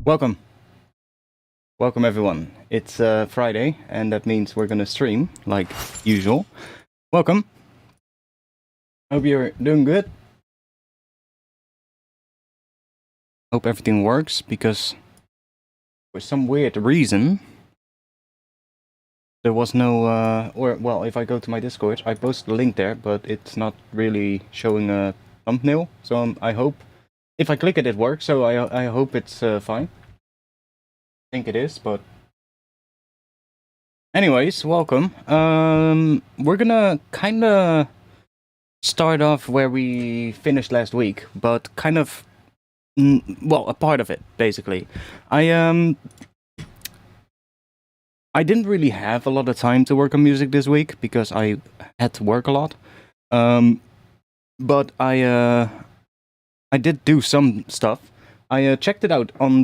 Welcome. Welcome everyone. It's Friday, and that means we're gonna stream, like usual. Welcome. Hope you're doing good. Hope everything works, because for some weird reason, there was no, well, if I go to my Discord, I posted a link there, but it's not really showing a thumbnail, so I hope, if I click it, it works, so I hope it's fine. I think it is, but anyways, welcome. We're gonna kinda start off where we finished last week, but kind of, well, a part of it, basically. I didn't really have a lot of time to work on music this week, because I had to work a lot. But I did do some stuff. I checked it out on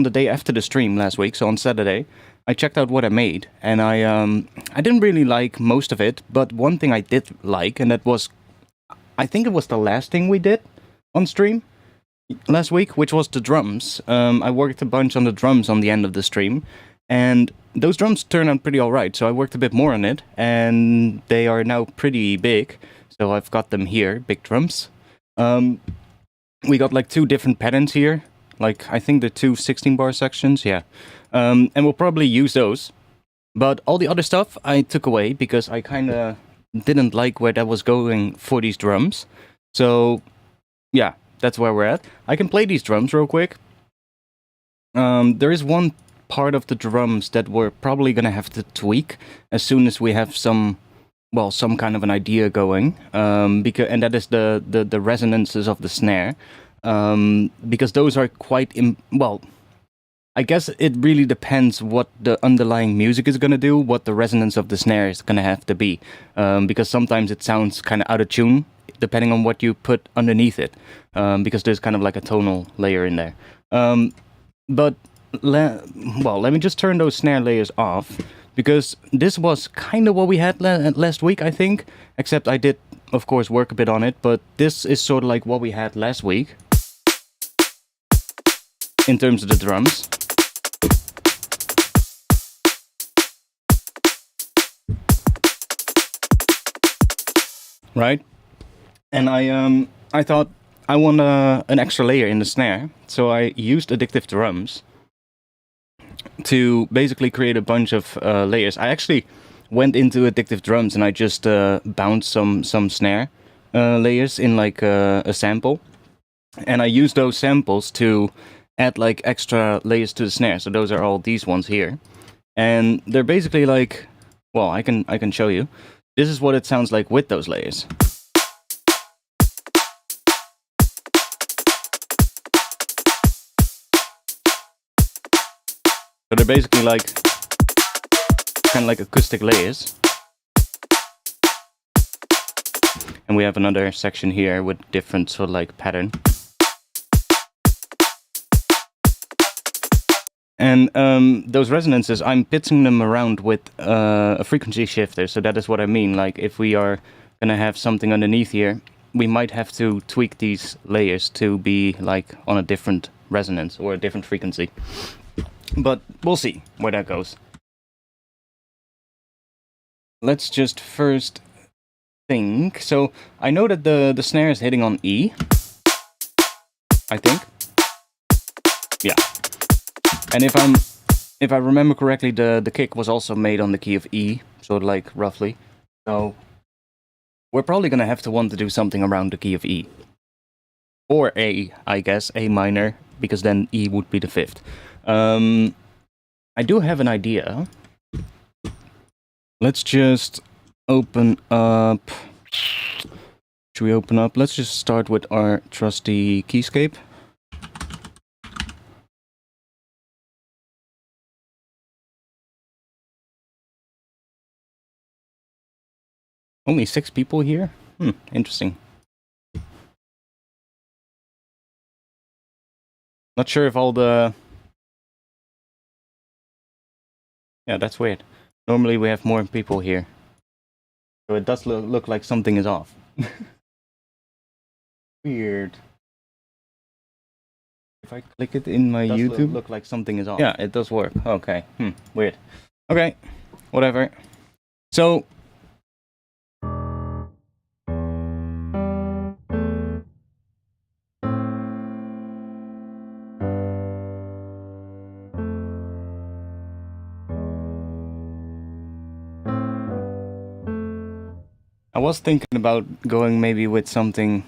the day after the stream last week, so on Saturday. I checked out what I made, and I didn't really like most of it, but one thing I did like, and that was, I think it was the last thing we did on stream last week, which was the drums. I worked a bunch on the drums on the end of the stream, and those drums turned out pretty alright, so I worked a bit more on it, and they are now pretty big, so I've got them here, big drums. We got like 2 different patterns here, like I think the 2 16-bar sections, yeah. And we'll probably use those. But all the other stuff I took away, because I kinda didn't like where that was going for these drums. So, yeah, that's where we're at. I can play these drums real quick. There is one part of the drums that we're probably gonna have to tweak as soon as we have some kind of an idea going. And that is the resonances of the snare. Because those are quite, I guess it really depends what the underlying music is gonna do, what the resonance of the snare is gonna have to be. Because sometimes it sounds kind of out of tune, depending on what you put underneath it. Because there's kind of like a tonal layer in there. But, let me just turn those snare layers off, because this was kind of what we had last week, I think. Except I did, of course, work a bit on it, but this is sort of like what we had last week, in terms of the drums. Right? And I thought I want an extra layer in the snare, so I used Addictive Drums to basically create a bunch of layers. I actually went into Addictive Drums and I just bounced some snare layers in like a sample, and I used those samples to add like extra layers to the snare. So those are all these ones here, and they're basically like, well, I can show you. This is what it sounds like with those layers. So they're basically like, kind of like acoustic layers. And we have another section here with different sort of like pattern. And those resonances, I'm pitching them around with a frequency shifter, so that is what I mean. Like, if we are gonna have something underneath here, we might have to tweak these layers to be like on a different resonance or a different frequency. But we'll see where that goes. Let's just first think. So I know that the snare is hitting on E, I think. Yeah. And if I remember correctly, the kick was also made on the key of E, sort of like roughly. So we're probably gonna have to want to do something around the key of E. Or A, I guess, A minor, because then E would be the 5th. I do have an idea. Let's just open up. Should we open up? Let's just start with our trusty keyscape. Only 6 people here? Interesting. Not sure if all the... Yeah, that's weird. Normally we have more people here. So it does look like something is off. Weird. If I click it in my YouTube, look like something is on. Yeah, it does work. Okay. Weird. Okay. Whatever. So I was thinking about going maybe with something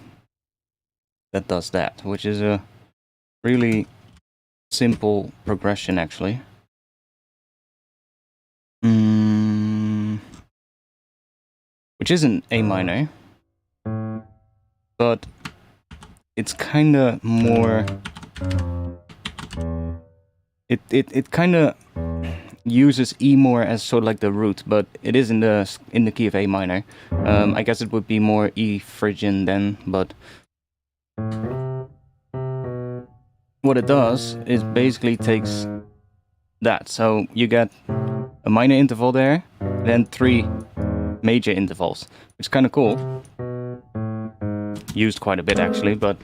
that does that, which is a really simple progression actually. Which isn't A minor, but it's kinda more... It kinda uses E more as sort of like the root, but it is in the key of A minor. I guess it would be more E Phrygian then, but what it does is basically takes that. So you get a minor interval there, then 3 major intervals, which is kind of cool. Used quite a bit actually, but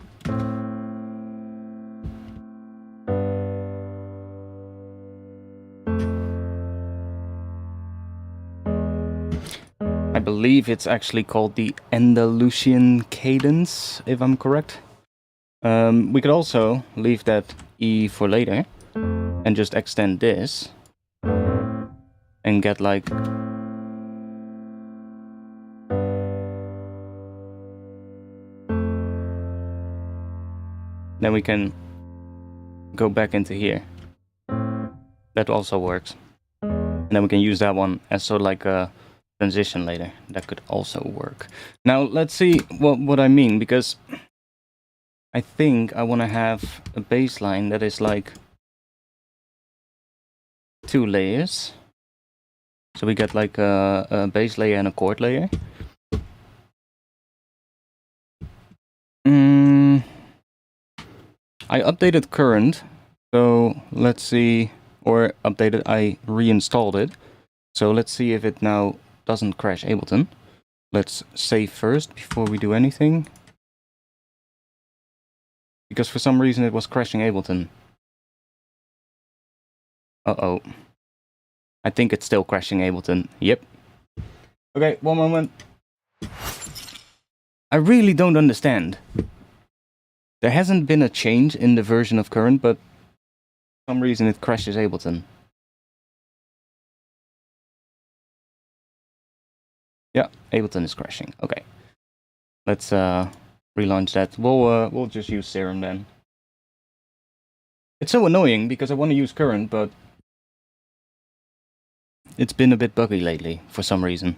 I believe it's actually called the Andalusian cadence, if I'm correct. We could also leave that E for later and just extend this and get like... Then we can go back into here. That also works. And then we can use that one as sort of like a transition later. That could also work. Now let's see what I mean, because I think I want to have a bass line that is like 2 layers. So we get like a bass layer and a chord layer. I updated current, so let's see, or updated, I reinstalled it. So let's see if it now doesn't crash Ableton. Let's save first before we do anything. Because for some reason it was crashing Ableton. Uh-oh. I think it's still crashing Ableton. Yep. Okay, one moment. I really don't understand. There hasn't been a change in the version of current, but for some reason it crashes Ableton. Yeah, Ableton is crashing. Okay. Let's relaunch that. We'll just use Serum then. It's so annoying because I want to use current, but it's been a bit buggy lately for some reason.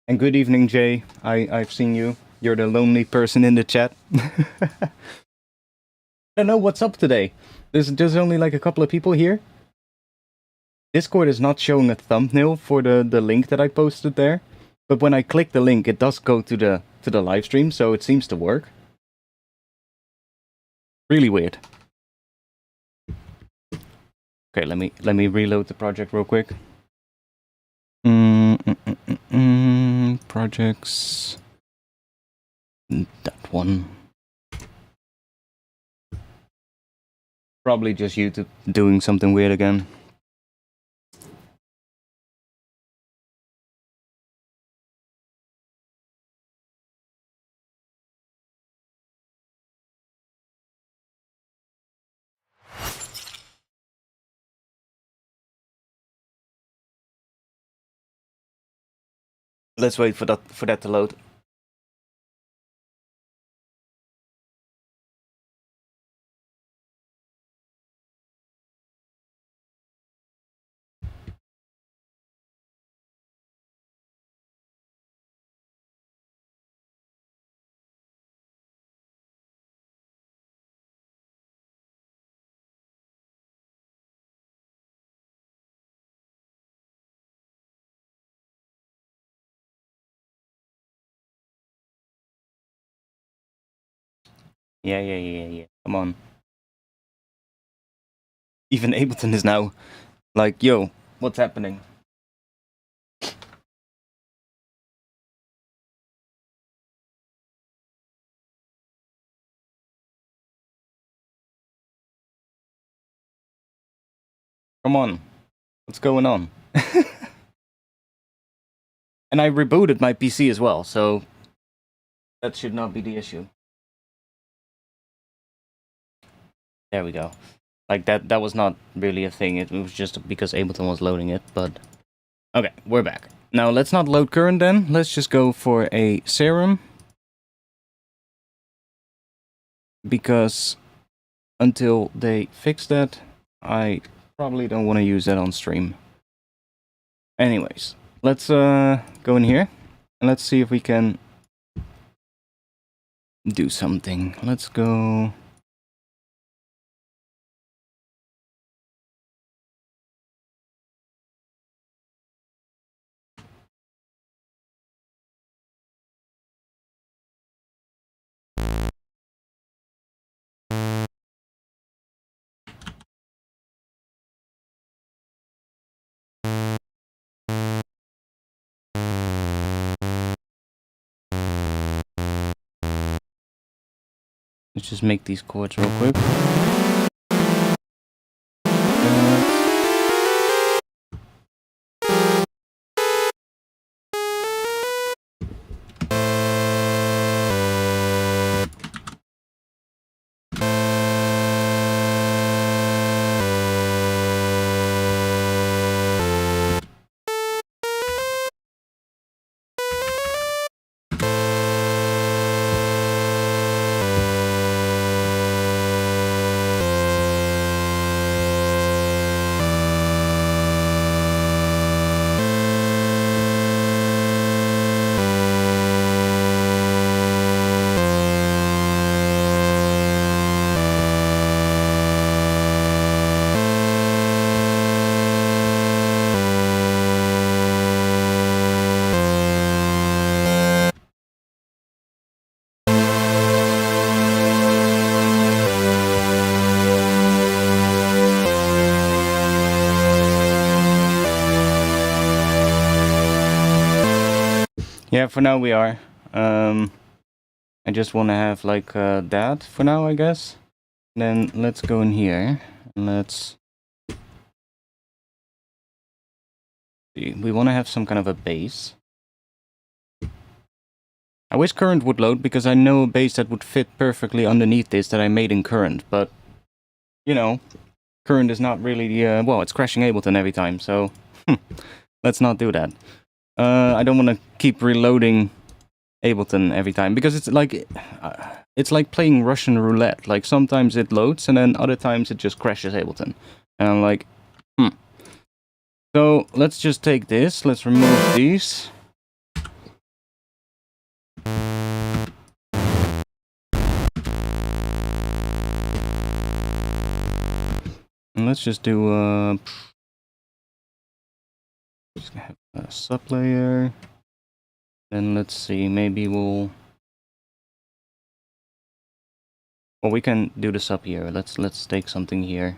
And good evening, Jay. I've seen you. You're the lonely person in the chat. I don't know what's up today. There's only like a couple of people here. Discord is not showing a thumbnail for the link that I posted there. But when I click the link, it does go to the live stream, so it seems to work. Really weird. Okay, let me reload the project real quick. Projects. That one. Probably just YouTube doing something weird again. Let's wait for that to load. Yeah. Come on. Even Ableton is now like, yo, what's happening? Come on. What's going on? And I rebooted my PC as well, so that should not be the issue. There we go. Like, that was not really a thing. It was just because Ableton was loading it, but... Okay, we're back. Now, let's not load current then. Let's just go for a serum. Because until they fix that, I probably don't want to use that on stream. Anyways, let's go in here and let's see if we can do something. Let's go. Let's just make these chords real quick. Yeah, for now we are. I just want to have like that for now, I guess. Then let's go in here and let's see. We want to have some kind of a bass. I wish current would load because I know a bass that would fit perfectly underneath this that I made in current, but you know, current is not really the well, it's crashing Ableton every time, so let's not do that. I don't want to keep reloading Ableton every time because it's like playing Russian roulette. Like sometimes it loads and then other times it just crashes Ableton, and I'm like, So let's just take this. Let's remove these. And let's just do just have a sub layer. Then let's see, maybe well, we can do this up here. Let's take something here.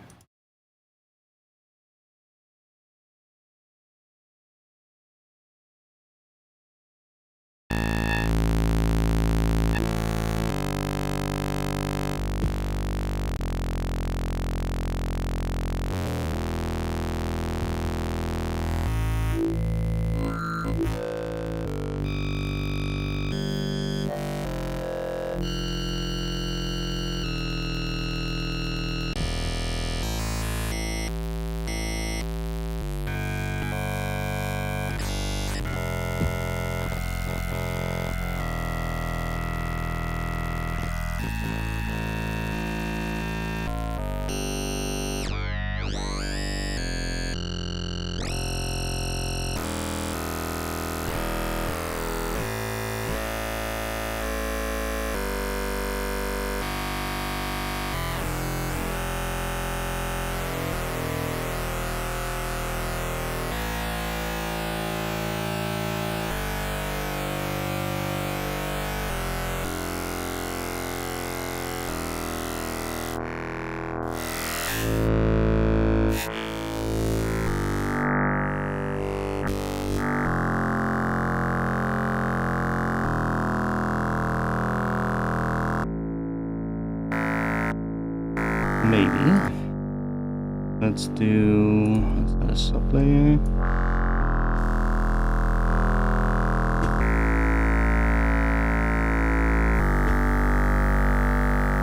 the sub layer.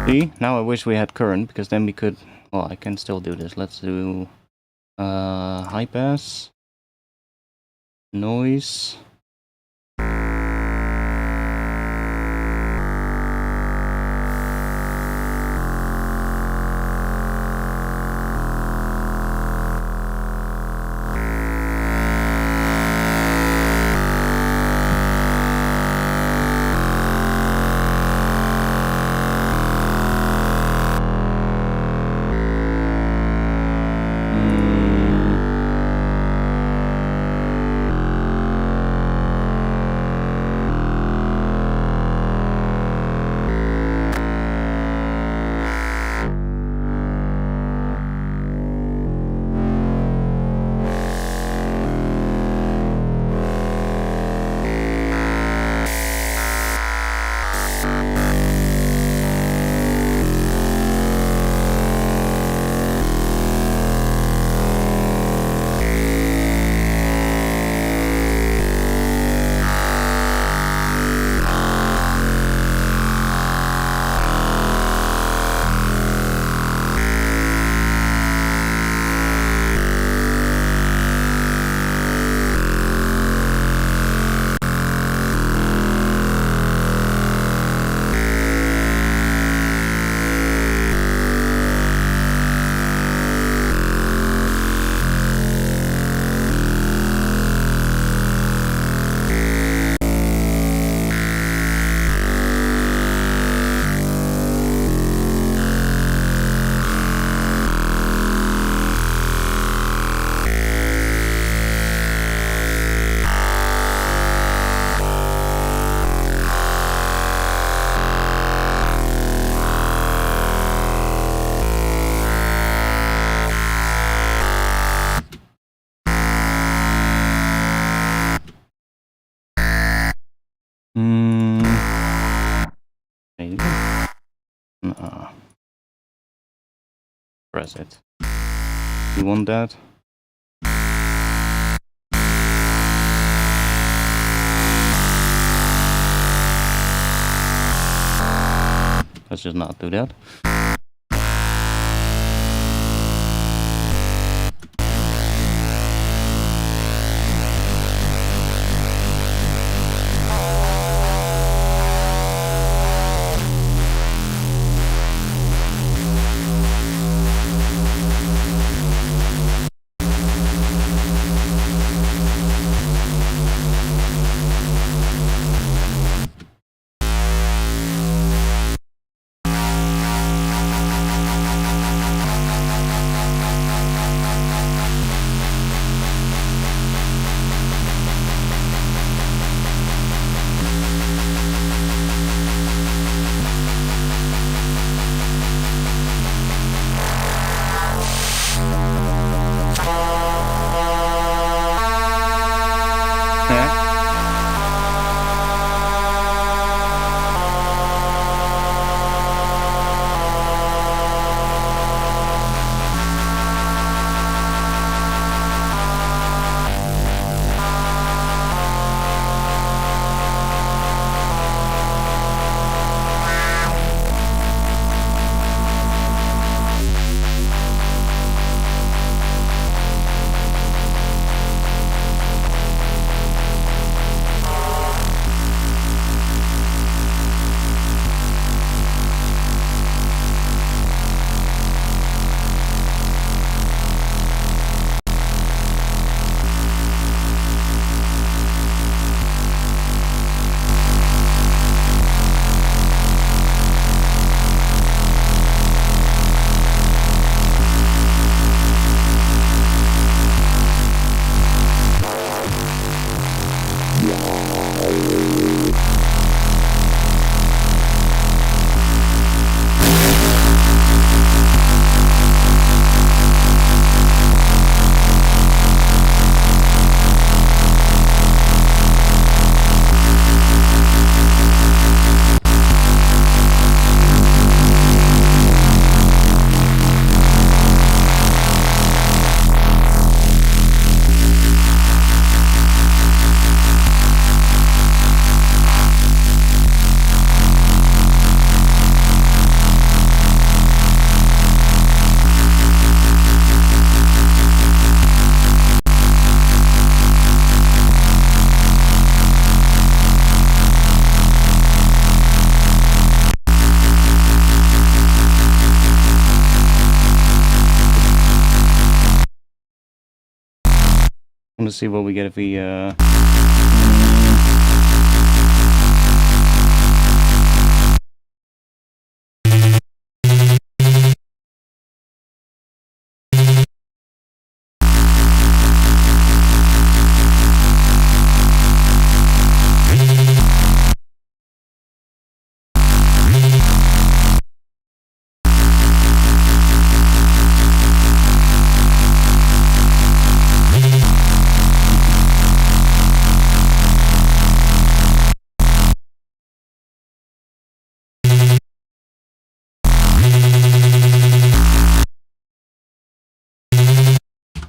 See, now I wish we had current, because then we could, well, I can still do this. Let's do high pass, noise. Press it. You want that? Let's just not do that. want to see what we get if we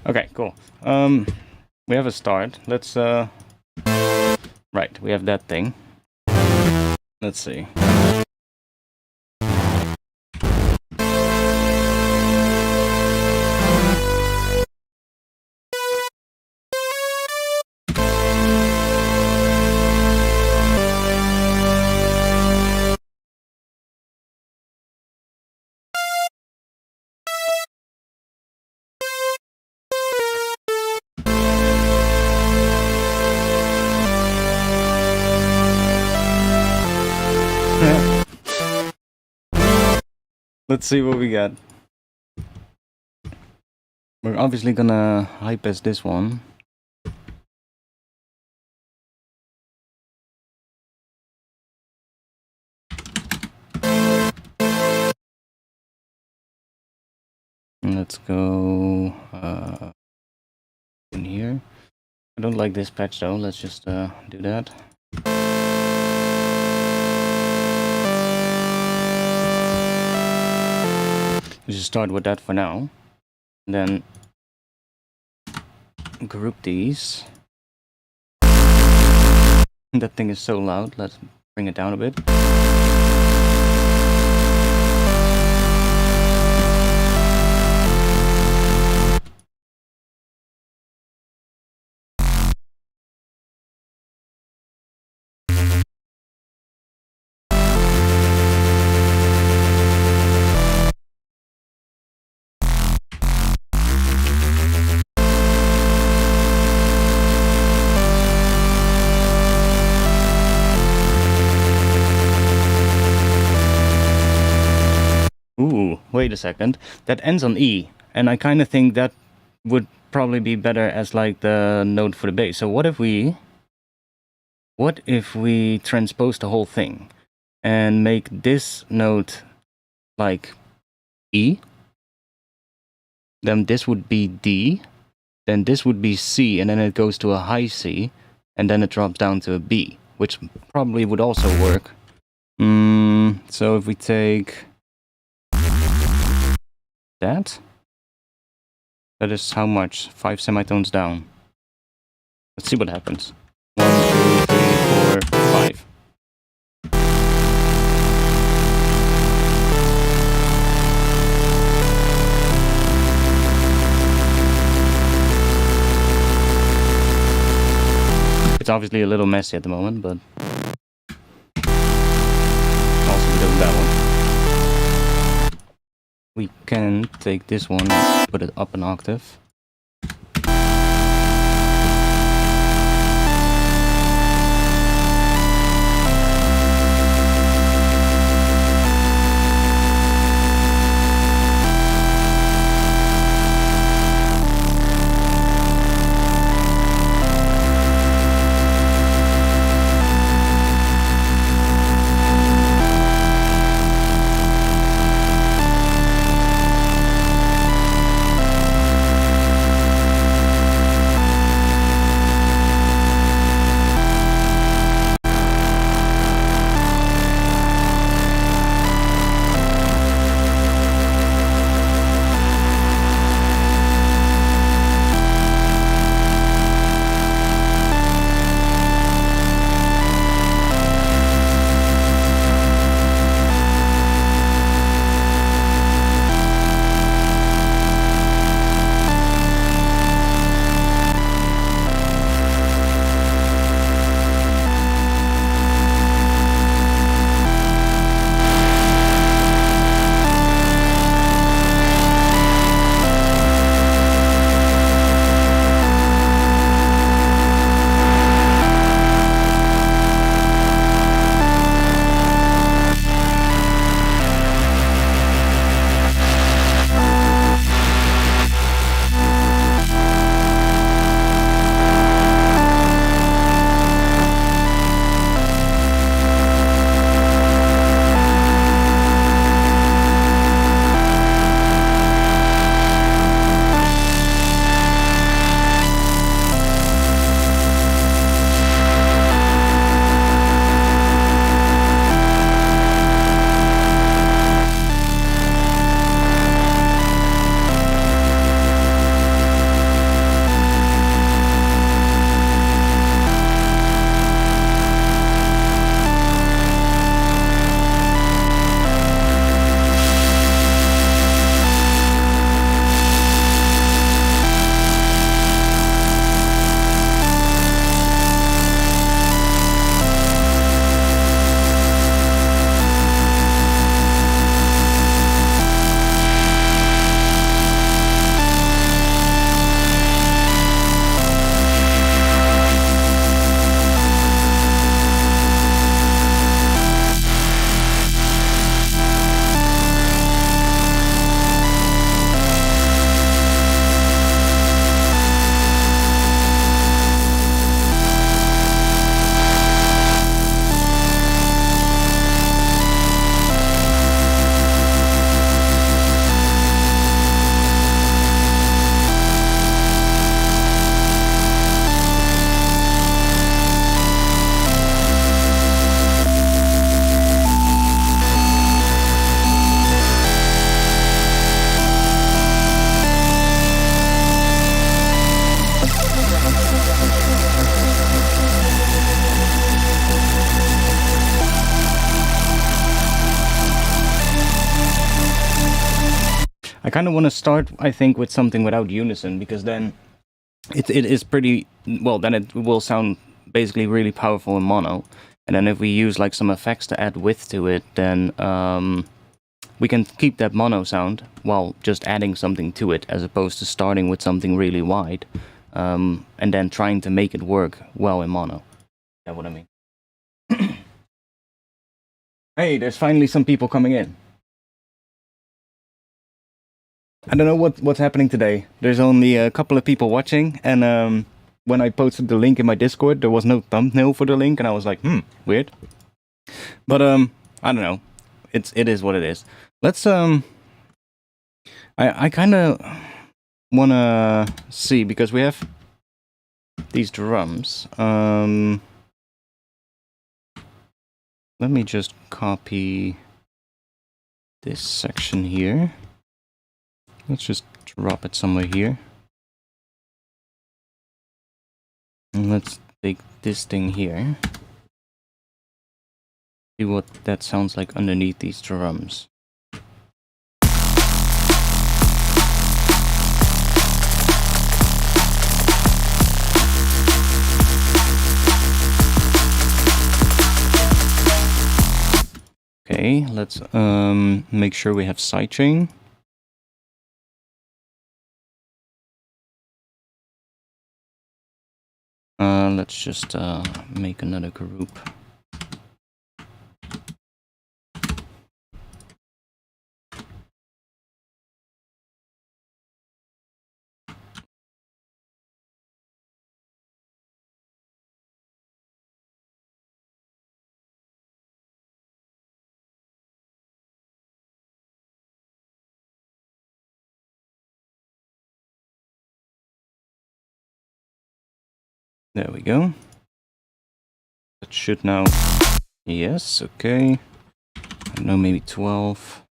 Okay, cool. We have a start. Let's right, we have that thing. Let's see. Let's see what we got. We're obviously gonna high pass this one. And let's go in here. I don't like this patch though. Let's just do that. We should start with that for now. And then group these. That thing is so loud. Let's bring it down a bit. Ooh, wait a second. That ends on E, and I kind of think that would probably be better as like the note for the bass. So what if we transpose the whole thing and make this note like E? Then this would be D, then this would be C, and then it goes to a high C, and then it drops down to a B, which probably would also work. So if we take that is how much? 5 semitones down. Let's see what happens. 1, 2, 3, 4, 5. It's obviously a little messy at the moment, but also doing that one. We can take this one and put it up an octave. kind of want to start, I think, with something without unison, because then it is pretty, well, then it will sound basically really powerful in mono. And then if we use like some effects to add width to it, then we can keep that mono sound while just adding something to it, as opposed to starting with something really wide and then trying to make it work well in mono. That's what I mean. Hey, there's finally some people coming in. I don't know what's happening today. There's only a couple of people watching, and when I posted the link in my Discord, there was no thumbnail for the link, and I was like, weird. But I don't know. It is what it is. Let's I kind of wanna see, because we have these drums. Let me just copy this section here. Let's just drop it somewhere here. And let's take this thing here. See what that sounds like underneath these drums. Okay, let's make sure we have Sidechain. Let's just make another group. There we go. That should now... Yes, okay. I don't know, maybe 12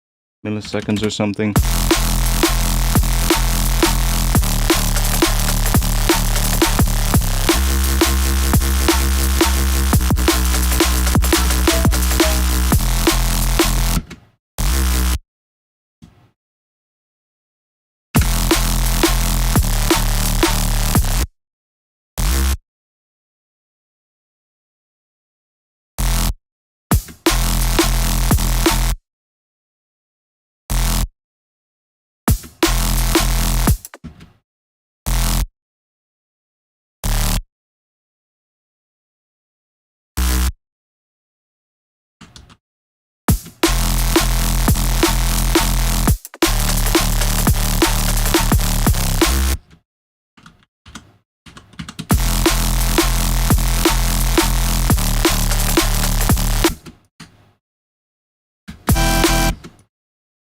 milliseconds or something.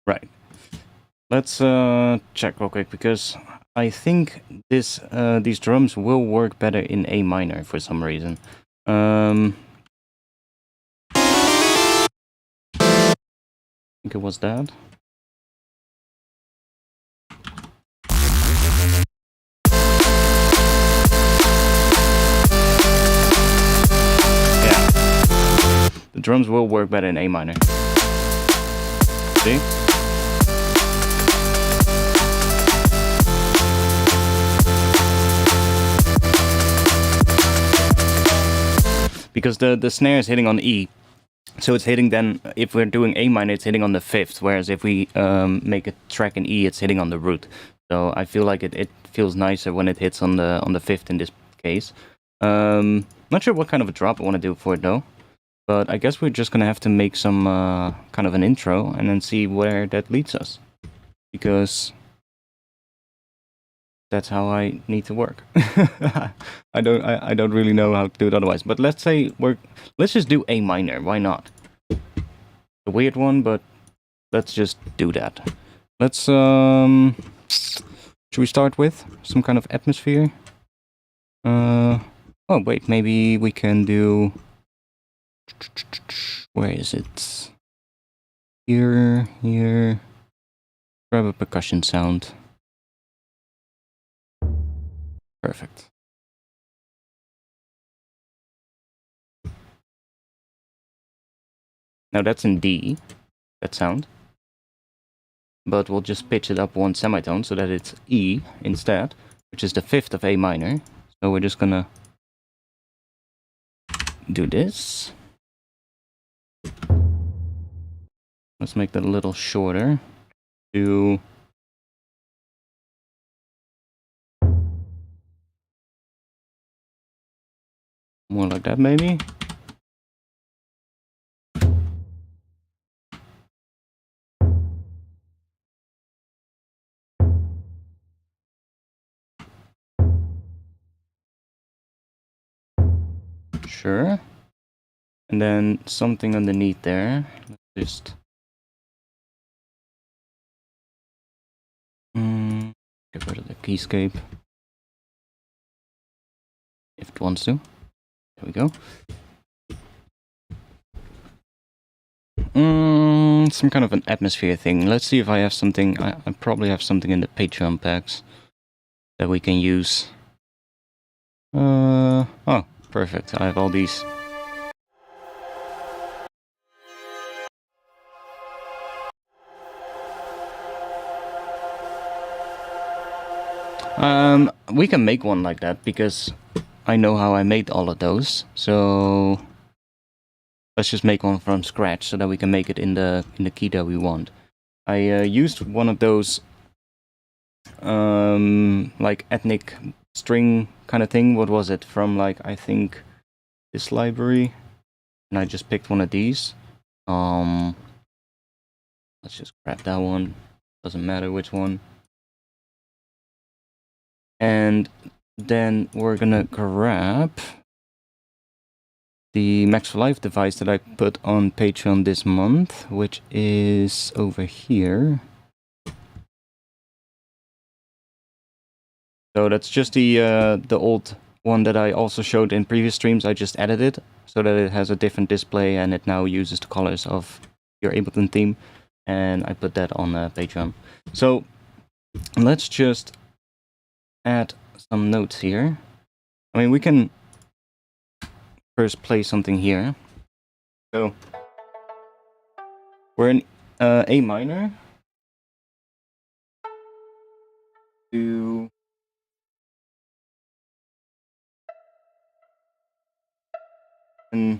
Right. Let's check real quick, because I think these drums will work better in A minor for some reason. I think it was that. Yeah. The drums will work better in A minor. See? Because the snare is hitting on E, so it's hitting then, if we're doing A minor, it's hitting on the 5th, whereas if we make a track in E, it's hitting on the root. So I feel like it feels nicer when it hits on the 5th in this case. Not sure what kind of a drop I want to do for it though, but I guess we're just gonna have to make some kind of an intro and then see where that leads us, because that's how I need to work. I don't really know how to do it otherwise. But let's say let's just do A minor. Why not? A weird one, but let's just do that. Let's should we start with some kind of atmosphere? Oh wait, maybe we can do, where is it? Here. Grab a percussion sound. Perfect. Now that's in D, that sound. but we'll just pitch it up one semitone so that it's E instead, which is the 5th of A minor. So we're just gonna do this. Let's make that a little shorter. Do more like that, maybe. Sure. And then something underneath there. Let's just get rid of the keyscape if it wants to. There we go. Some kind of an atmosphere thing. Let's see if I have something. I probably have something in the Patreon packs that we can use. Oh, perfect. I have all these. We can make one like that because I know how I made all of those. So let's just make one from scratch so that we can make it in the key that we want. I used one of those like ethnic string kind of thing. What was it from? Like, I think this library, and I just picked one of these. Let's just grab that one. Doesn't matter which one. And then we're gonna grab the Max for Life device that I put on Patreon this month, which is over here. So that's just the old one that I also showed in previous streams. I just added it so that it has a different display and it now uses the colors of your Ableton theme. And I put that on Patreon. So let's just add some notes here. I mean, we can first play something here. So we're in A minor to and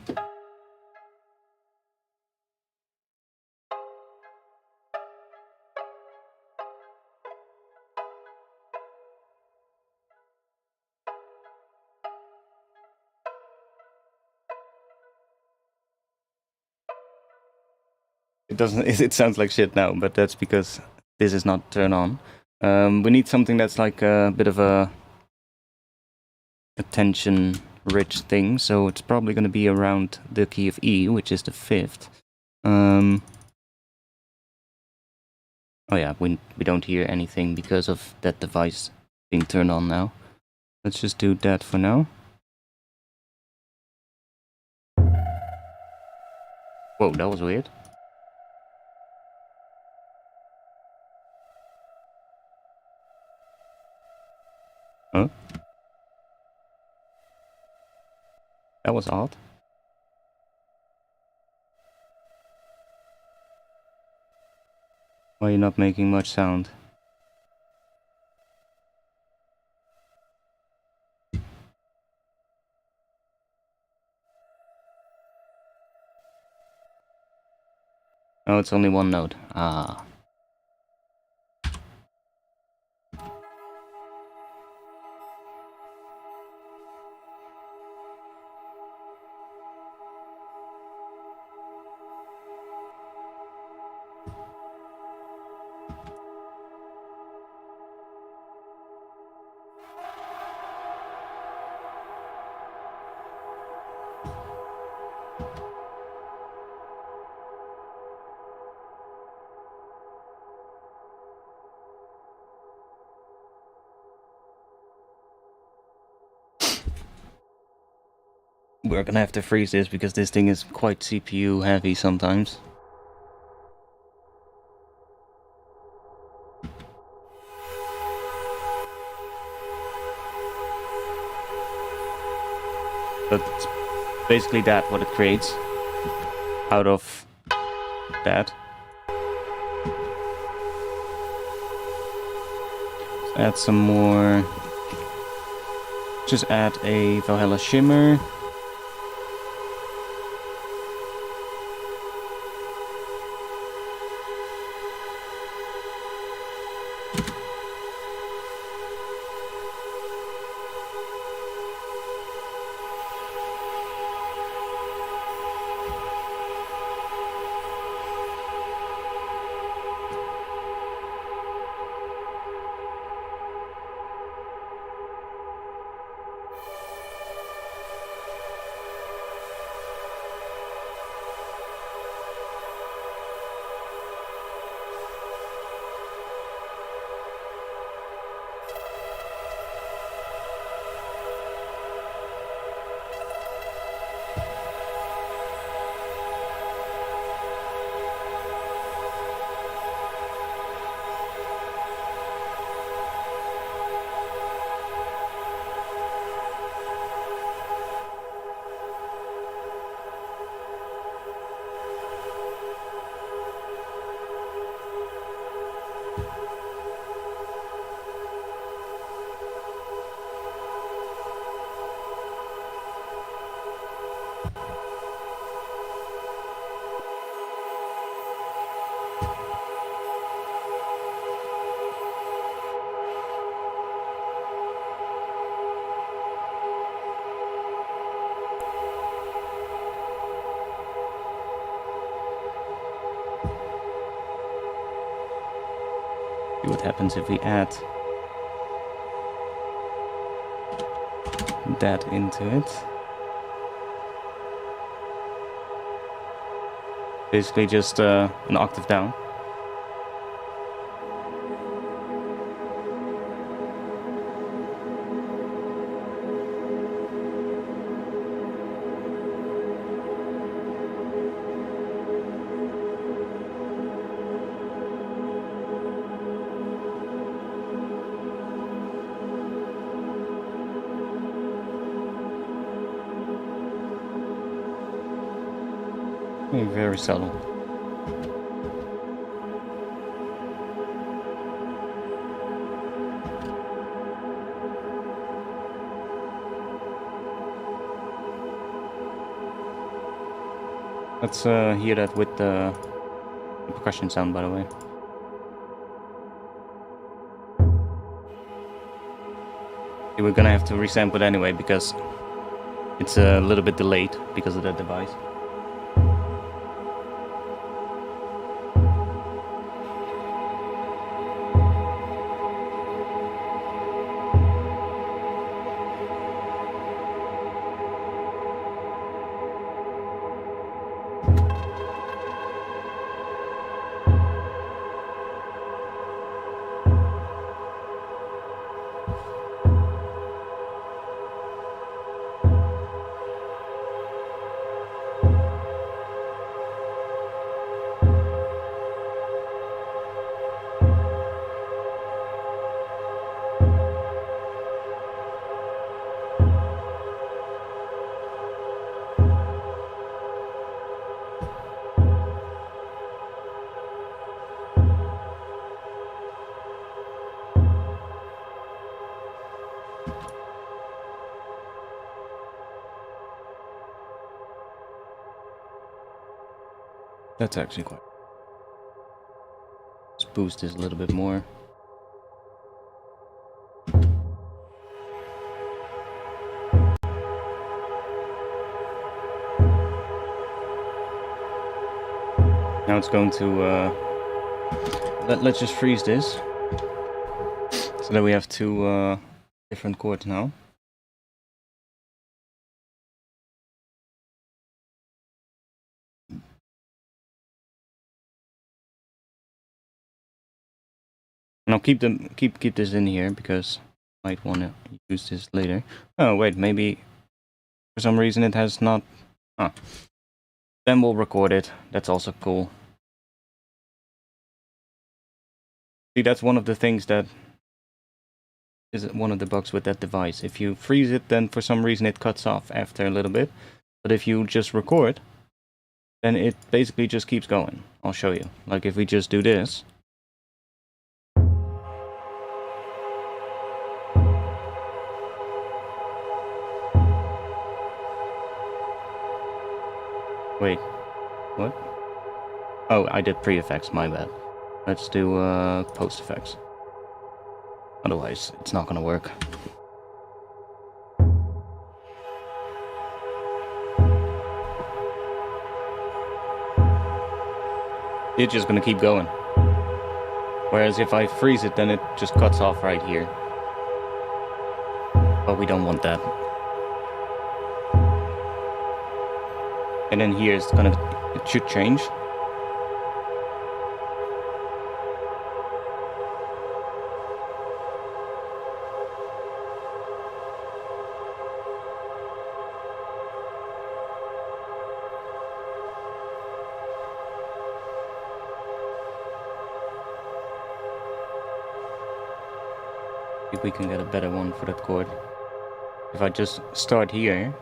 it doesn't. It sounds like shit now, but that's because this is not turned on. We need something that's like a bit of a attention-rich thing, so it's probably going to be around the key of E, which is the 5th. Oh yeah, we don't hear anything because of that device being turned on now. Let's just do that for now. Whoa, that was weird. Huh? That was odd. Why are you not making much sound? Oh, it's only one note. Ah. We're gonna have to freeze this because this thing is quite CPU heavy sometimes. But it's basically that what it creates out of that. add some more. Just add a Valhalla shimmer. See what happens if we add that into it. Basically just an octave down. Very subtle. Let's hear that with the percussion sound, by the way. We're gonna have to resample it anyway because it's a little bit delayed because of that device. That's actually quite... Let's boost this a little bit more. Now it's going to... let's just freeze this. So that we have two different chords now. And I'll keep this in here because I might want to use this later. Oh wait, maybe for some reason it has not. Huh. Then we'll record it. That's also cool. See, that's one of the things that is one of the bugs with that device. If you freeze it, then for some reason it cuts off after a little bit. But if you just record, then it basically just keeps going. I'll show you. Like if we just do this. Wait, what? Oh, I did pre-effects, my bad. Let's do post-effects. Otherwise, it's not gonna work. It's just gonna keep going. Whereas if I freeze it, then it just cuts off right here. But we don't want that. And then here it's gonna, it should change. If we can get a better one for that chord. If I just start here.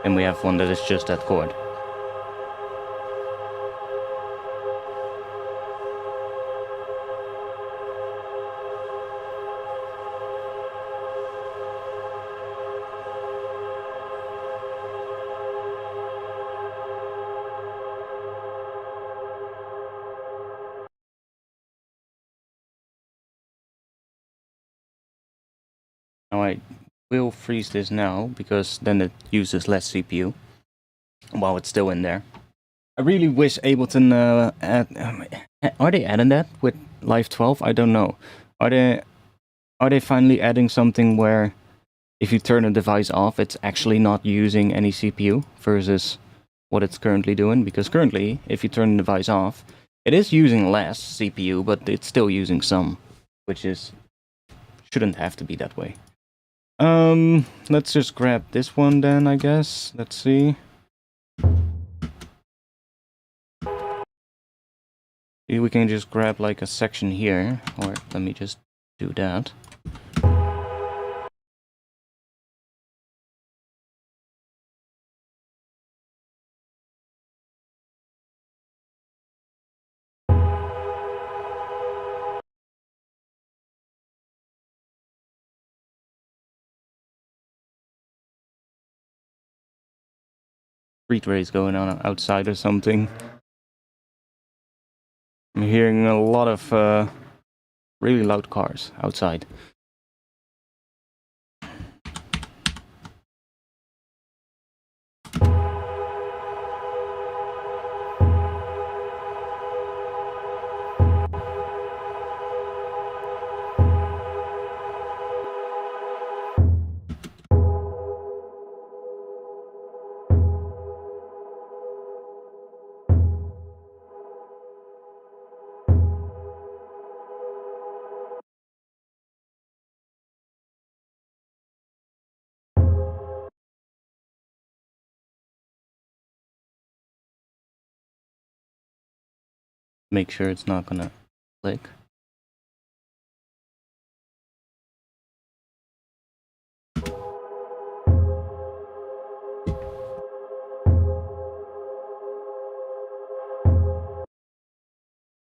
And we have one that is just that chord. Now I will freeze this now, because then it uses less CPU while it's still in there. I really wish Ableton are they adding that with Live 12? I don't know. Are they finally adding something where if you turn a device off, it's actually not using any CPU versus what it's currently doing? Because currently, if you turn the device off, it is using less CPU, but it's still using some, which shouldn't have to be that way. Let's just grab this one then, I guess. Let's see. We can just grab like a section here, or let me just do that. Street race going on outside or something. I'm hearing a lot of really loud cars outside. Make sure it's not gonna click.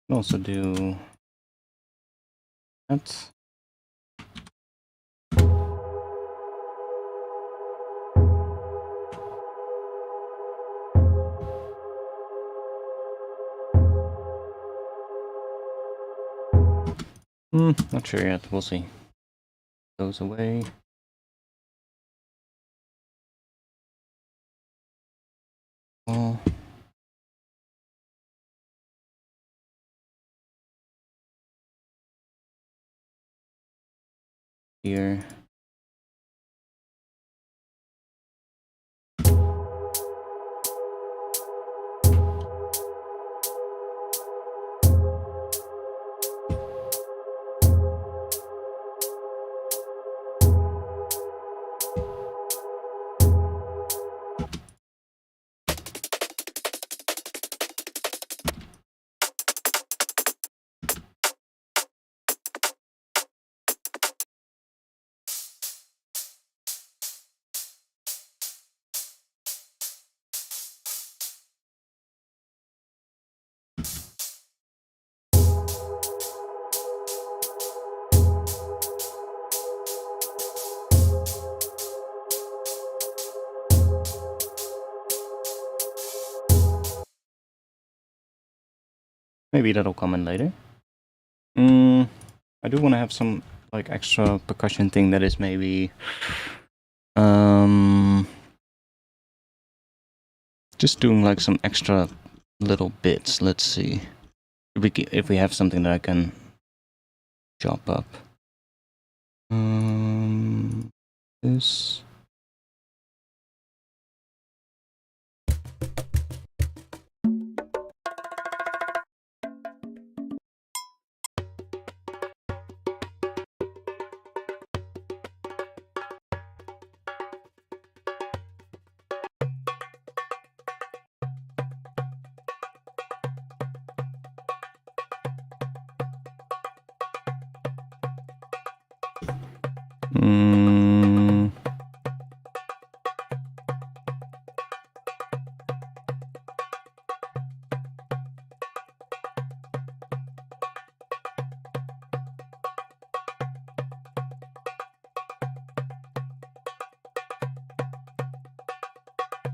Also do that. Not sure yet. We'll see. Goes away. Oh. Here. Maybe that'll come in later. I do want to have some like extra percussion thing that is maybe just doing like some extra little bits. Let's see if we have something that I can chop up. This.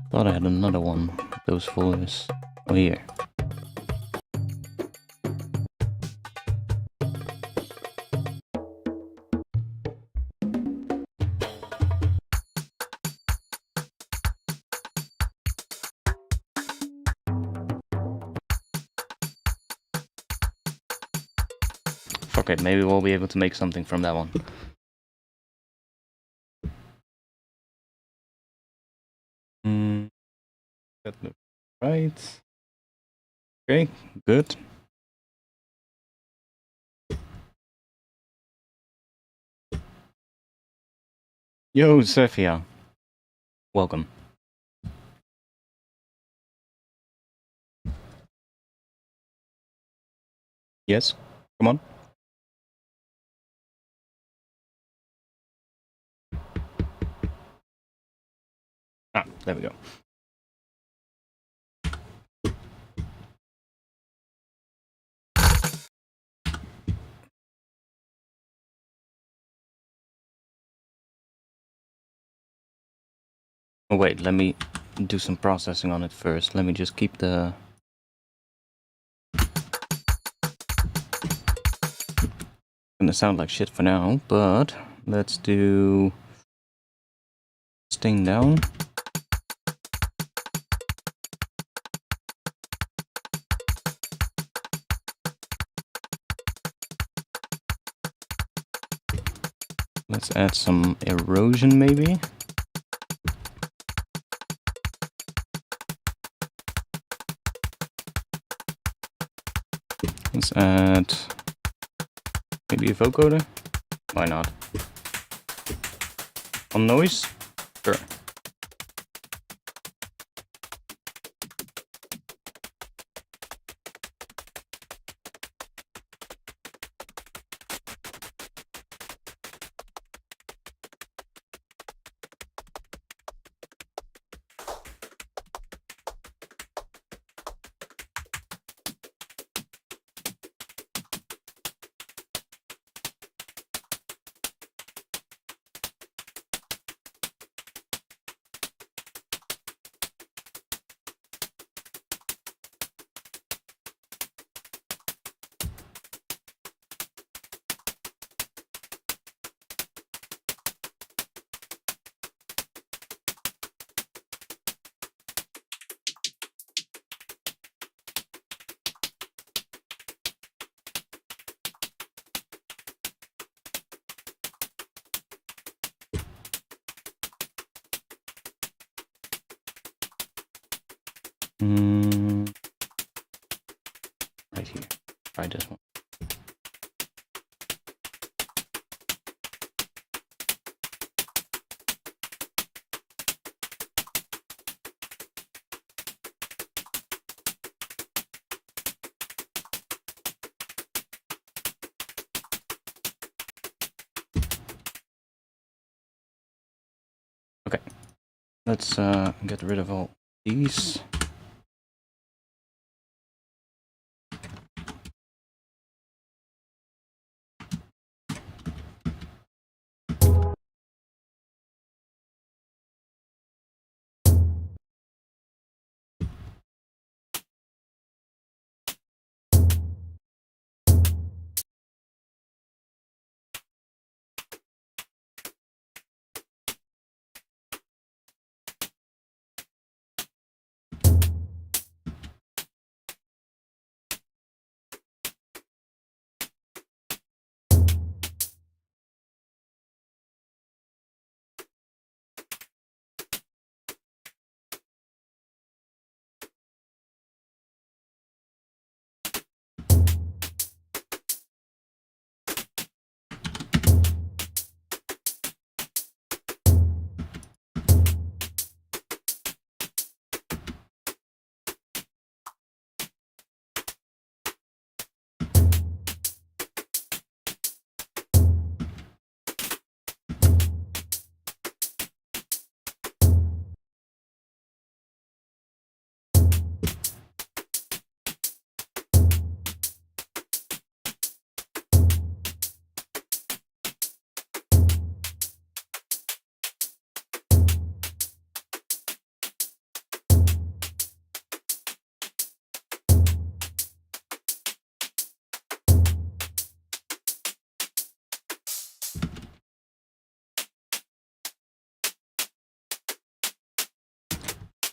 Thought I had another one. Those folders. Oh, here. Fuck it, maybe we'll be able to make something from that one. That looks right. Okay, good. Yo, Sophia. Welcome. Yes, come on. Ah, there we go. Oh wait, let me do some processing on it first. Let me just keep the... Gonna sound like shit for now, but let's do... Sting down. Let's add some erosion maybe. Let's add maybe a vocoder. Why not? On noise? Sure. Right here. Try this one. Okay, let's get rid of all these.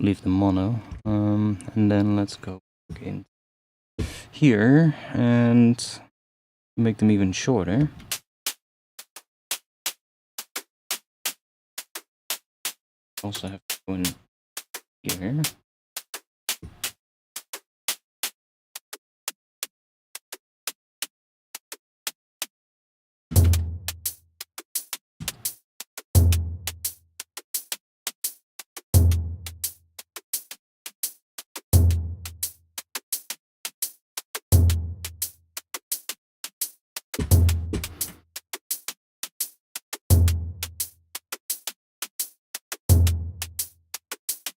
leave the mono. And then let's go in here and make them even shorter. Also have to go in here.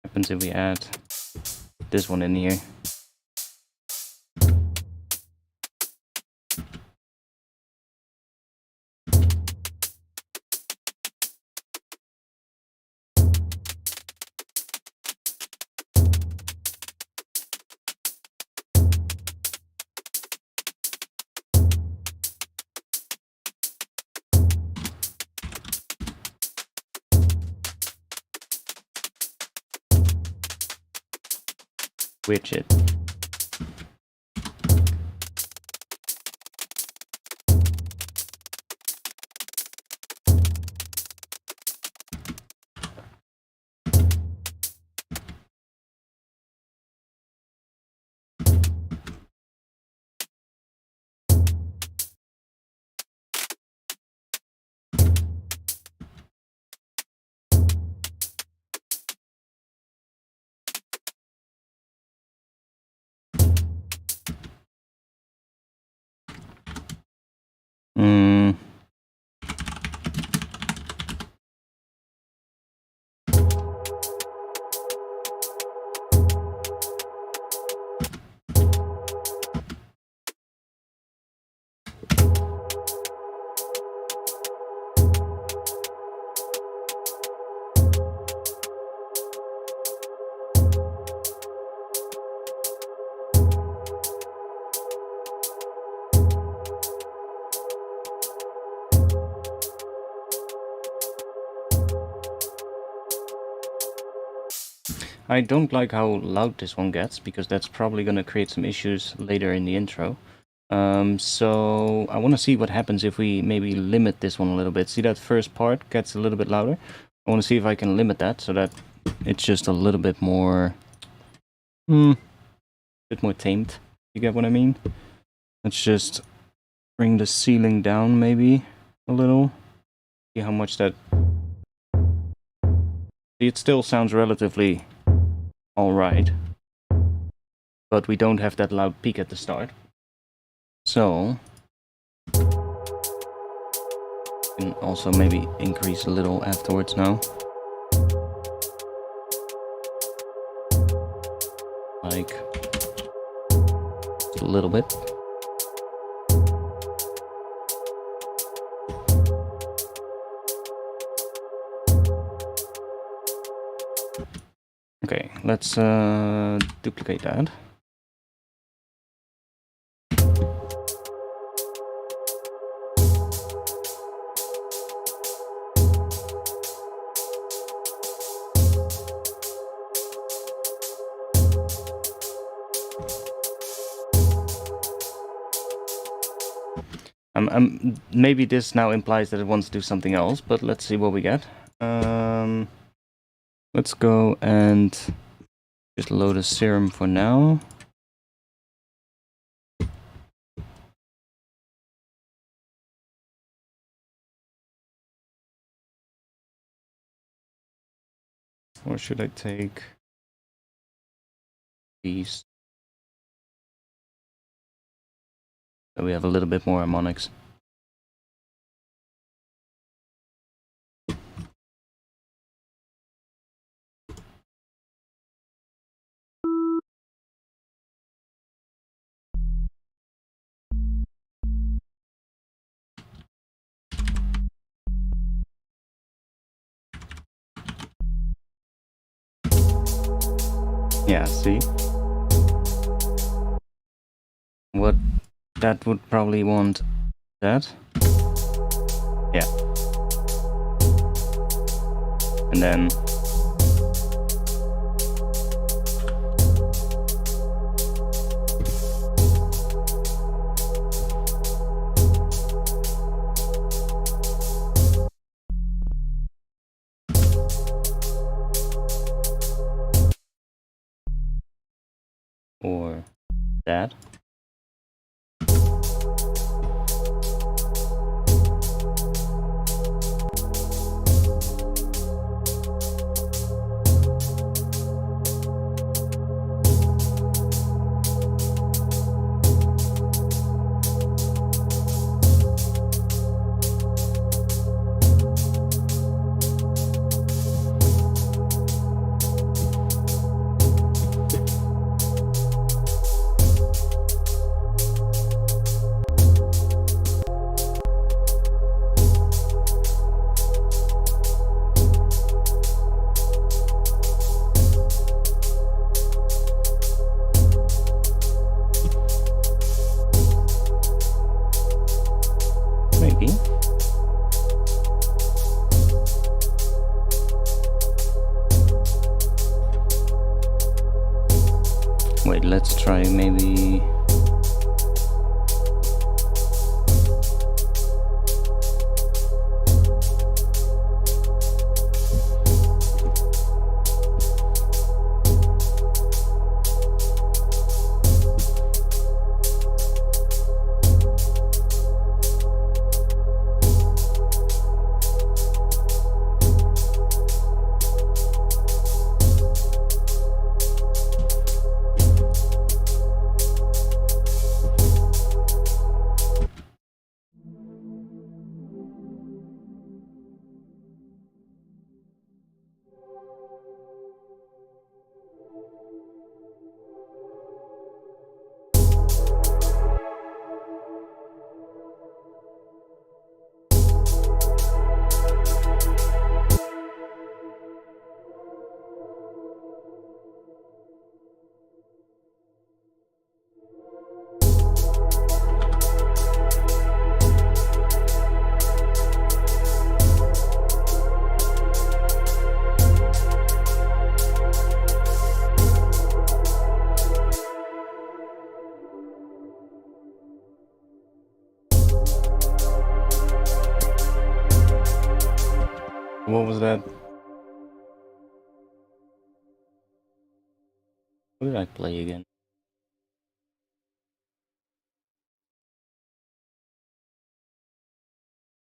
Happens if we add this one in here. Widget. I don't like how loud this one gets, because that's probably going to create some issues later in the intro. So I want to see what happens if we maybe limit this one a little bit. See, that first part gets a little bit louder. I want to see if I can limit that so that it's just a little bit more... bit more tamed. You get what I mean? Let's just bring the ceiling down maybe a little. See how much that... See, it still sounds relatively alright, but we don't have that loud peak at the start. So, can also maybe increase a little afterwards now. Like a little bit. Okay, let's duplicate that. Maybe this now implies that it wants to do something else, but let's see what we get. Let's go and just load a serum for now. Or should I take these? So we have a little bit more harmonics. Yeah, see? What that would probably want that. Yeah. And then that. Maybe. Wait, let's try maybe... What was that? What did I play again?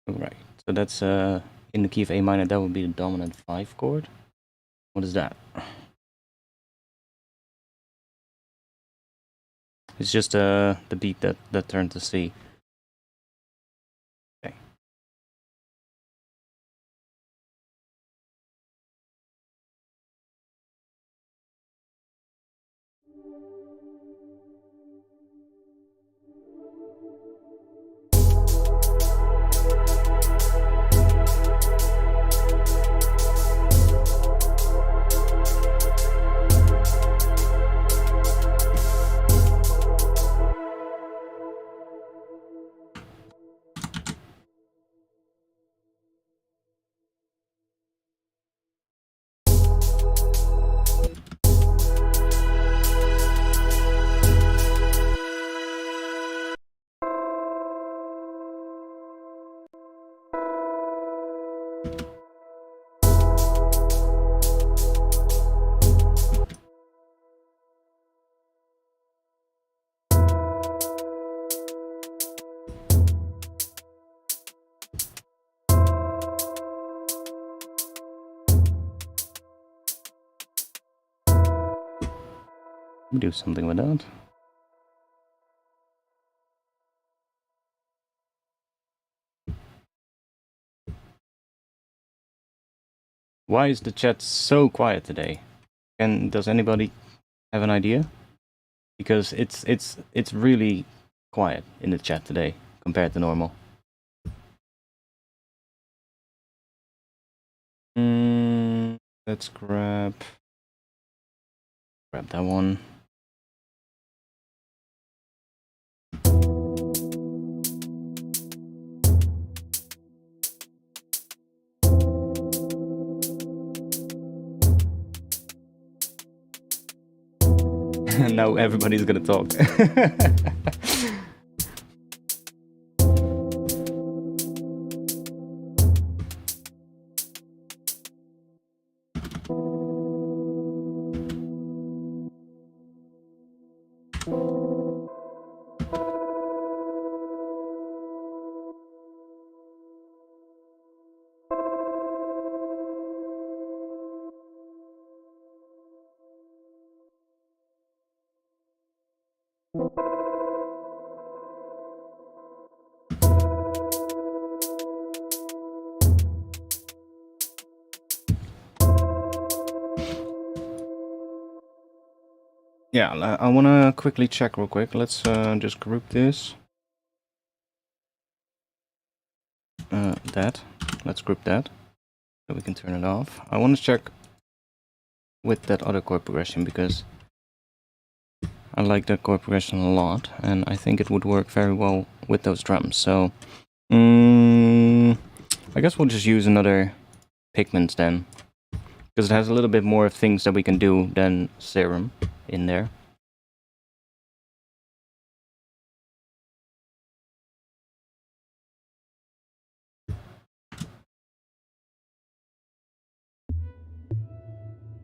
Right, so that's in the key of A minor, that would be the dominant 5 chord. What is that? It's just the beat that turned to C. Okay. Let me do something with that. Why is the chat so quiet today? And does anybody have an idea? Because it's really quiet in the chat today compared to normal. Let's grab that one. Now everybody's gonna talk. Yeah, I want to quickly check real quick. Let's just group this. That. Let's group that. So we can turn it off. I want to check with that other chord progression because I like that chord progression a lot, and I think it would work very well with those drums. So, I guess we'll just use another pigment then, because it has a little bit more things that we can do than Serum in there.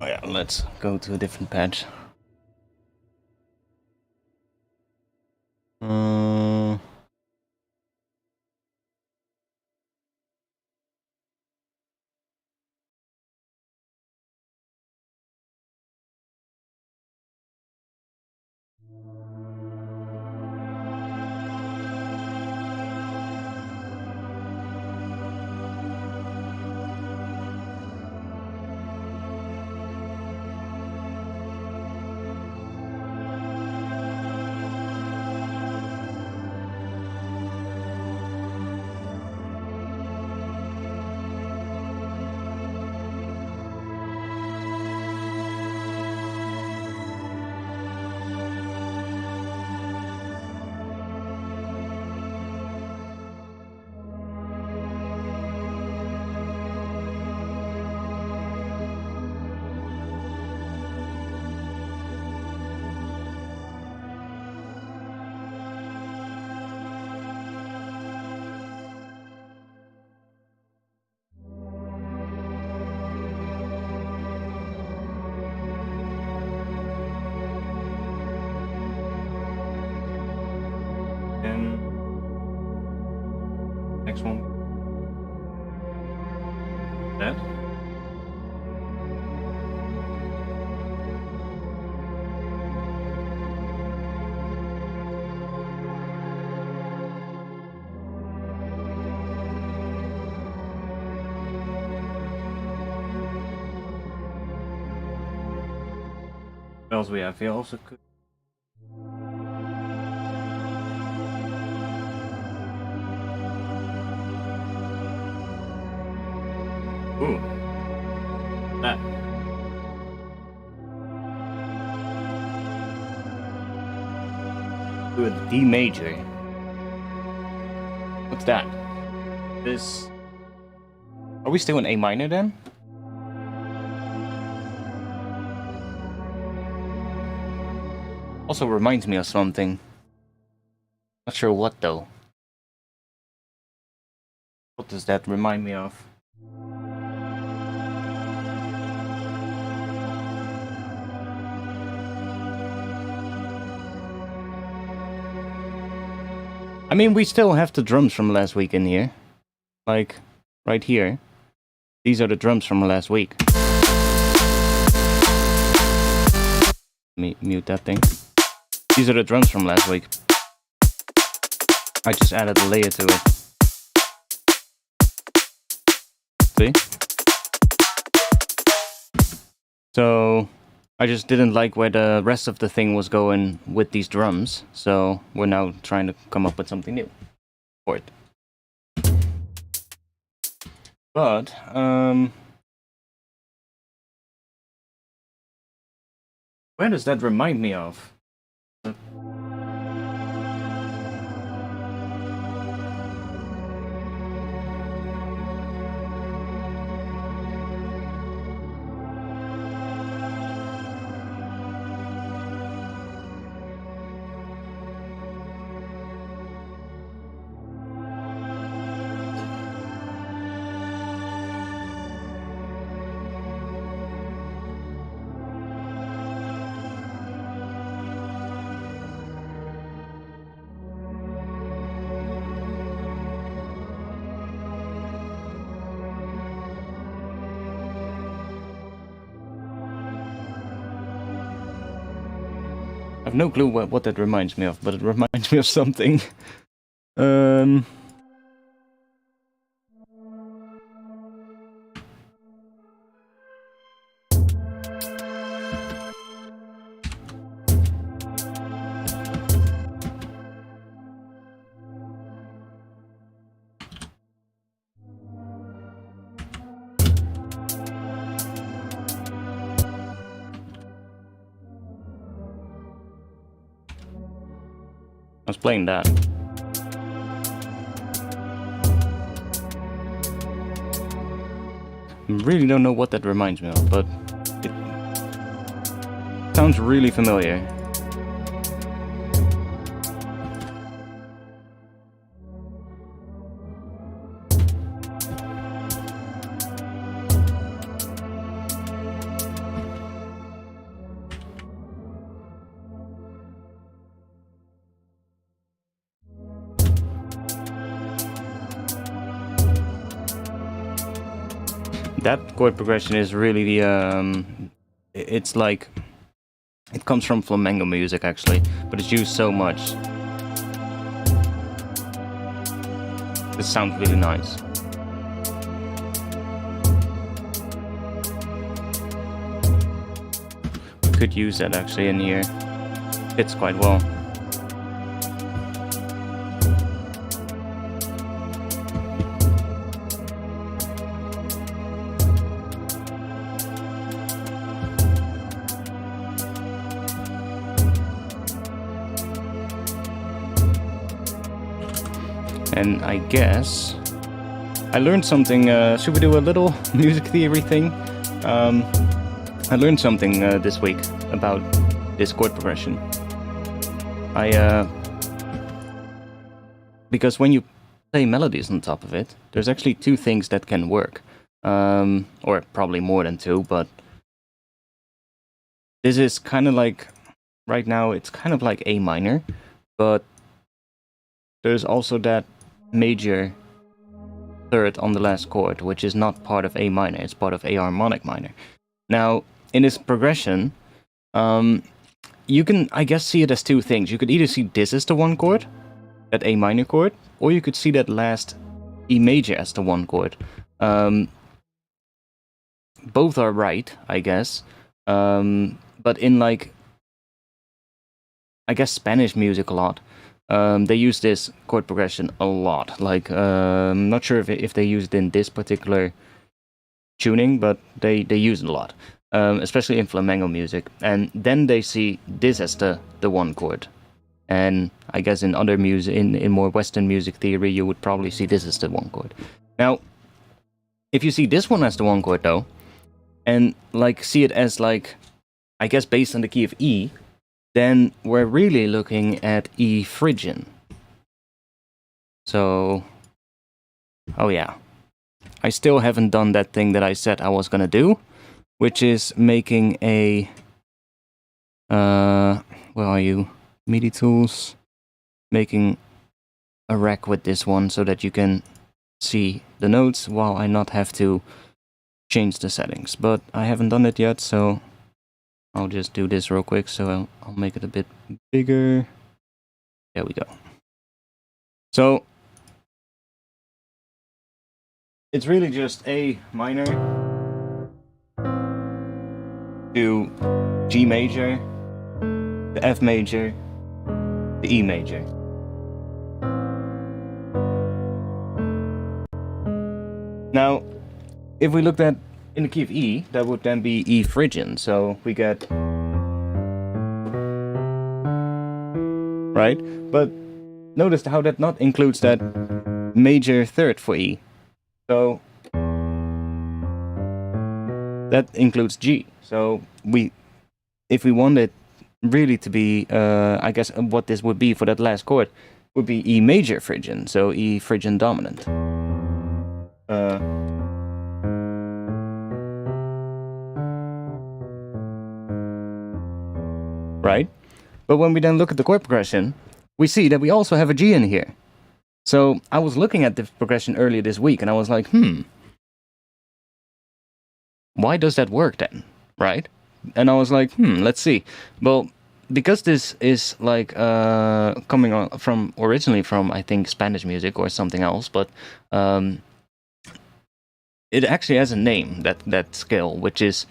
Oh yeah, let's go to a different patch. Then next one. That. What else we have? We also could. Ooh. That. Ooh, the D major. What's that? This. Are we still in A minor then? Also reminds me of something. Not sure what though. What does that remind me of? I mean, we still have the drums from last week in here. Like, right here. These are the drums from last week. Let me mute that thing. These are the drums from last week. I just added a layer to it. See? So, I just didn't like where the rest of the thing was going with these drums, so we're now trying to come up with something new for it. But, where does that remind me of? I have no clue what that reminds me of, but it reminds me of something. was playing that. Really don't know what that reminds me of, but it sounds really familiar. That chord progression is really the, it's like, it comes from flamenco music actually, but it's used so much. It sounds really nice. We could use that actually in here. Fits quite well. And I guess I learned something. Should we do a little music theory thing? I learned something this week about this chord progression. Because when you play melodies on top of it, there's actually two things that can work, or probably more than two. But this is kind of like, right now it's kind of like A minor, but there's also that major third on the last chord, which is not part of A minor, it's part of A harmonic minor. Now, in this progression, you can, I guess, see it as two things. You could either see this as the one chord, that A minor chord, or you could see that last E major as the one chord. Both are right, I guess, but in, like, I guess Spanish music a lot, they use this chord progression a lot. Like, I'm not sure if they use it in this particular tuning, but they use it a lot, especially in flamenco music. And then they see this as the one chord. And I guess in other music, in more Western music theory, you would probably see this as the one chord. Now, if you see this one as the one chord though, and like see it as, like, I guess based on the key of E, then we're really looking at E Phrygian. So, oh yeah, I still haven't done that thing that I said I was gonna do, which is making a, where are you? MIDI tools, making a rack with this one so that you can see the notes while I not have to change the settings. But I haven't done it yet, so I'll just do this real quick, so I'll make it a bit bigger. There we go. So, it's really just A minor to G major, the F major, the E major. Now, if we looked at in the key of E, that would then be E Phrygian, so we get, right? But notice how that not includes that major third for E. So that includes G. So if we wanted really to be, I guess what this would be for that last chord would be E major Phrygian, so E Phrygian dominant. Right? But when we then look at the chord progression, we see that we also have a G in here. So I was looking at the progression earlier this week and I was like, why does that work then? Right? And I was like, let's see. Well, because this is like coming on from originally from, I think, Spanish music or something else, but it actually has a name, that scale, which is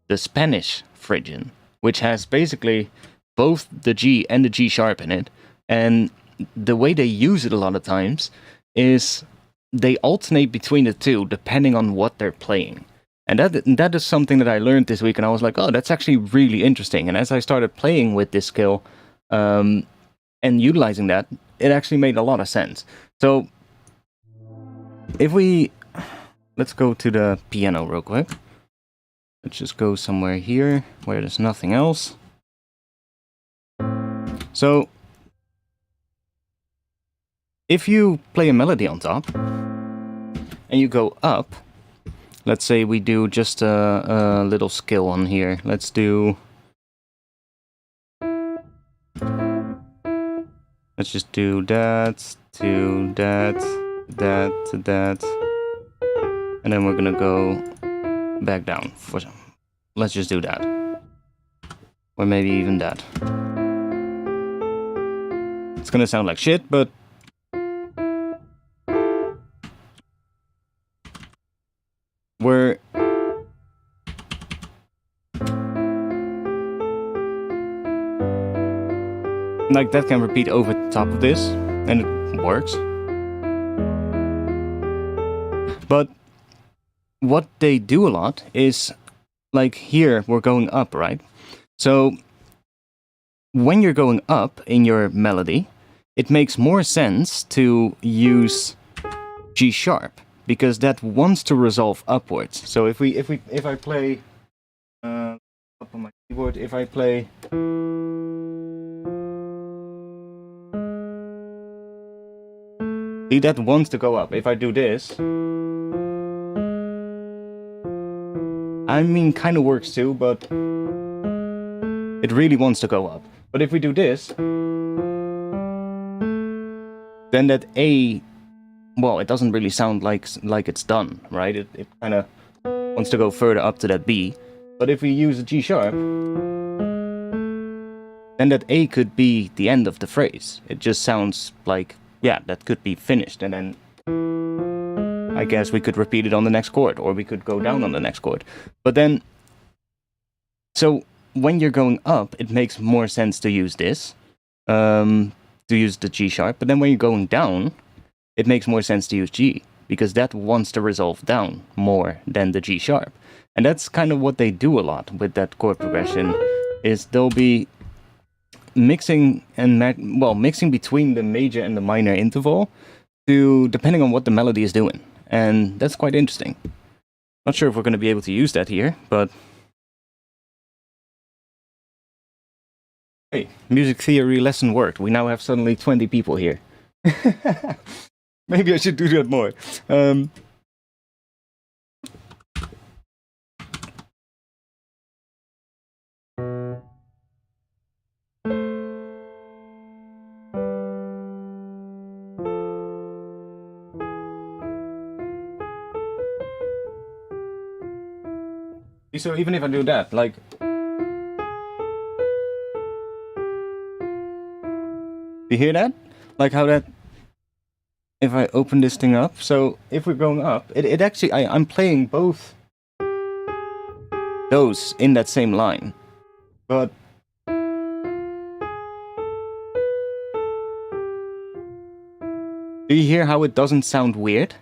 the Spanish Phrygian, which has basically both the G and the G sharp in it. And the way they use it a lot of times is they alternate between the two depending on what they're playing. And that is something that I learned this week, and I was like, oh, that's actually really interesting. And as I started playing with this scale, and and utilizing that, it actually made a lot of sense. So if let's go to the piano real quick. Let's just go somewhere here where there's nothing else. So if you play a melody on top and you go up, let's say we do just a little scale on here. Let's just do that to that, that to that, and then we're gonna go back down for some. Let's just do that, or maybe even that. It's gonna sound like shit, but we're like that can repeat over the top of this, and it works. But what they do a lot is, like here we're going up, right? So when you're going up in your melody, it makes more sense to use G sharp, because that wants to resolve upwards. So if I play up on my keyboard, if I play see, that wants to go up. If I do this, I mean, kind of works too, but it really wants to go up. But if we do this, then that A, well, it doesn't really sound like it's done, right? It kind of wants to go further up to that B. But if we use a G sharp, then that A could be the end of the phrase. It just sounds like, yeah, that could be finished, and then I guess we could repeat it on the next chord, or we could go down on the next chord. But then, so when you're going up, it makes more sense to use this, to use the G sharp. But then when you're going down, it makes more sense to use G, because that wants to resolve down more than the G sharp. And that's kind of what they do a lot with that chord progression, is they'll be mixing and mixing between the major and the minor interval, to depending on what the melody is doing. And that's quite interesting. Not sure if we're going to be able to use that here, but hey, music theory lesson worked. We now have suddenly 20 people here. Maybe I should do that more. So even if I do that, like, you hear that? Like how that, if I open this thing up, so if we're going up, it actually, I'm playing both those in that same line. But do you hear how it doesn't sound weird?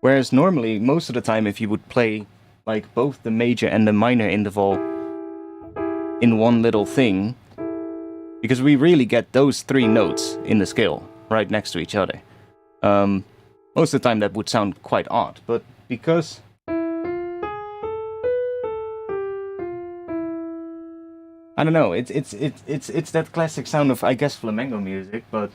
Whereas normally, most of the time, if you would play like both the major and the minor interval in one little thing, because we really get those three notes in the scale right next to each other. Most of the time that would sound quite odd, but because I don't know, it's that classic sound of, I guess, flamenco music, but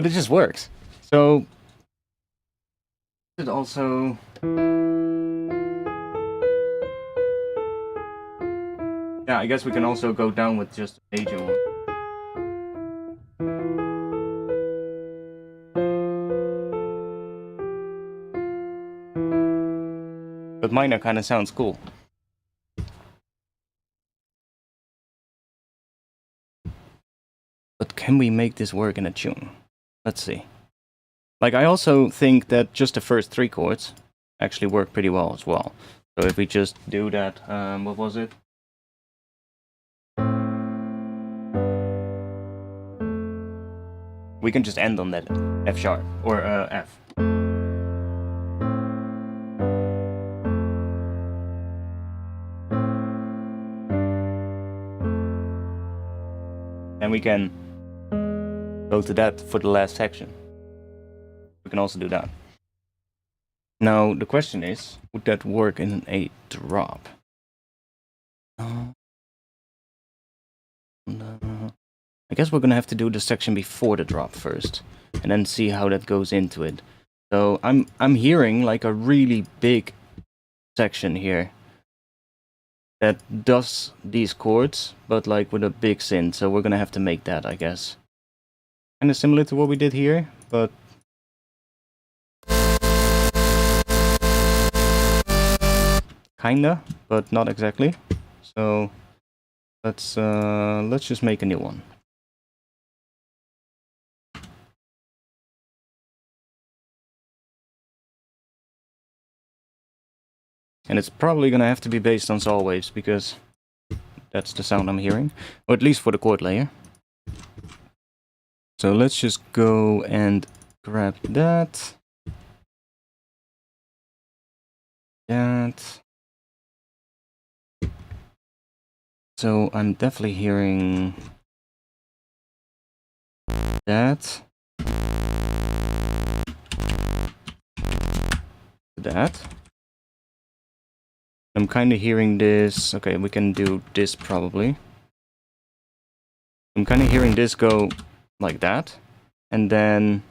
it just works. So it also, yeah, I guess we can also go down with just a major one. But minor kind of sounds cool. But can we make this work in a tune? Let's see. Like, I also think that just the first three chords actually work pretty well as well. So if we just do that, what was it? We can just end on that F sharp, or F. And we can go to that for the last section. We can also do that. Now, the question is, would that work in a drop? I guess we're gonna have to do the section before the drop first, and then see how that goes into it. So I'm hearing like a really big section here that does these chords, but like with a big synth. So we're gonna have to make that, I guess. Kind of similar to what we did here, but kinda, but not exactly. So let's just make a new one. And it's probably gonna have to be based on saw waves because that's the sound I'm hearing, or at least for the chord layer. So let's just go and grab that. So I'm definitely hearing that. I'm kind of hearing this. Okay, we can do this probably. I'm kind of hearing this go like that, and then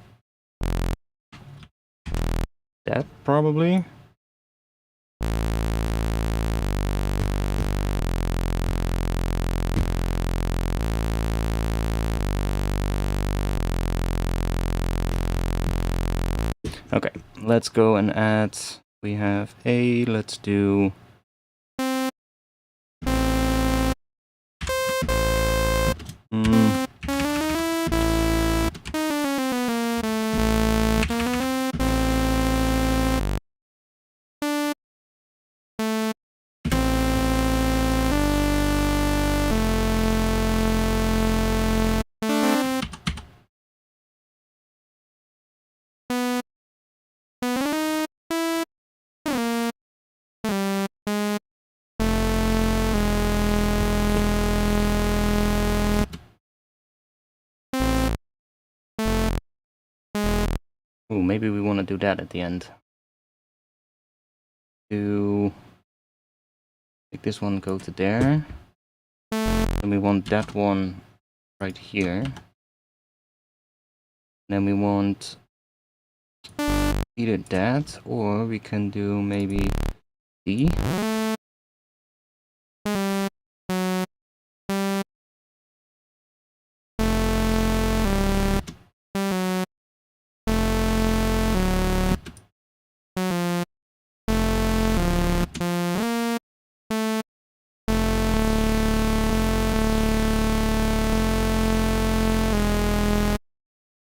that probably. Okay, let's go and add. We have A, let's do. Ooh, maybe we want to do that at the end. To make this one go to there. And we want that one right here. Then we want either that, or we can do maybe D.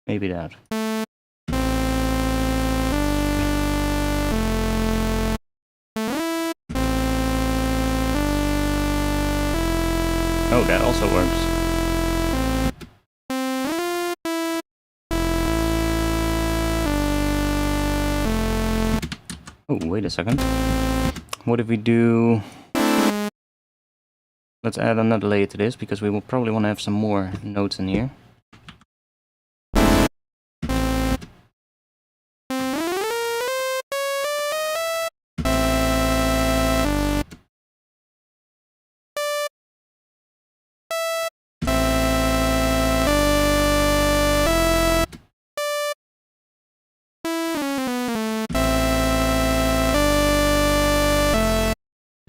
Maybe that. Oh, that also works. Oh, wait a second. What if we do... Let's add another layer to this, because we will probably want to have some more notes in here.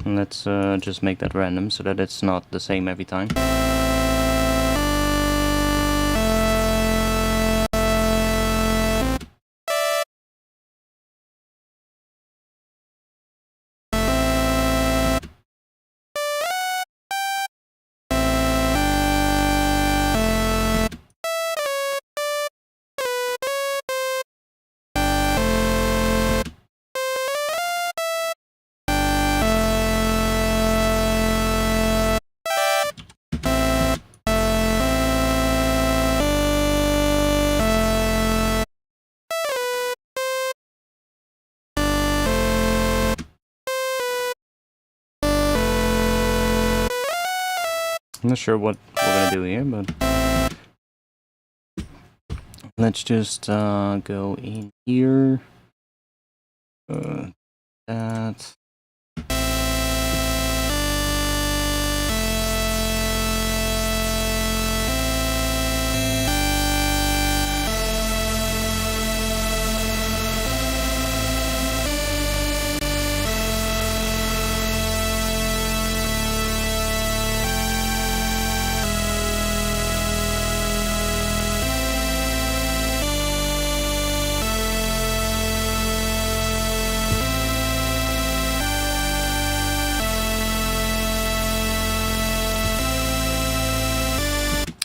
Let's just make that random so that it's not the same every time. I'm not sure what we're gonna do here, but let's just go in here. That.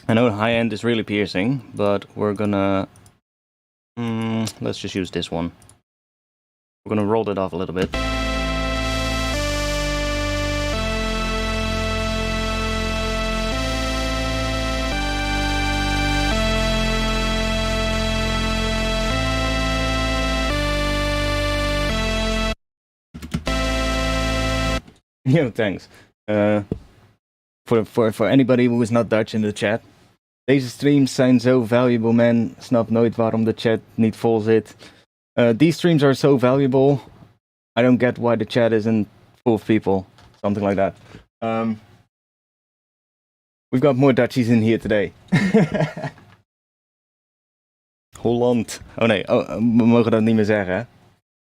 I know high end is really piercing, but we're gonna... let's just use this one. We're gonna roll it off a little bit. Yo, thanks. For anybody who is not Dutch in the chat. Deze streams zijn zo valuable, man. Snap nooit waarom de chat niet vol zit. These streams are so valuable. I don't get why the chat isn't full of people. Something like that. We've got more Dutchies in here today. Holland. Oh nee, we mogen dat niet meer zeggen, hè?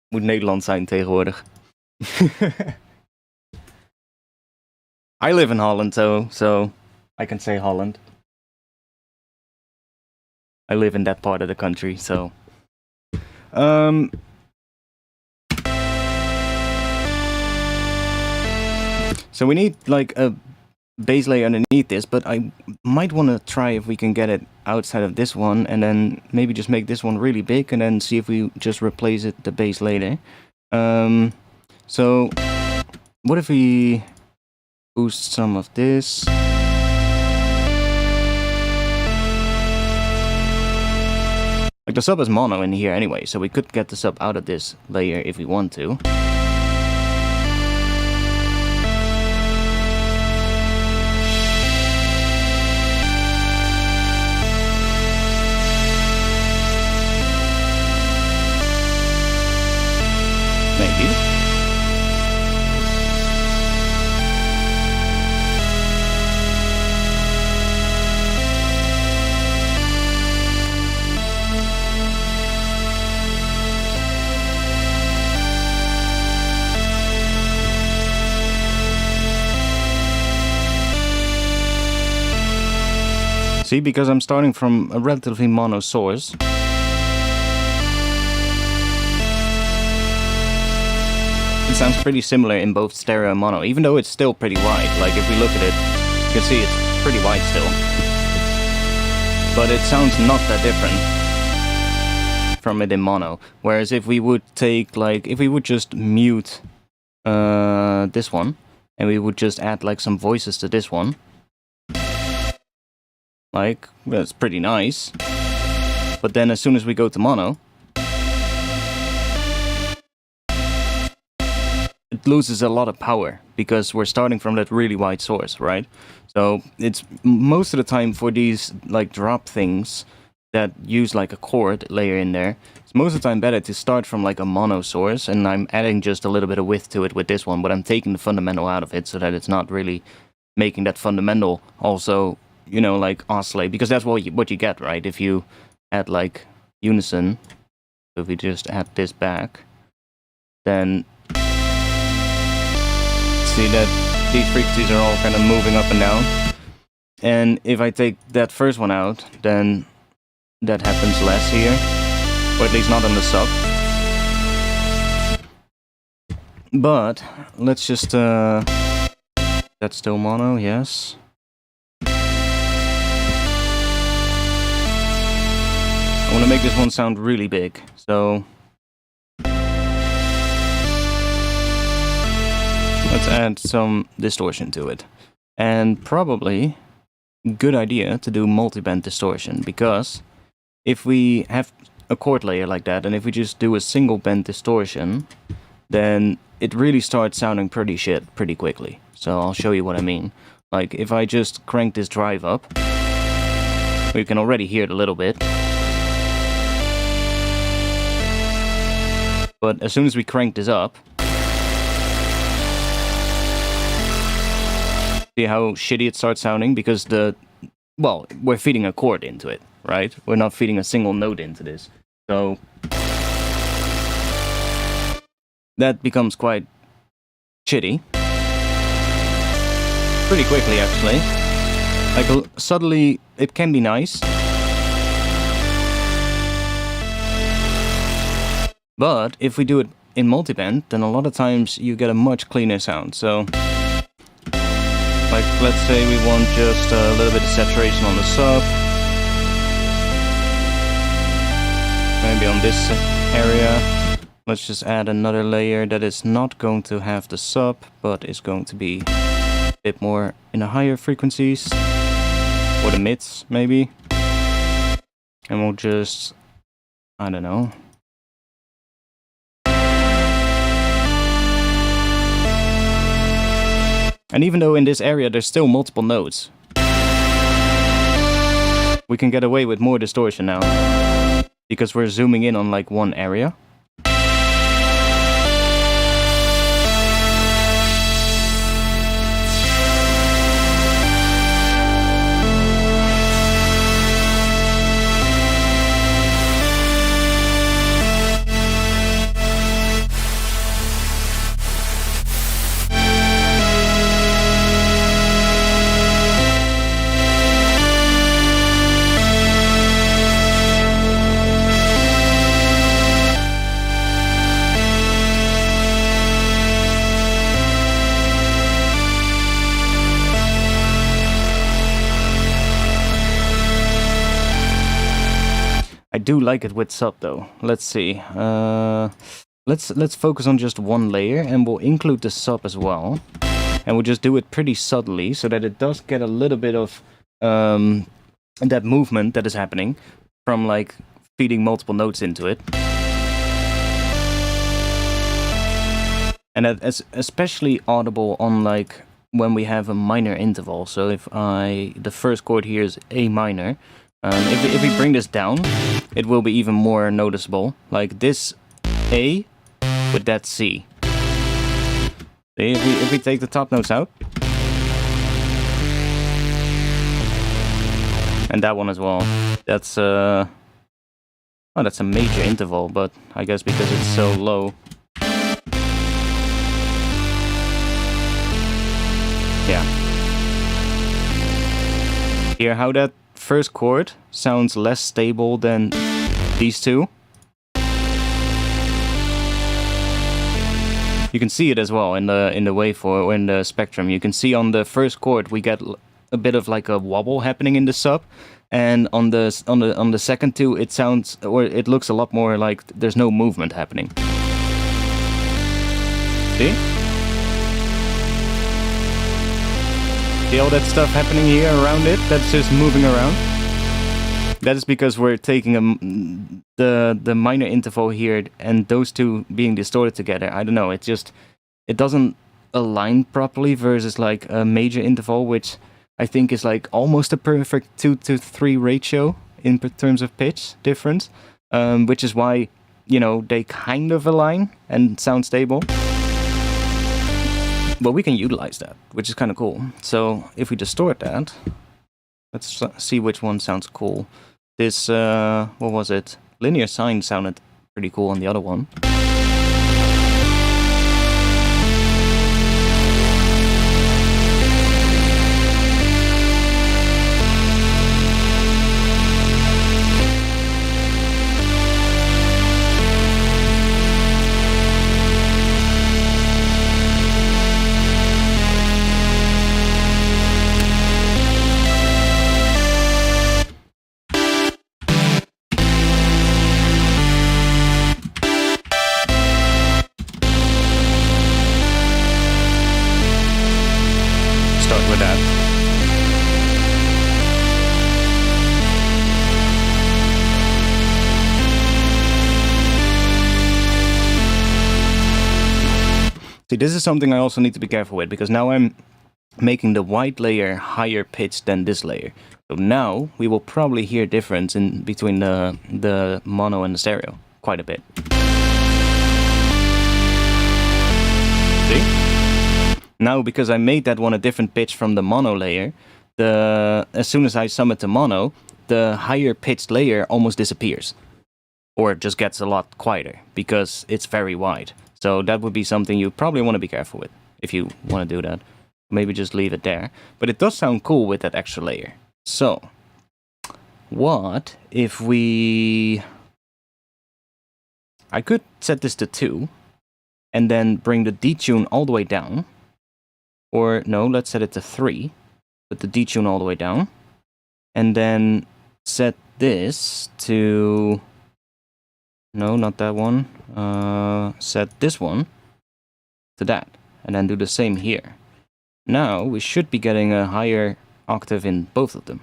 Moet Nederland zijn tegenwoordig. I live in Holland, so I can say Holland. I live in that part of the country, so... So we need, like, a bass layer underneath this, but I might want to try if we can get it outside of this one, and then maybe just make this one really big, and then see if we just replace the bass later. So, what if we boost some of this? Like, the sub is mono in here anyway, so we could get the sub out of this layer if we want to. Maybe. See, because I'm starting from a relatively mono source. It sounds pretty similar in both stereo and mono, even though it's still pretty wide. Like, if we look at it, you can see it's pretty wide still. But it sounds not that different from it in mono. Whereas if we would take, like, if we would just mute this one, and we would just add, like, some voices to this one, like, that's pretty nice. But then as soon as we go to mono, it loses a lot of power, because we're starting from that really wide source, right? So it's most of the time for these, like, drop things that use, like, a chord layer in there, it's most of the time better to start from, like, a mono source, and I'm adding just a little bit of width to it with this one, but I'm taking the fundamental out of it so that it's not really making that fundamental also, you know, like, oscillate, because that's what you get, right? If you add, like, unison, so if we just add this back, then see that these frequencies are all kind of moving up and down. And if I take that first one out, then that happens less here, or at least not on the sub. But let's just that's still mono, yes. I want to make this one sound really big, so let's add some distortion to it. And probably good idea to do multiband distortion, because if we have a chord layer like that, and if we just do a single band distortion, then it really starts sounding pretty shit pretty quickly. So I'll show you what I mean. Like, if I just crank this drive up, we can already hear it a little bit. But as soon as we crank this up, see how shitty it starts sounding? Because well, we're feeding a chord into it, right? We're not feeding a single note into this. So that becomes quite shitty. Pretty quickly, actually. Like, subtly, it can be nice. But if we do it in multiband, then a lot of times you get a much cleaner sound. So, like, let's say we want just a little bit of saturation on the sub. Maybe on this area. Let's just add another layer that is not going to have the sub, but is going to be a bit more in the higher frequencies. Or the mids, maybe. And we'll just, I don't know. And even though in this area there's still multiple notes, we can get away with more distortion now. Because we're zooming in on like one area. I do like it with sub though. Let's see. Let's focus on just one layer, and we'll include the sub as well. And we'll just do it pretty subtly so that it does get a little bit of that movement that is happening from like feeding multiple notes into it. And that is especially audible on like when we have a minor interval. So if the first chord here is A minor. If we bring this down, it will be even more noticeable. Like this A with that C. If we take the top notes out. And that one as well. That's that's a major interval, but I guess because it's so low. Yeah. Hear how that first chord sounds less stable than these two. You can see it as well in the waveform or in the spectrum. You can see on the first chord we get a bit of like a wobble happening in the sub, and on the second two it sounds, or it looks a lot more like there's no movement happening. See? See all that stuff happening here around it? That's just moving around. That is because we're taking the minor interval here and those two being distorted together. I don't know, it doesn't align properly versus like a major interval, which I think is like almost a perfect 2-to-3 ratio in terms of pitch difference, which is why, you know, they kind of align and sound stable. But we can utilize that, which is kind of cool. So if we distort that, let's see which one sounds cool. This, what was it? Linear sine sounded pretty cool on the other one. See, this is something I also need to be careful with, because now I'm making the white layer higher pitched than this layer. So now we will probably hear difference in between the mono and the stereo quite a bit. Now, because I made that one a different pitch from the mono layer, as soon as I sum it to mono, the higher pitched layer almost disappears. Or it just gets a lot quieter, because it's very wide. So that would be something you probably want to be careful with, if you want to do that. Maybe just leave it there. But it does sound cool with that extra layer. So, what if we... I could set this to 2, and then bring the detune all the way down. Or, no, let's set it to 3, put the detune all the way down. And then set this to... No, not that one. Set this one to that. And then do the same here. Now, we should be getting a higher octave in both of them.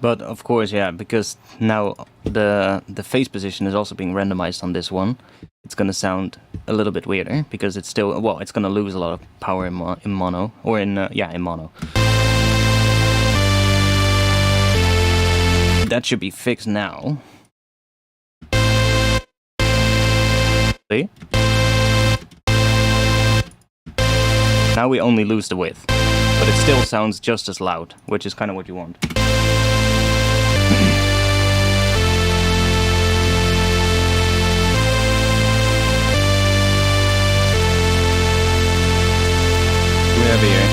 But of course, yeah, because now the phase position is also being randomized on this one, it's gonna sound a little bit weirder because it's still, well, it's gonna lose a lot of power in mono, or in mono. That should be fixed now. See? Now we only lose the width, but it still sounds just as loud, which is kind of what you want. Over here.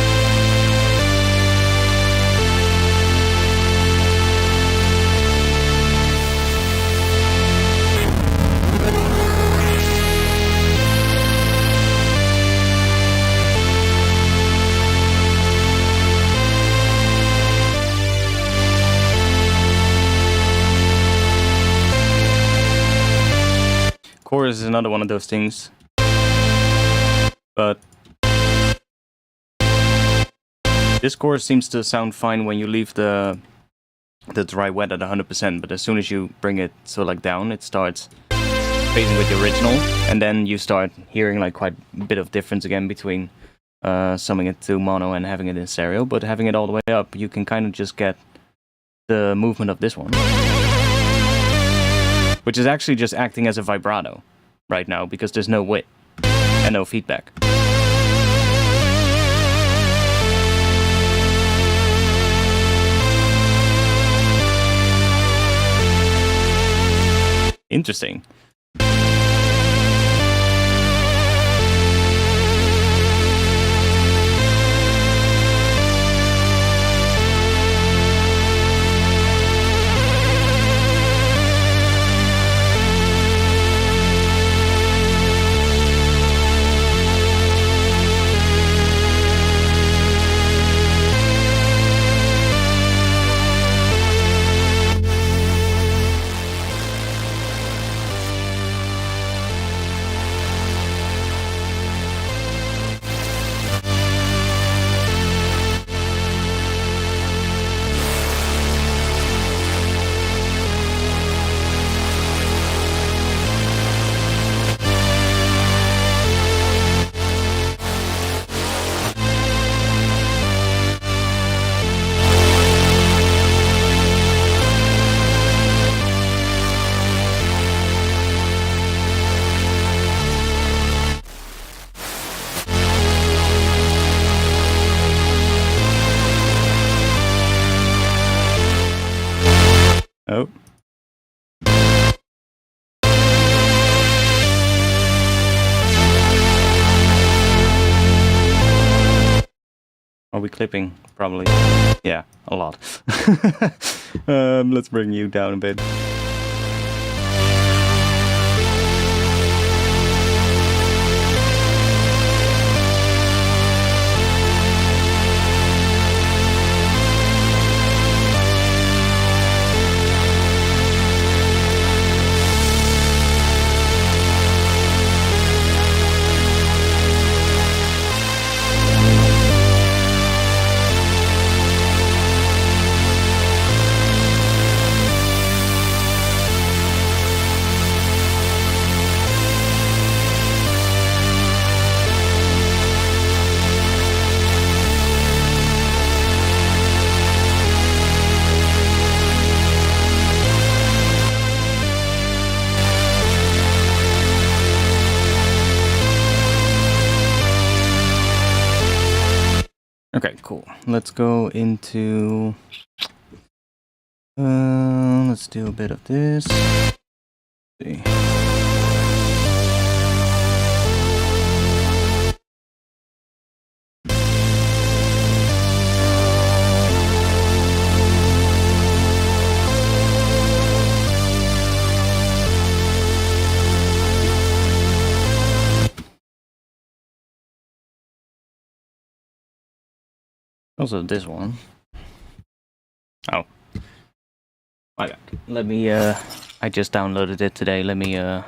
Chorus is another one of those things, but this chorus seems to sound fine when you leave the dry wet at 100%, but as soon as you bring it so like down, it starts phasing with the original, and then you start hearing like quite a bit of difference again between summing it to mono and having it in stereo. But having it all the way up, you can kind of just get the movement of this one, which is actually just acting as a vibrato right now because there's no width and no feedback. Interesting. Oh. Are we clipping? Probably. Yeah, a lot. Let's bring you down a bit. Okay, cool. Let's go into... let's do a bit of this. Let's see. Also this one. Oh. My bad. Let me, I just downloaded it today. Let me, damn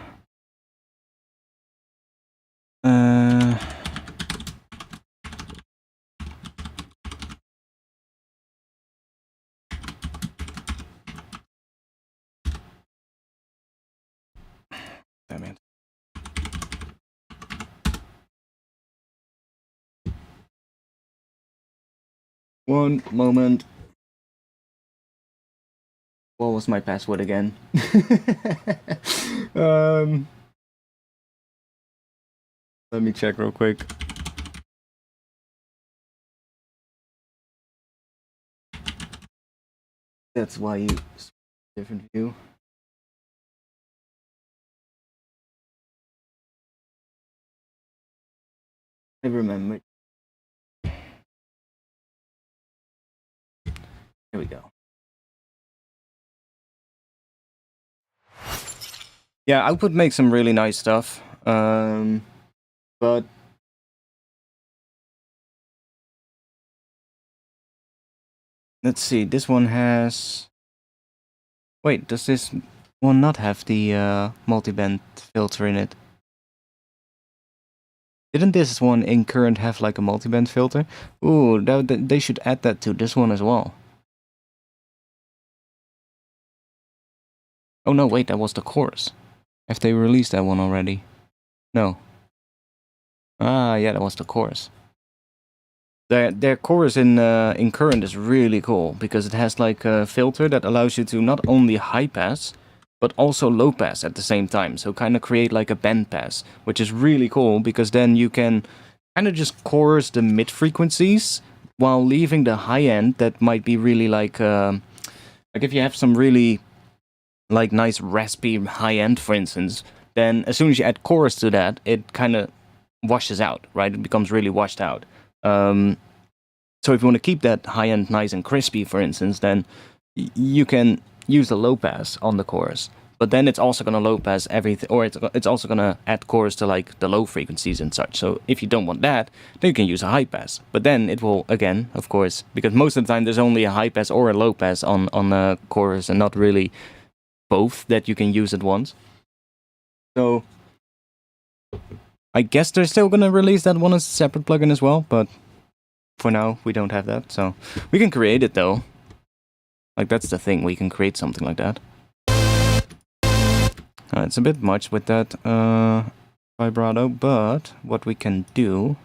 it. One moment. What was my password again? Let me check real quick. That's why you different view. I remember. Here we go. Yeah, I would make some really nice stuff. But let's see, this one has... Wait, does this one not have the multiband filter in it? Didn't this one in current have like a multiband filter? Ooh, they should add that to this one as well. Oh no, wait, that was the chorus. Have they released that one already? No. Ah, yeah, that was the chorus. Their chorus in current is really cool because it has like a filter that allows you to not only high pass but also low pass at the same time. So kind of create like a band pass, which is really cool because then you can kind of just chorus the mid frequencies while leaving the high end that might be really like if you have some really like nice raspy high end, for instance, then as soon as you add chorus to that, it kind of washes out, right? It becomes really washed out. So if you want to keep that high end nice and crispy, for instance, then you can use the low pass on the chorus. But then it's also going to low pass everything, or it's also going to add chorus to like the low frequencies and such. So if you don't want that, then you can use a high pass. But then it will, again, of course, because most of the time there's only a high pass or a low pass on the chorus and not really both that you can use at once. So I guess they're still going to release that one as a separate plugin as well, but for now we don't have that. So we can create it though. Like that's the thing, we can create something like that. It's a bit much with that vibrato, but what we can do,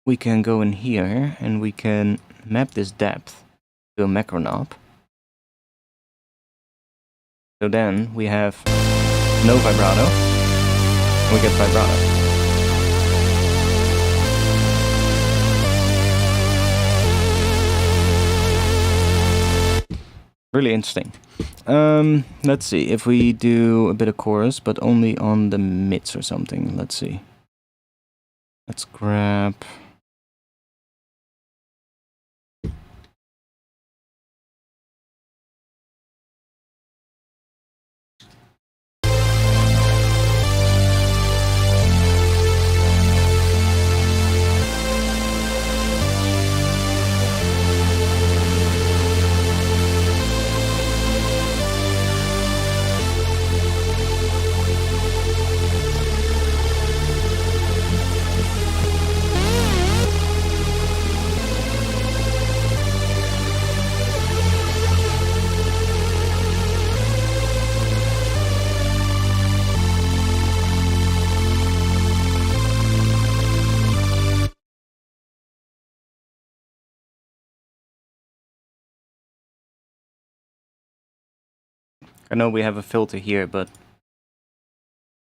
we can go in here and we can map this depth to a macro knob. So then we have no vibrato, and we get vibrato. Really interesting. Let's see, if we do a bit of chorus, but only on the mids or something. Let's see. Let's grab... I know we have a filter here, but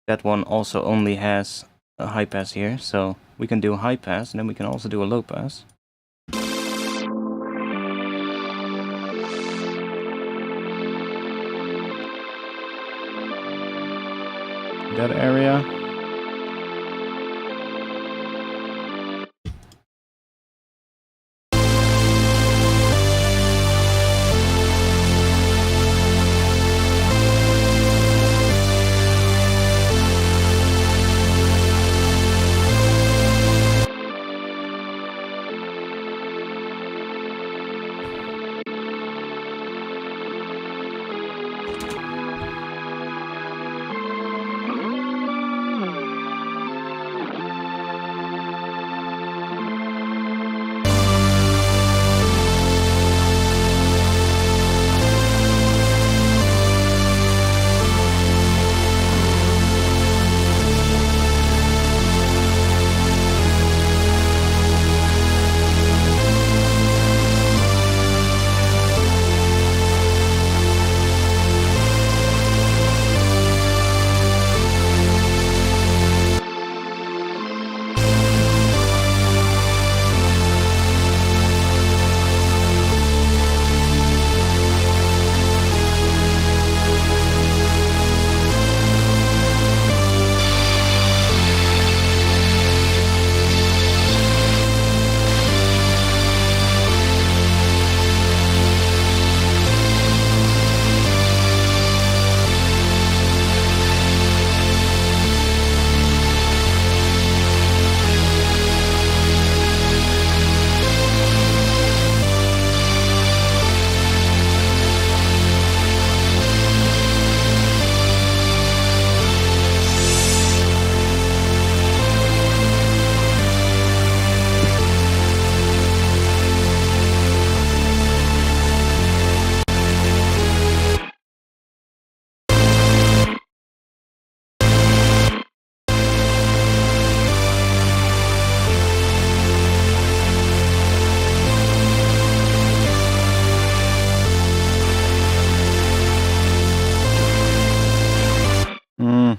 that one also only has a high pass here, so we can do a high pass, and then we can also do a low pass. That area.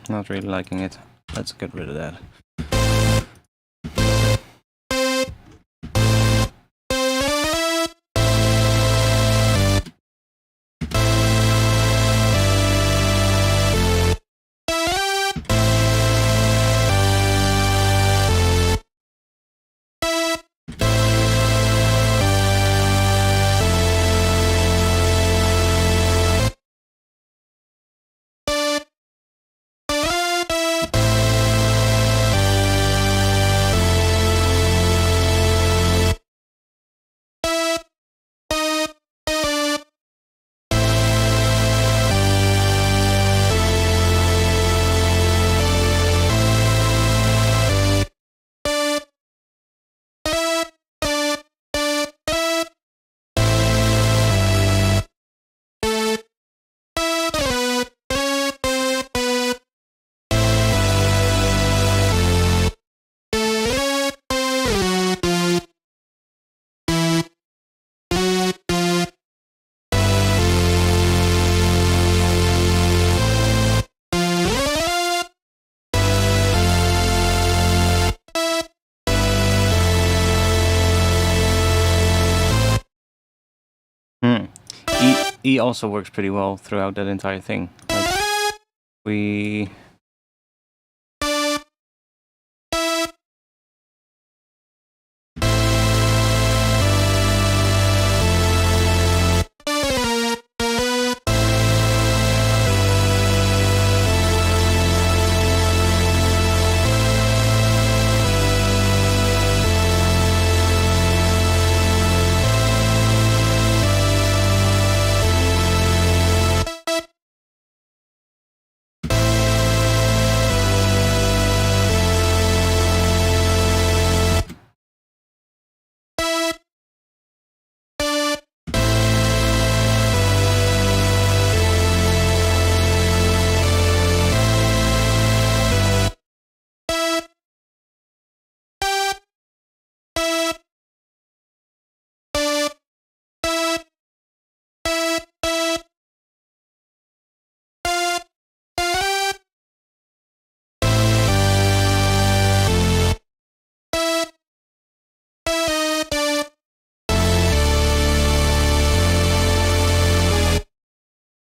Not really liking it. Let's get rid of that. E also works pretty well throughout that entire thing. Like, we...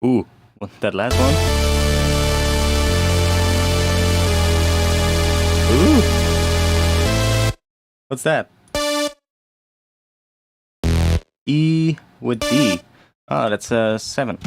Ooh, what, that last one? Ooh. What's that? E with D. Oh, that's a 7.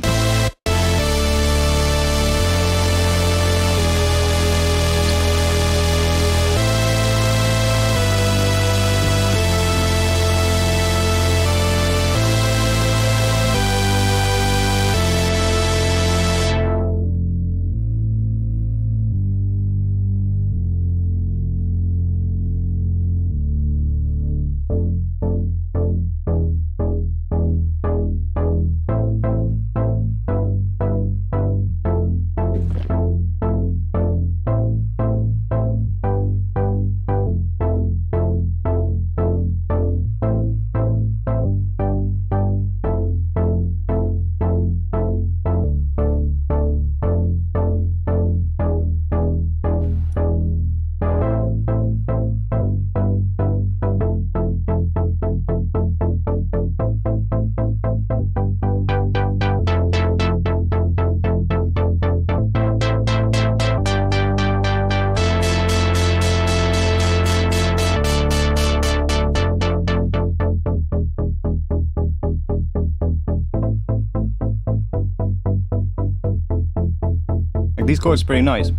These chords are pretty nice.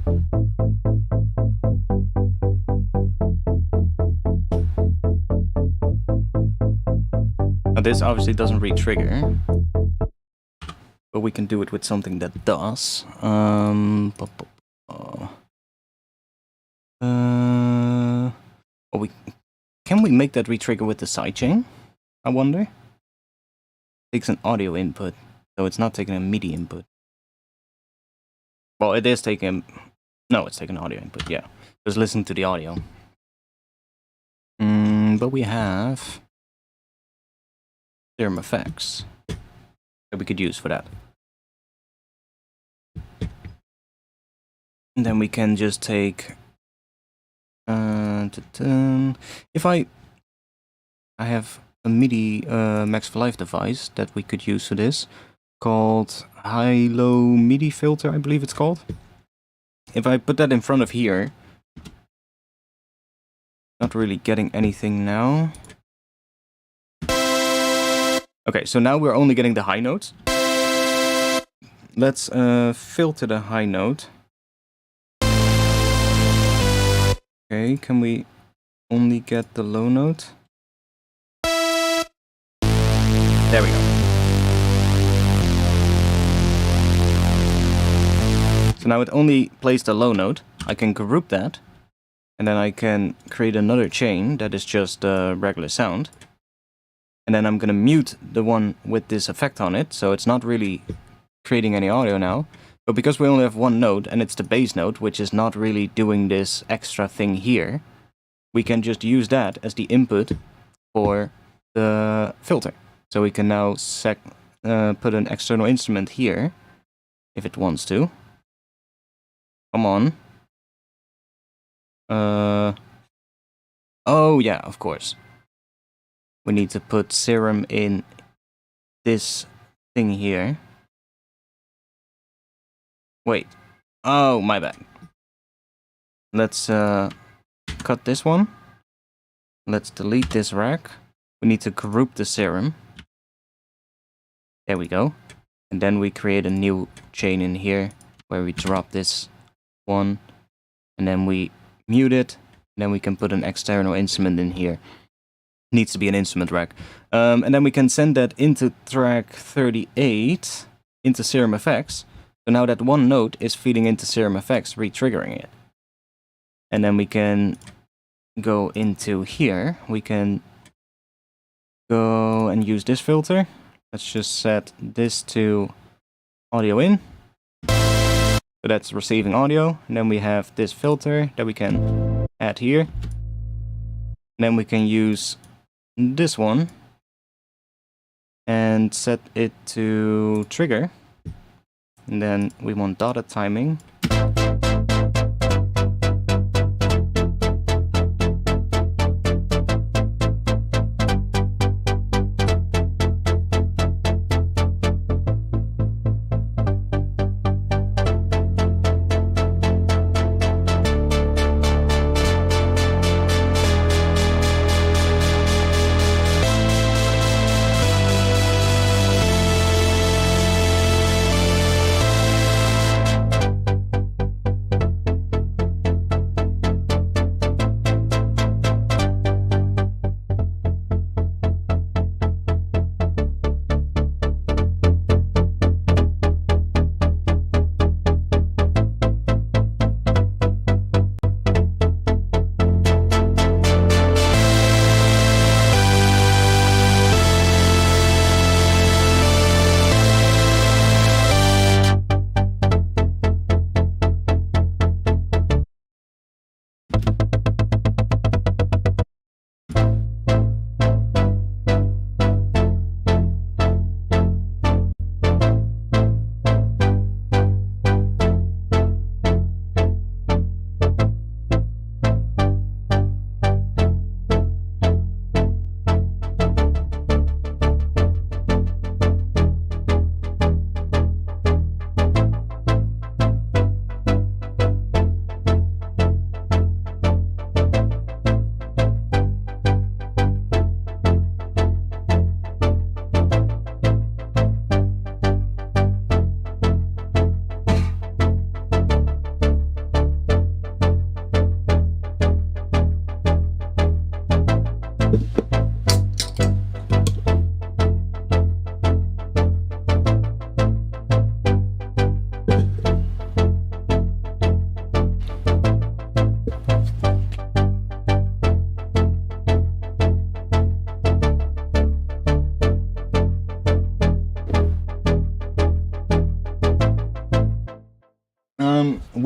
Now this obviously doesn't re-trigger, but we can do it with something that does. Can we make that re-trigger with the sidechain? I wonder. Takes an audio input, so it's not taking a MIDI input. Well, it is taking... No, it's taking audio input, yeah. Just listen to the audio. But we have... Serum effects that we could use for that. And then we can just take... If I have a MIDI Max for Life device that we could use for this, called high-low MIDI filter, I believe it's called. If I put that in front of here, not really getting anything now. Okay, so now we're only getting the high notes. Let's filter the high note. Okay, can we only get the low note? There we go. So now it only plays the low note. I can group that, and then I can create another chain that is just a regular sound. And then I'm gonna mute the one with this effect on it, so it's not really creating any audio now. But because we only have one note, and it's the bass note, which is not really doing this extra thing here, we can just use that as the input for the filter. So we can now put an external instrument here, if it wants to. Come on. Oh yeah, of course. We need to put serum in this thing here. Wait. Oh, my bad. Let's cut this one. Let's delete this rack. We need to group the serum. There we go. And then we create a new chain in here where we drop this one. And then we mute it. And then we can put an external instrument in here. Needs to be an instrument rack. And then we can send that into track 38, into Serum Effects. So now that one note is feeding into Serum Effects, re-triggering it. And then we can go into here. We can go and use this filter. Let's just set this to audio in. So that's receiving audio. And then we have this filter that we can add here. And then we can use this one and set it to trigger. And then we want dotted timing.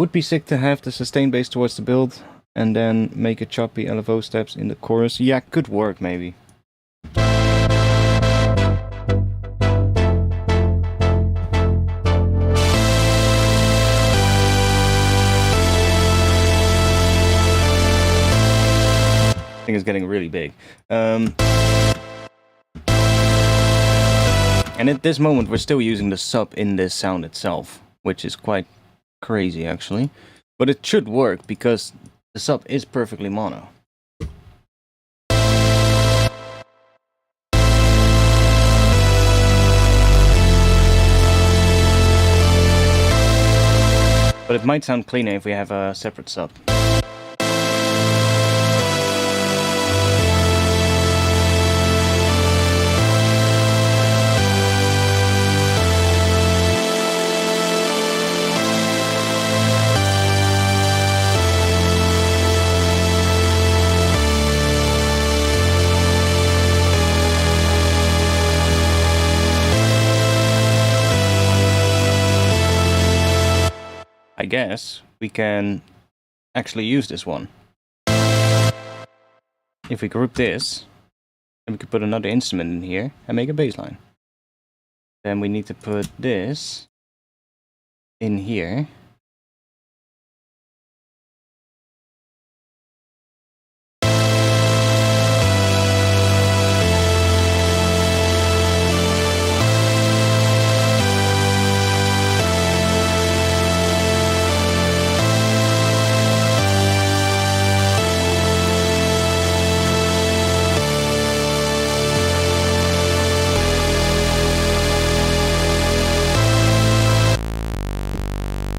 would be sick to have the sustain bass towards the build and then make a choppy LFO steps in the chorus. Yeah, could work maybe. I think it's getting really big. And at this moment we're still using the sub in this sound itself, which is quite crazy actually. But it should work because the sub is perfectly mono. But it might sound cleaner if we have a separate sub. I guess we can actually use this one. If we group this, then we could put another instrument in here and make a bass line. Then we need to put this in here.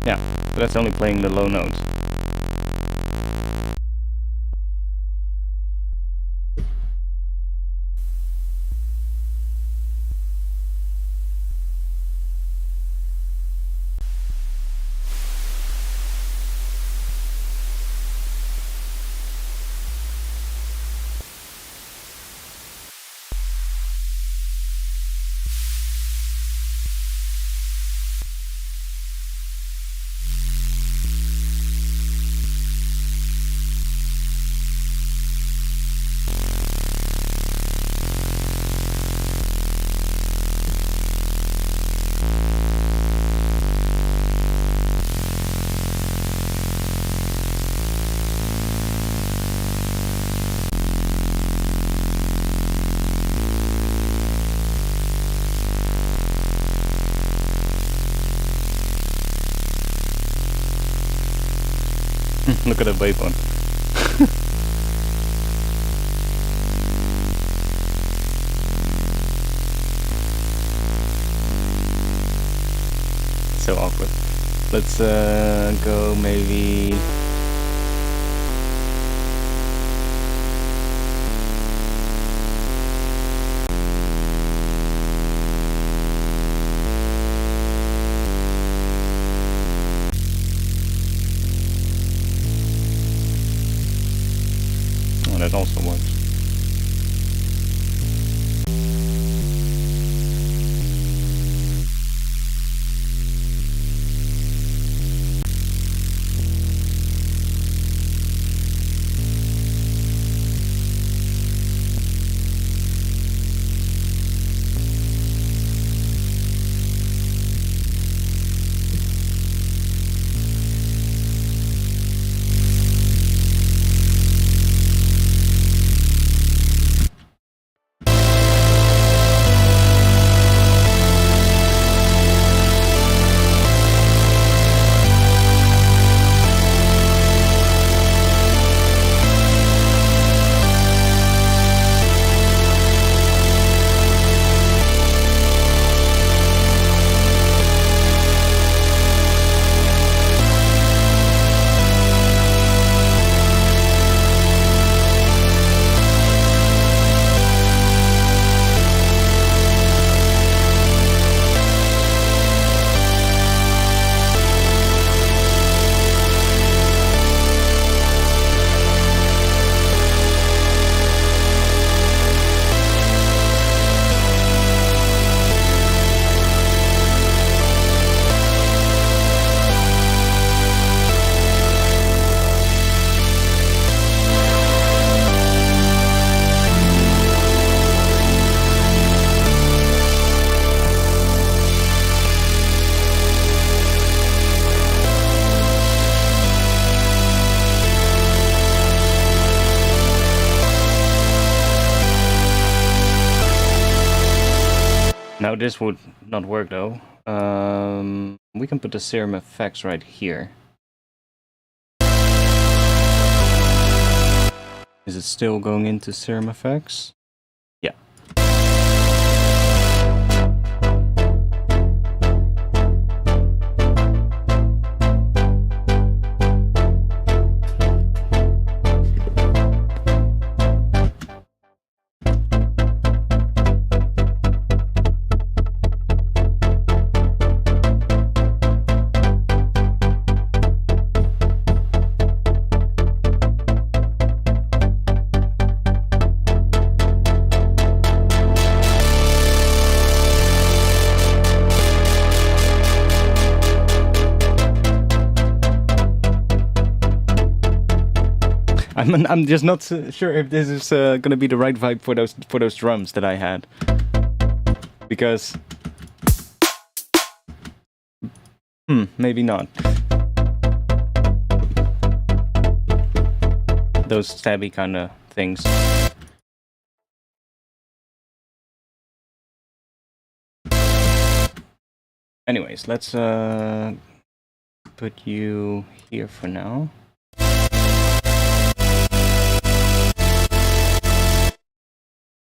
Yeah, so that's only playing the low notes. Look at that waveform. So awkward. Let's go maybe... That also works. Now this would not work though. We can put the serum effects right here. Is it still going into serum effects? Yeah. I'm just not sure if this is gonna be the right vibe for those drums that I had, because maybe not. Those stabby kind of things. Anyways, let's put you here for now.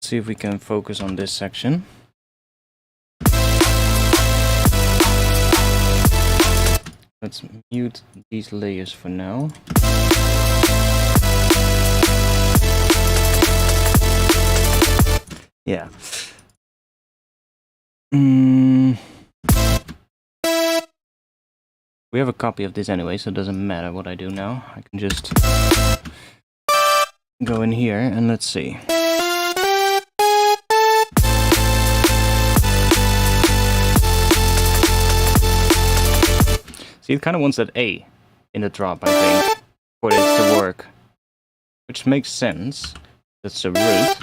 See if we can focus on this section. Let's mute these layers for now. Yeah. We have a copy of this anyway, so it doesn't matter what I do now. I can just go in here and let's see. See, it kind of wants that A in the drop, I think, for this to work. Which makes sense. That's the root.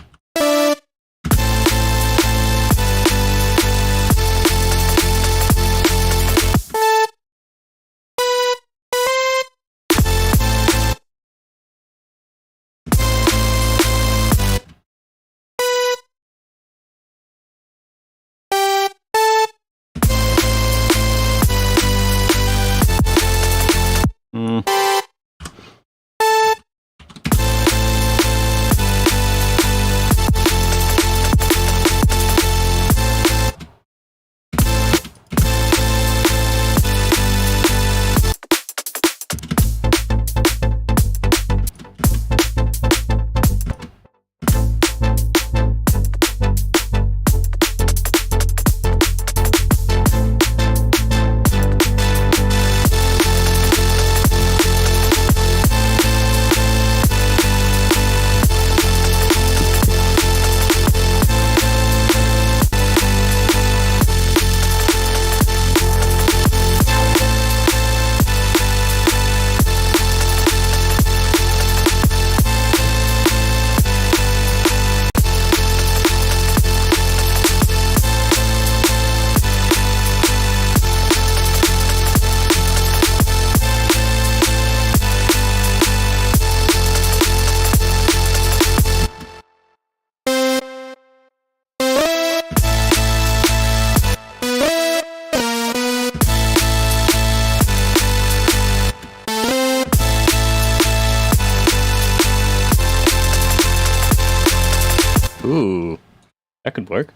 Ooh, that could work.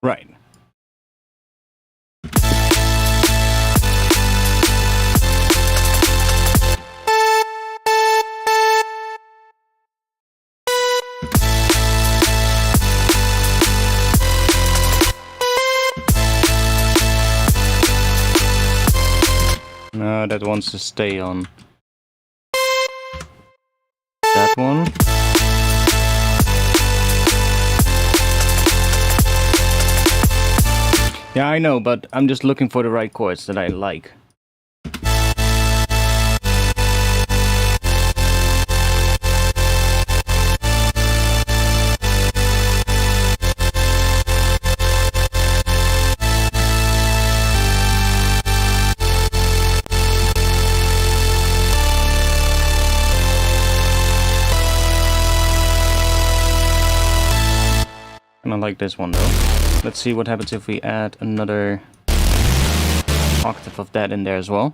Right. No, that wants to stay on that one. Yeah, I know, but I'm just looking for the right chords that I like. And I like this one though. Let's see what happens if we add another octave of that in there as well.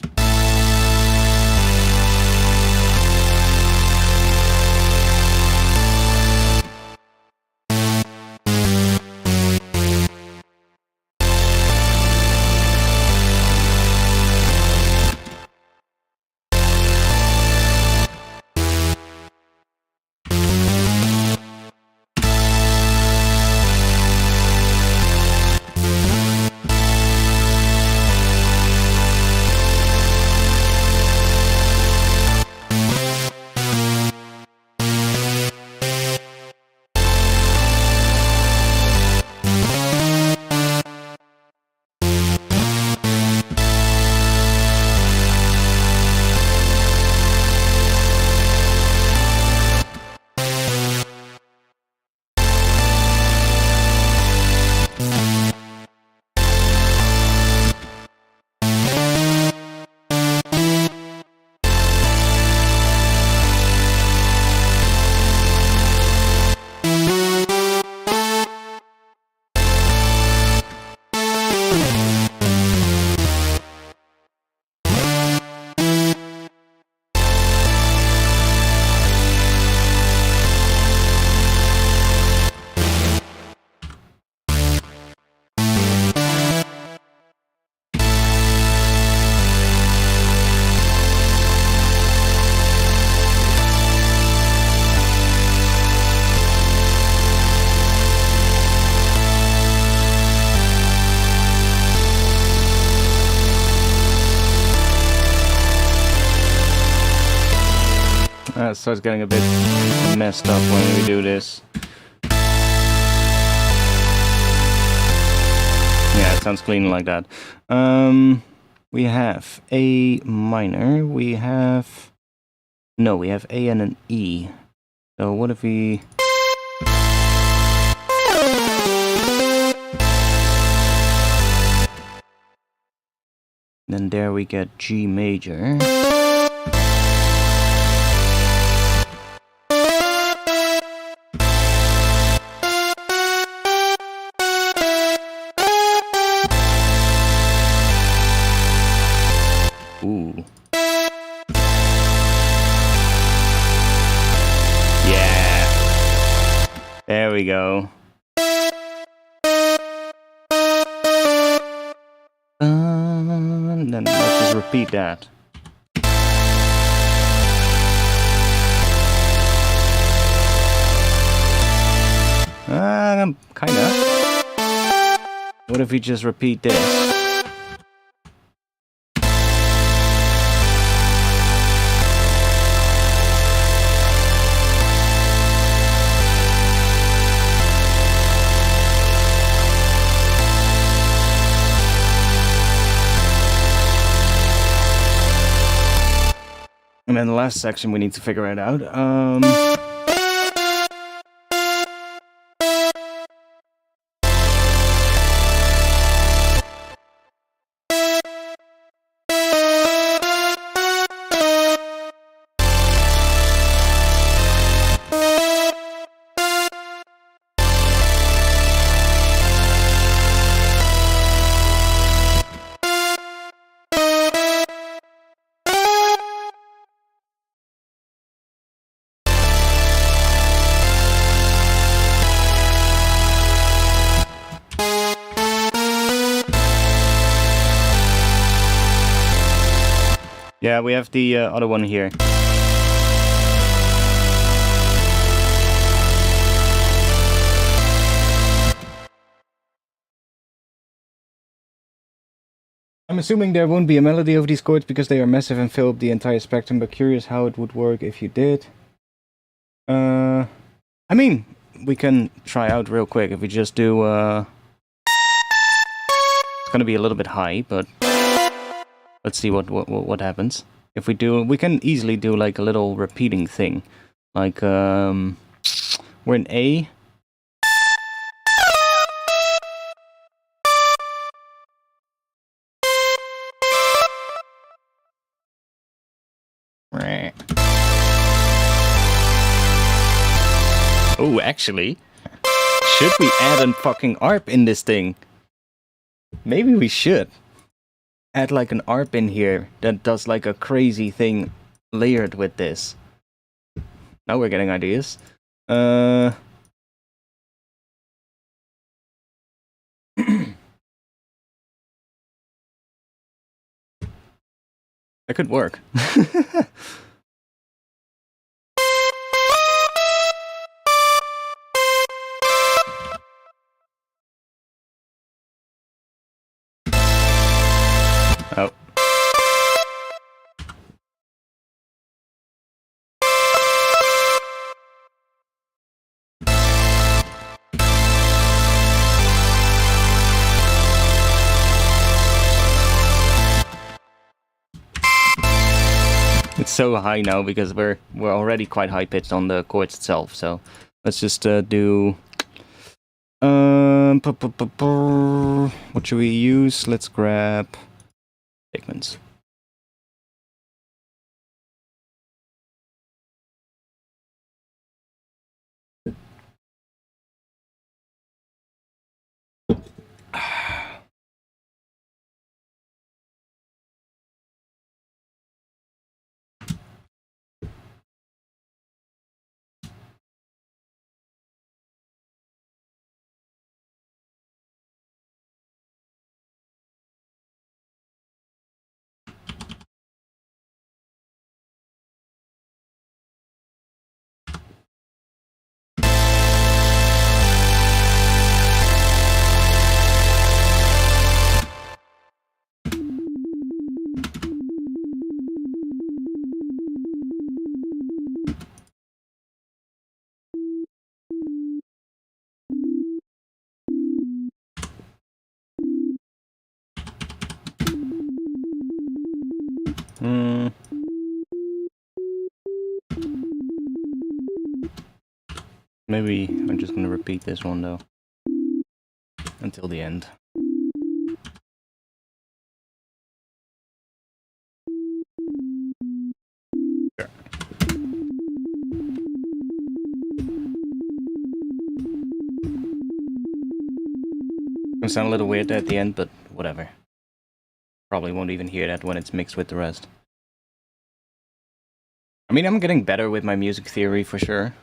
It starts getting a bit messed up when we do this. Yeah, it sounds clean like that. We have A minor, we have A and an E. So what if we... Then there we get G major. Ooh. Yeah. There we go. And then let's just repeat that. Kinda. What if we just repeat this? And then the last section, we need to figure it out. Yeah, we have the other one here. I'm assuming there won't be a melody of these chords because they are massive and fill up the entire spectrum, but curious how it would work if you did. I mean, we can try out real quick if we just do... It's gonna be a little bit high, but let's see what happens. If we do, we can easily do like a little repeating thing. Like, we're in A. Oh, actually, should we add a fucking ARP in this thing? Maybe we should. Add like an ARP in here that does like a crazy thing layered with this. Now we're getting ideas. That could work. Oh. It's so high now because we're already quite high pitched on the chords itself. So let's just do. What should we use? Let's grab segments. Maybe I'm just gonna repeat this one though until the end. Sure. Gonna sound a little weird at the end, but whatever. Probably won't even hear that when it's mixed with the rest. I mean, I'm getting better with my music theory for sure.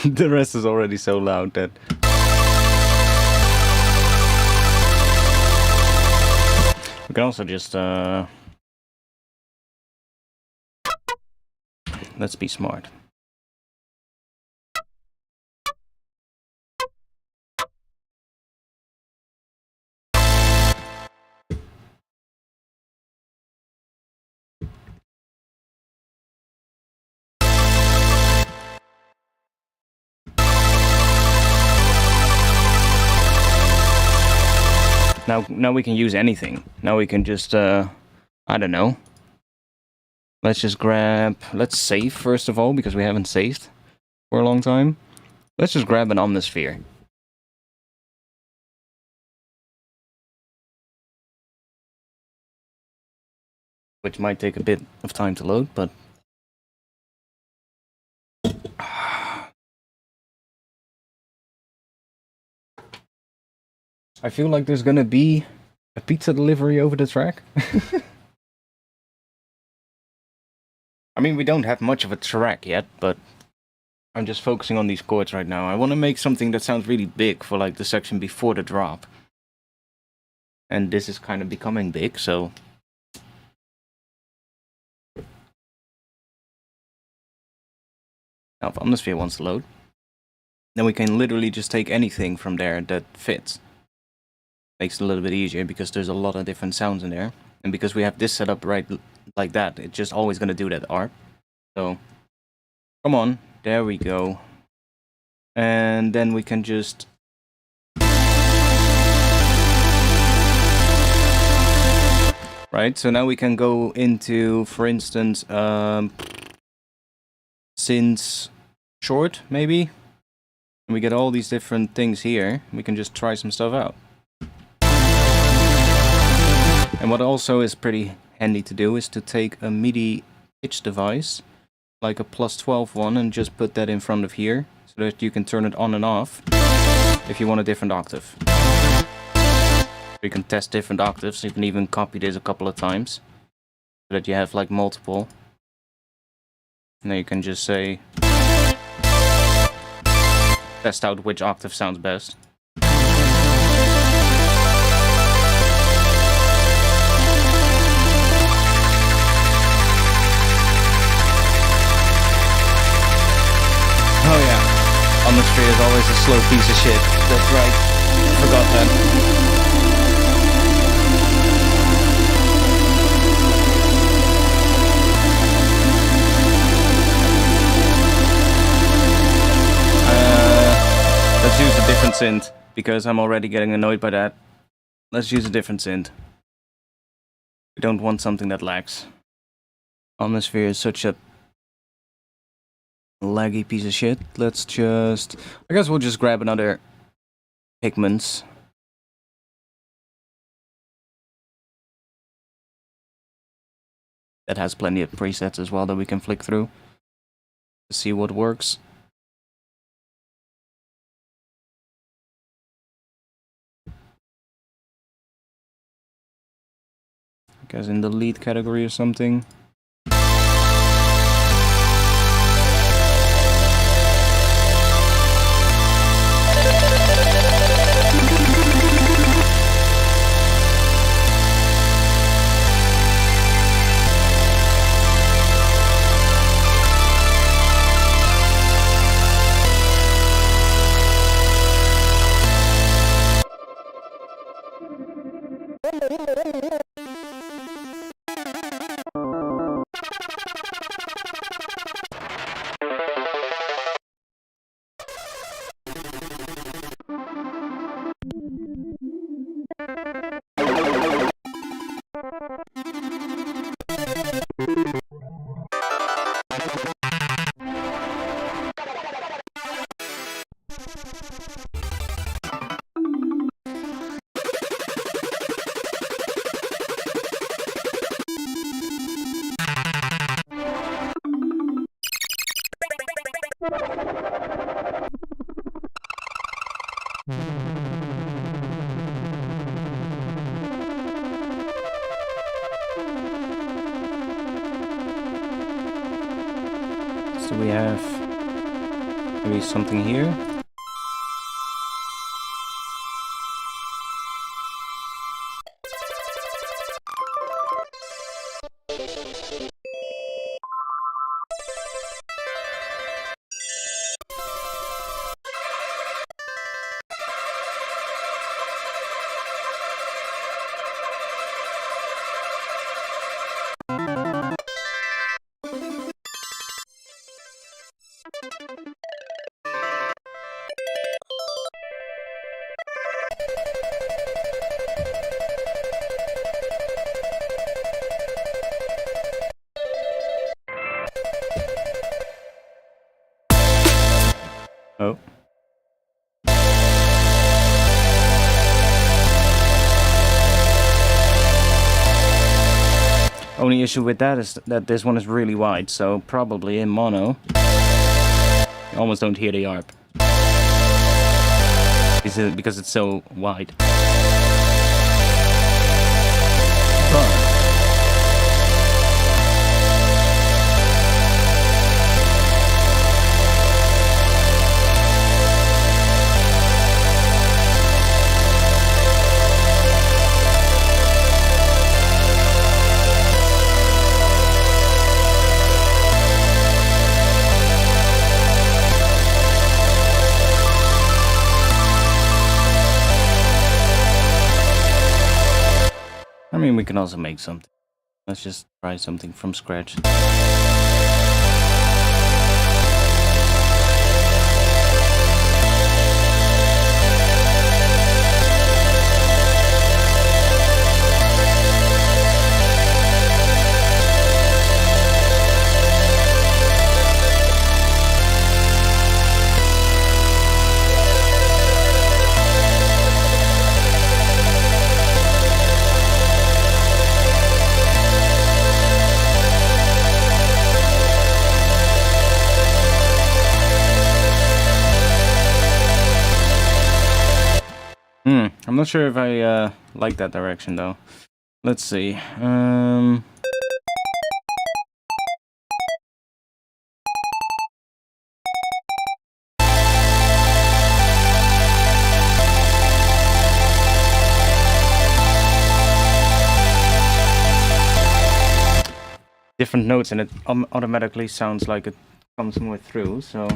The rest is already so loud that we can also just let's be smart. Now we can use anything. Now we can just, I don't know. Let's just grab, let's save first of all, because we haven't saved for a long time. Let's just grab an omnisphere. Which might take a bit of time to load, but... I feel like there's gonna be a pizza delivery over the track. I mean, we don't have much of a track yet, but I'm just focusing on these chords right now. I want to make something that sounds really big for like the section before the drop. And this is kind of becoming big, so... Now if Omnisphere wants to load, then we can literally just take anything from there that fits. Makes it a little bit easier because there's a lot of different sounds in there. And because we have this set up right like that, it's just always going to do that arp. So, come on, there we go. And then we can just... Right, so now we can go into, for instance, synth short, maybe? And we get all these different things here. We can just try some stuff out. And what also is pretty handy to do is to take a MIDI pitch device, like a +12 one, and just put that in front of here, so that you can turn it on and off if you want a different octave. You can test different octaves, you can even copy this a couple of times, so that you have like multiple. And then you can just say, test out which octave sounds best. Oh yeah, Omnisphere is always a slow piece of shit. That's right. Forgot that. Let's use a different synth, because I'm already getting annoyed by that. Let's use a different synth. We don't want something that lags. Omnisphere is such a laggy piece of shit. Let's just... I guess we'll just grab another Pigments. That has plenty of presets as well that we can flick through to see what works. I guess in the lead category or something. So we have maybe something here. Oh. Only issue with that is that this one is really wide, so probably in mono you almost don't hear the arp. Because it's so wide. I mean, we can also make something. Let's just try something from scratch. I'm not sure if I like that direction though. Let's see. Different notes and it automatically sounds like it comes more through, so...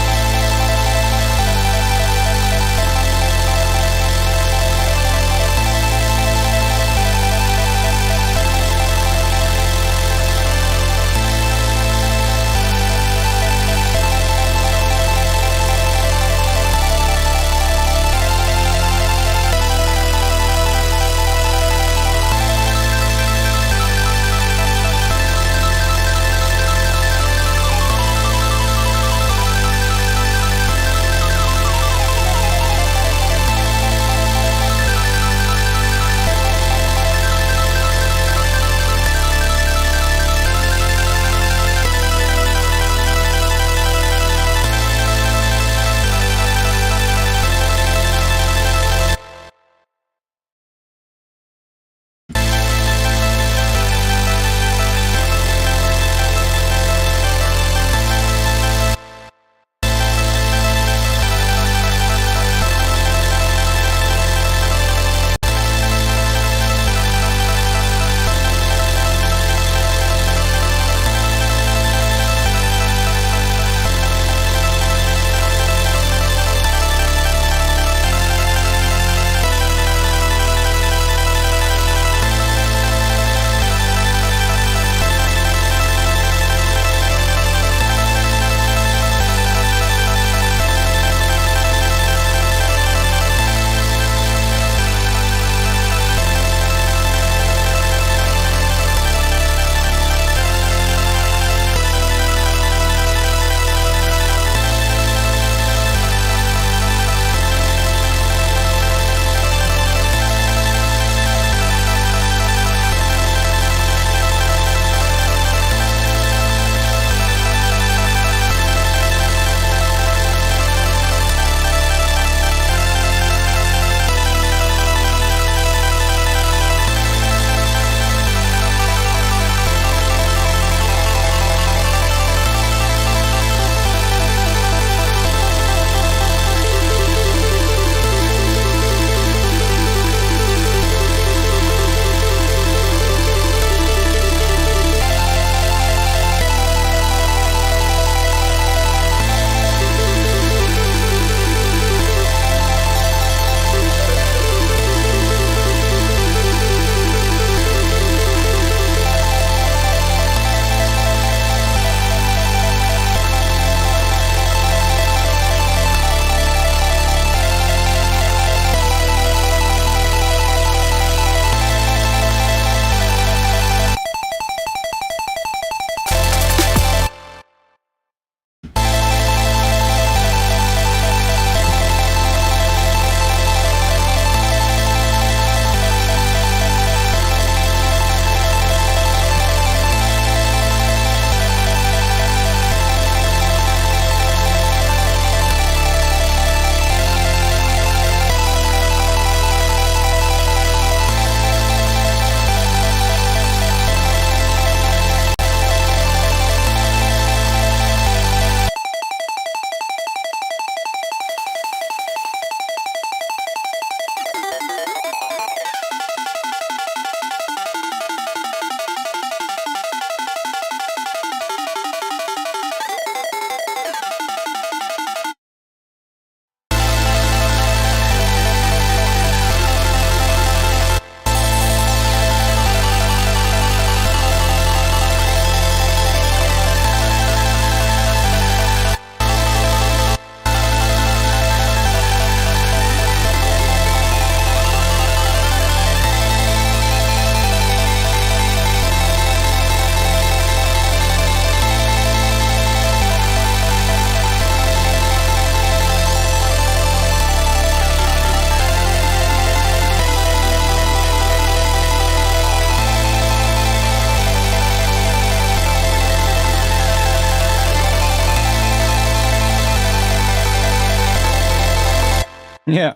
Yeah.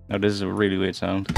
Now this is a really weird sound.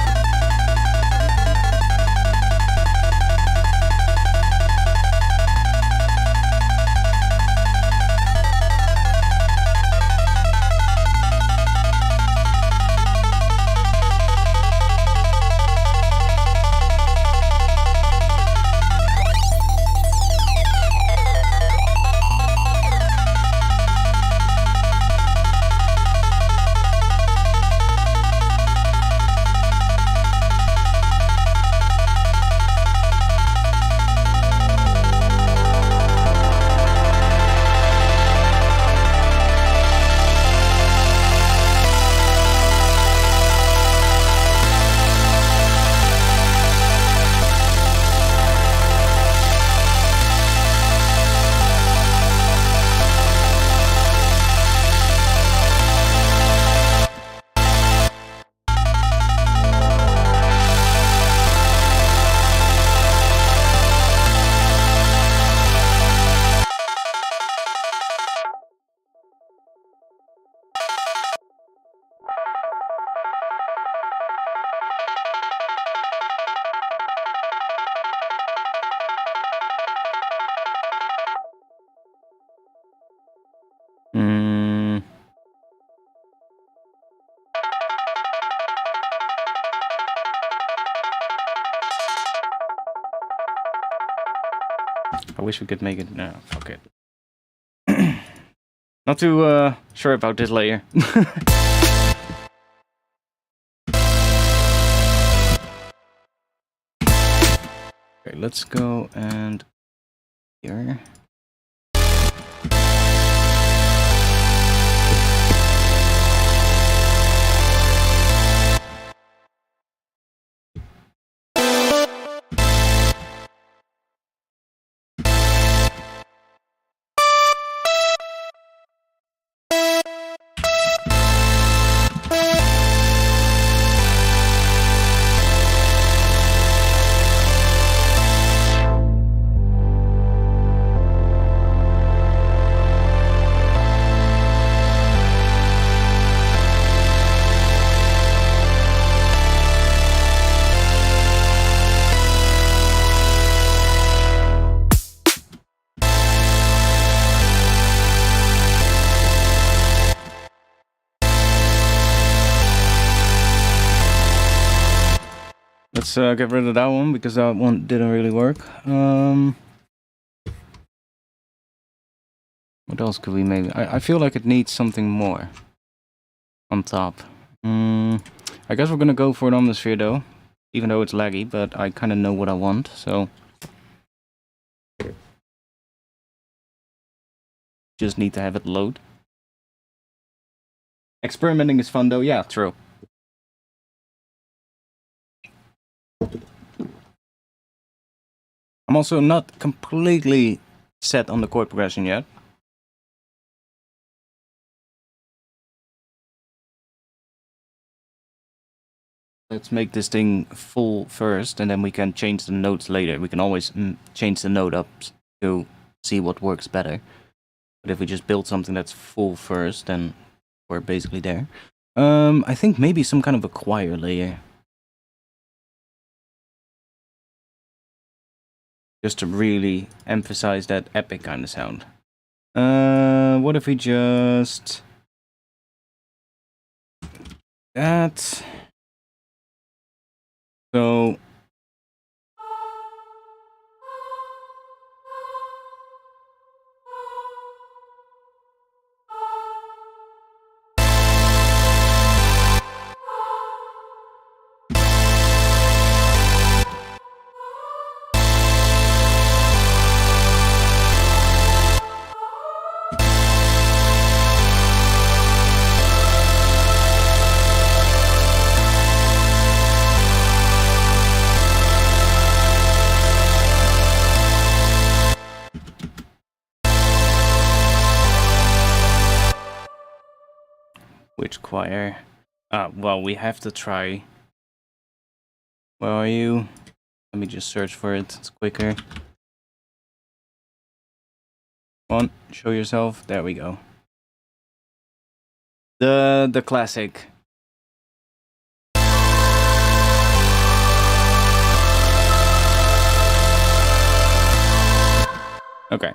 I wish we could make it. No, fuck it. Not too sure about this layer. Okay, let's go and here. Let's get rid of that one because that one didn't really work. What else could we maybe... I feel like it needs something more on top. I guess we're gonna go for an Omnisphere though, even though it's laggy, but I kind of know what I want, so... Just need to have it load. Experimenting is fun though, yeah, true. I'm also not completely set on the chord progression yet. Let's make this thing full first, and then we can change the notes later. We can always change the note up to see what works better. But if we just build something that's full first, then we're basically there. I think maybe some kind of a choir layer. Just to really emphasize that epic kind of sound. What if we just... that... So... Which choir? Well, we have to try. Where are you? Let me just search for it. It's quicker. Come on, show yourself. There we go. The classic. Okay.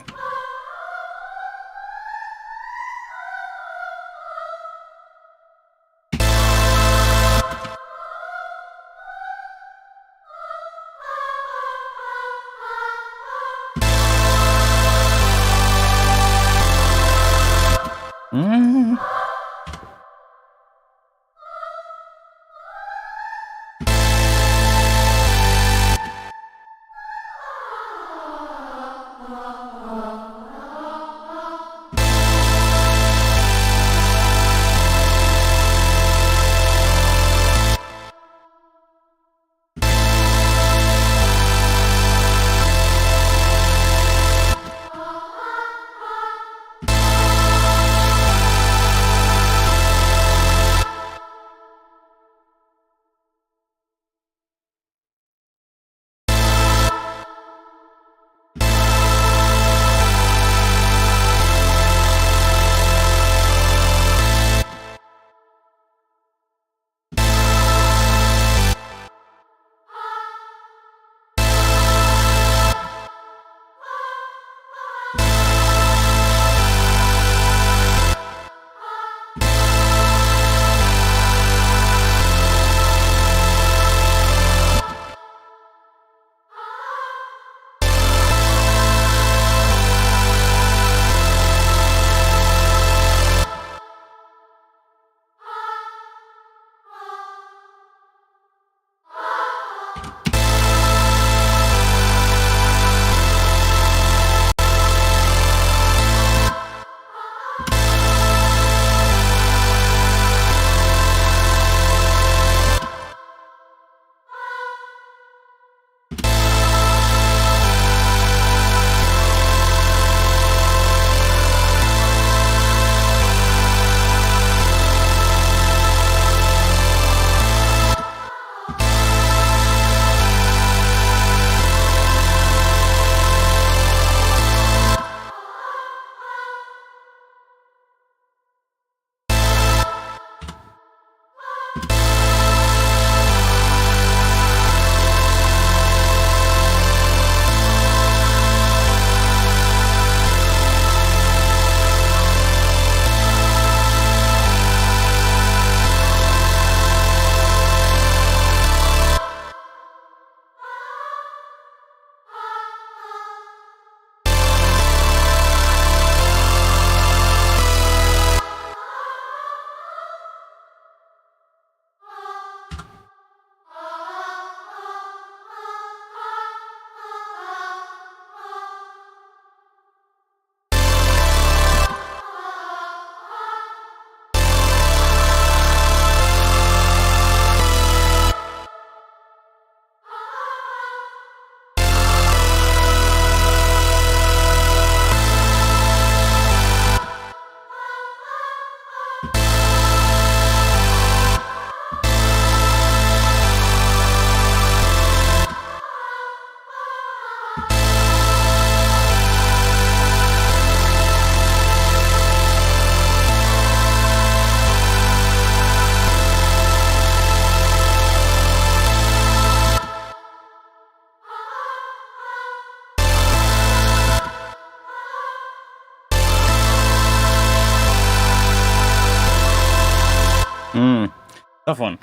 Tough one.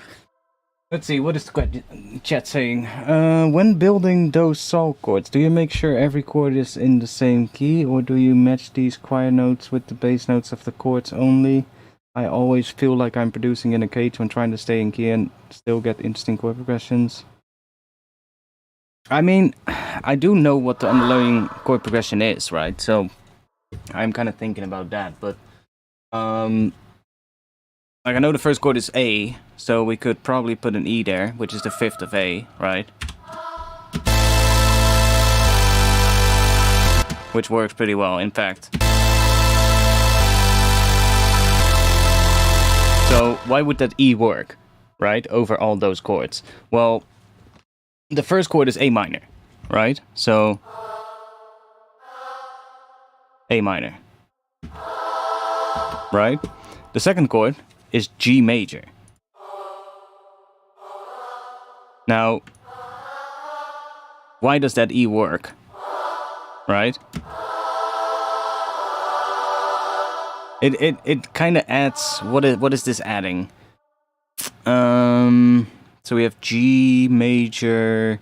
Let's see, what is the chat saying? When building those sol chords, do you make sure every chord is in the same key, or do you match these choir notes with the bass notes of the chords only? I always feel like I'm producing in a cage when trying to stay in key and still get interesting chord progressions. I mean, I do know what the underlying chord progression is, right? So I'm kind of thinking about that, but like I know the first chord is A, so we could probably put an E there, which is the fifth of A, right? Which works pretty well, in fact. So why would that E work, right, over all those chords? Well, the first chord is A minor, right? So A minor, right? The second chord is G major. Now, why does that E work, right? It kind of adds, what is this adding? So we have G major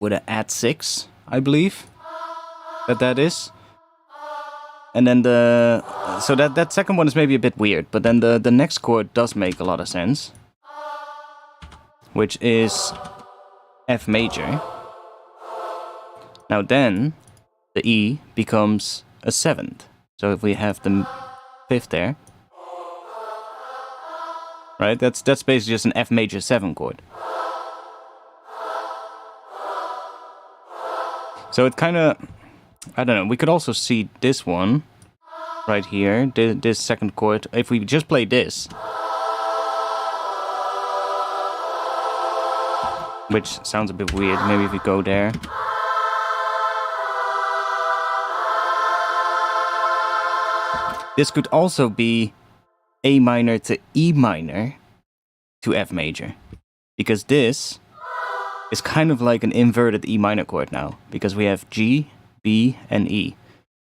with an add 6, I believe that is. And then so that second one is maybe a bit weird, but then the next chord does make a lot of sense, which is F major. Now then, the E becomes a 7th. So if we have the 5th there, right? That's basically just an F major 7 chord. So it kind of, I don't know. We could also see this one right here, this second chord. If we just play this, which sounds a bit weird. Maybe if we go there. This could also be A minor to E minor to F major. Because this is kind of like an inverted E minor chord now. Because we have G, B, and E.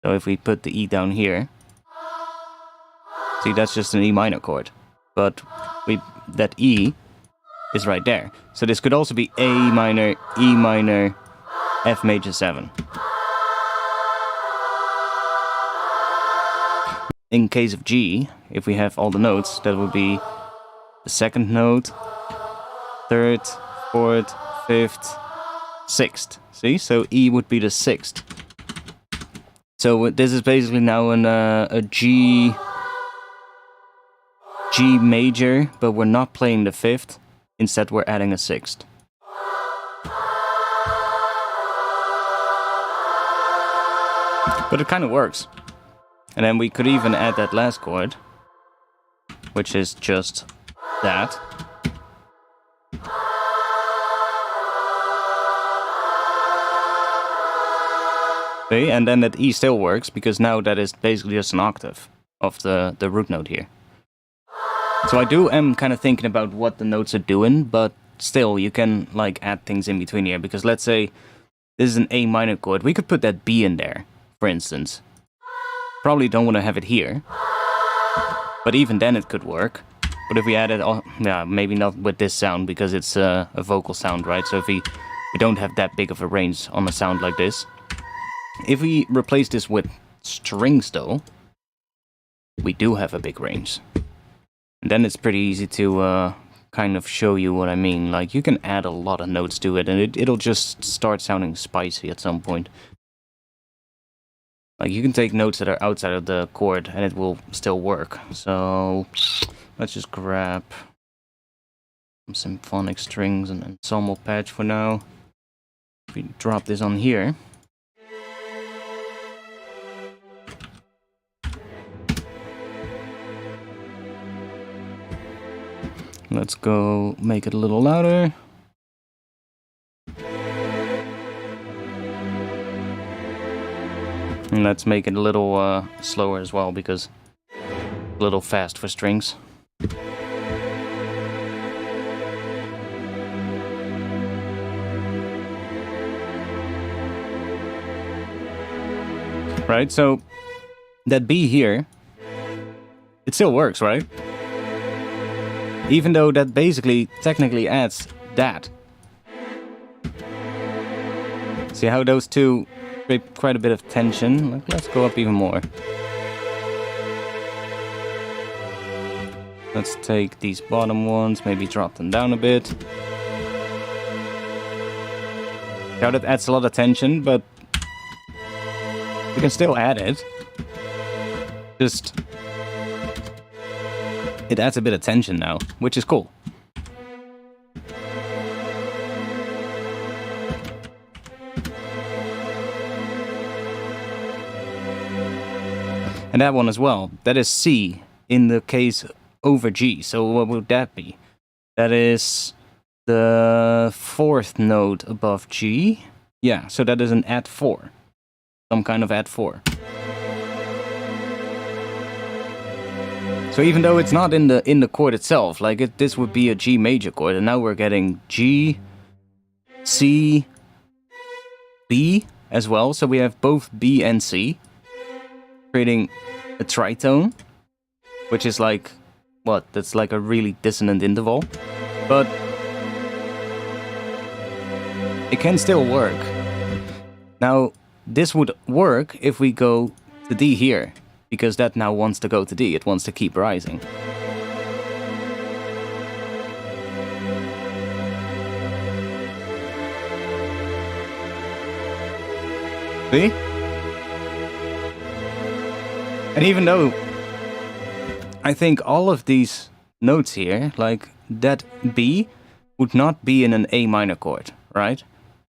So if we put the E down here, see, that's just an E minor chord. But that E is right there. So this could also be A minor, E minor, F major 7. In case of G, if we have all the notes, that would be the second note, third, fourth, fifth, sixth. See? So E would be the 6th. So this is basically now a G major, but we're not playing the 5th. Instead, we're adding a 6th. But it kind of works. And then we could even add that last chord, which is just that. Okay, and then that E still works, because now that is basically just an octave of the root note here. So I am kind of thinking about what the notes are doing, but still, you can like add things in between here, because let's say this is an A minor chord. We could put that B in there, for instance. Probably don't want to have it here, but even then it could work. But if we add it, yeah, maybe not with this sound, because it's a vocal sound, right? So if we don't have that big of a range on a sound like this. If we replace this with strings, though, we do have a big range. And then it's pretty easy to kind of show you what I mean. Like, you can add a lot of notes to it, and it'll just start sounding spicy at some point. Like, you can take notes that are outside of the chord, and it will still work. So, let's just grab some symphonic strings and ensemble patch for now. If we drop this on here. Let's go make it a little louder. And let's make it a little slower as well, because it's a little fast for strings. Right, so that B here, it still works, right? Even though that basically technically adds that. See how those two create quite a bit of tension? Like, let's go up even more. Let's take these bottom ones, maybe drop them down a bit. Now that adds a lot of tension, but we can still add it. Just it adds a bit of tension now, which is cool. And that one as well. That is C in the case over G. So what would that be? That is the 4th note above G. Yeah, so that is an add 4. Some kind of add 4. So even though it's not in the chord itself, like this would be a G major chord, and now we're getting G, C, B as well. So we have both B and C, creating a tritone, which is like, what? That's like a really dissonant interval, but it can still work. Now, this would work if we go to D here, because that now wants to go to D. It wants to keep rising. See? And even though I think all of these notes here, like that B would not be in an A minor chord, right?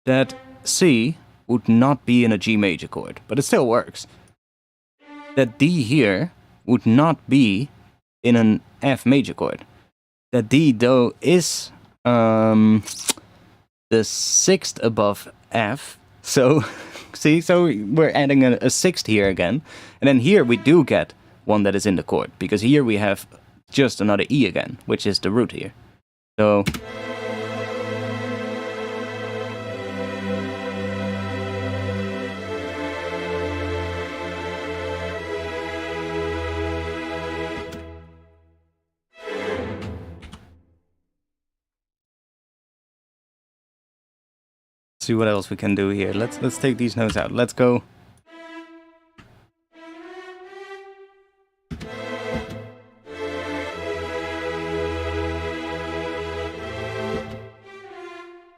That C would not be in a G major chord, but it still works. That D here would not be in an F major chord. That D, though, is the 6th above F. So, see, so we're adding a 6th here again. And then here we do get one that is in the chord, because here we have just another E again, which is the root here. So... see what else we can do here. Let's take these notes out. Let's go.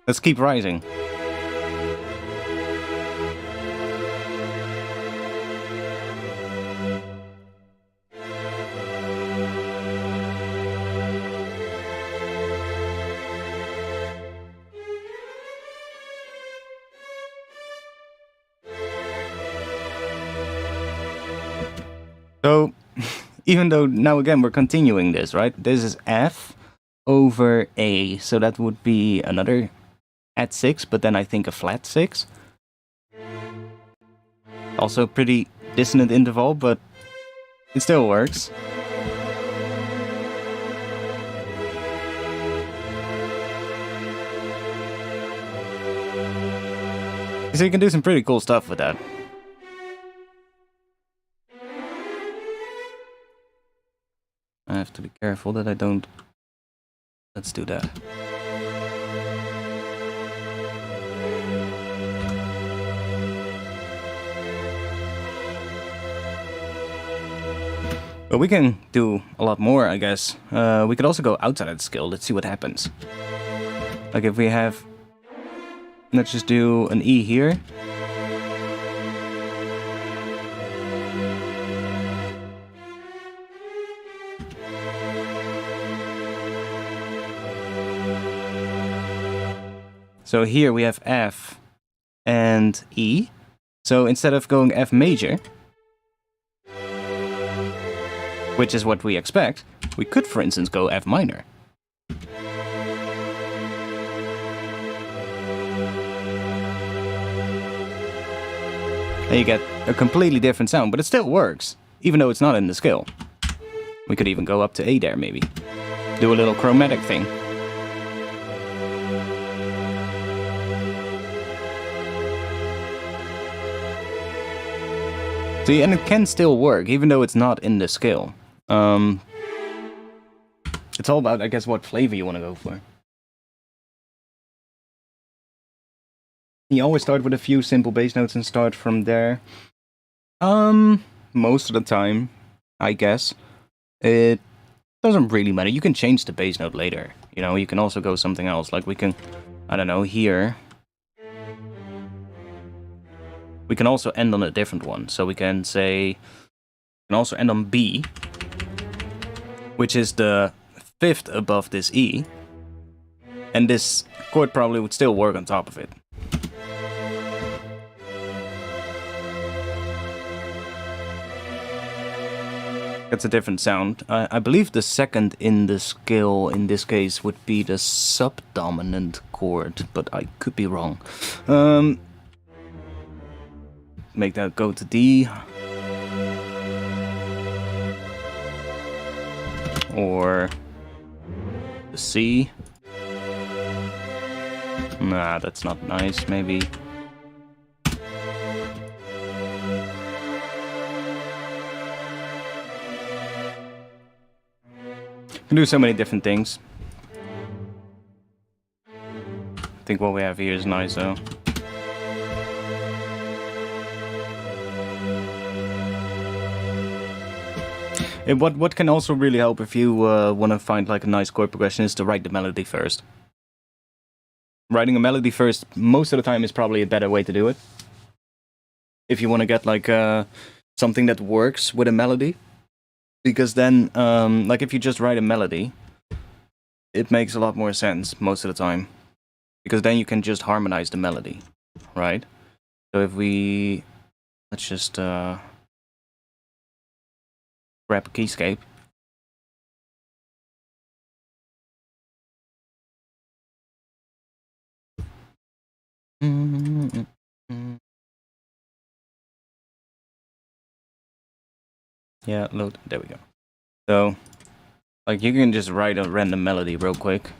Let's keep rising. So, even though now again we're continuing this, right? This is F over A, so that would be another add 6, but then I think a flat 6. Also pretty dissonant interval, but it still works. So you can do some pretty cool stuff with that. I have to be careful that I don't... Let's do that. But we can do a lot more, I guess. We could also go outside of the scale. Let's see what happens. Like if we have... Let's just do an E here. So here we have F and E. So instead of going F major, which is what we expect, we could, for instance, go F minor. And you get a completely different sound, but it still works, even though it's not in the scale. We could even go up to A there, maybe. Do a little chromatic thing. See, and it can still work, even though it's not in the scale. It's all about, I guess, what flavor you want to go for. You always start with a few simple bass notes and start from there. Most of the time, I guess. It doesn't really matter. You can change the bass note later. You know, you can also go something else. Like we can, I don't know, here. We can also end on a different one. So we can say, we can also end on B, which is the 5th above this E. And this chord probably would still work on top of it. It's a different sound. I believe the second in the scale in this case would be the subdominant chord, but I could be wrong. Make that go to D. Or the C. Nah, that's not nice, maybe. Can do so many different things. I think what we have here is nice though. And what can also really help if you want to find like a nice chord progression is to write the melody first. Writing a melody first most of the time is probably a better way to do it. If you want to get like something that works with a melody. Because then, like if you just write a melody, it makes a lot more sense most of the time. Because then you can just harmonize the melody, right? So if we, let's just grab a keyscape. Yeah, load. There we go. So, like, you can just write a random melody real quick.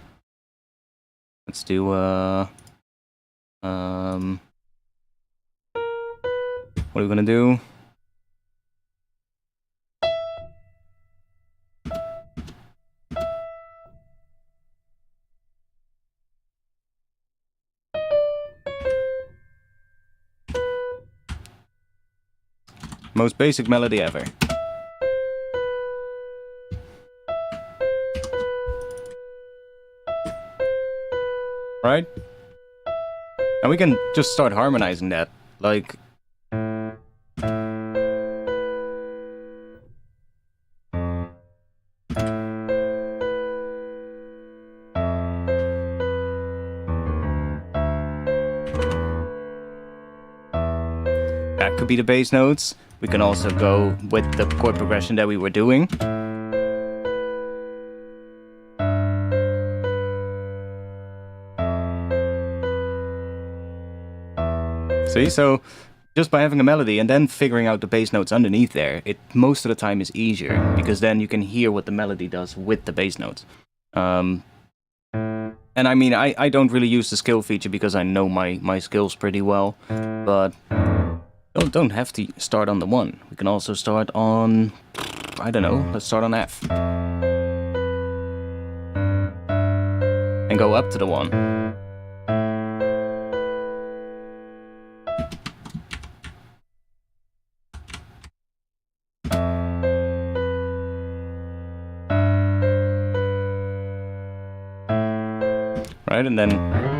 Let's do, what are we gonna do? Most basic melody ever. Right? And we can just start harmonizing that. Like... that could be the bass notes. We can also go with the chord progression that we were doing. See, so just by having a melody and then figuring out the bass notes underneath there, it most of the time is easier, because then you can hear what the melody does with the bass notes. And I mean, I don't really use the skill feature because I know my skills pretty well, but don't have to start on the 1. We can also start on, I don't know, let's start on F. And go up to the 1. Right, and then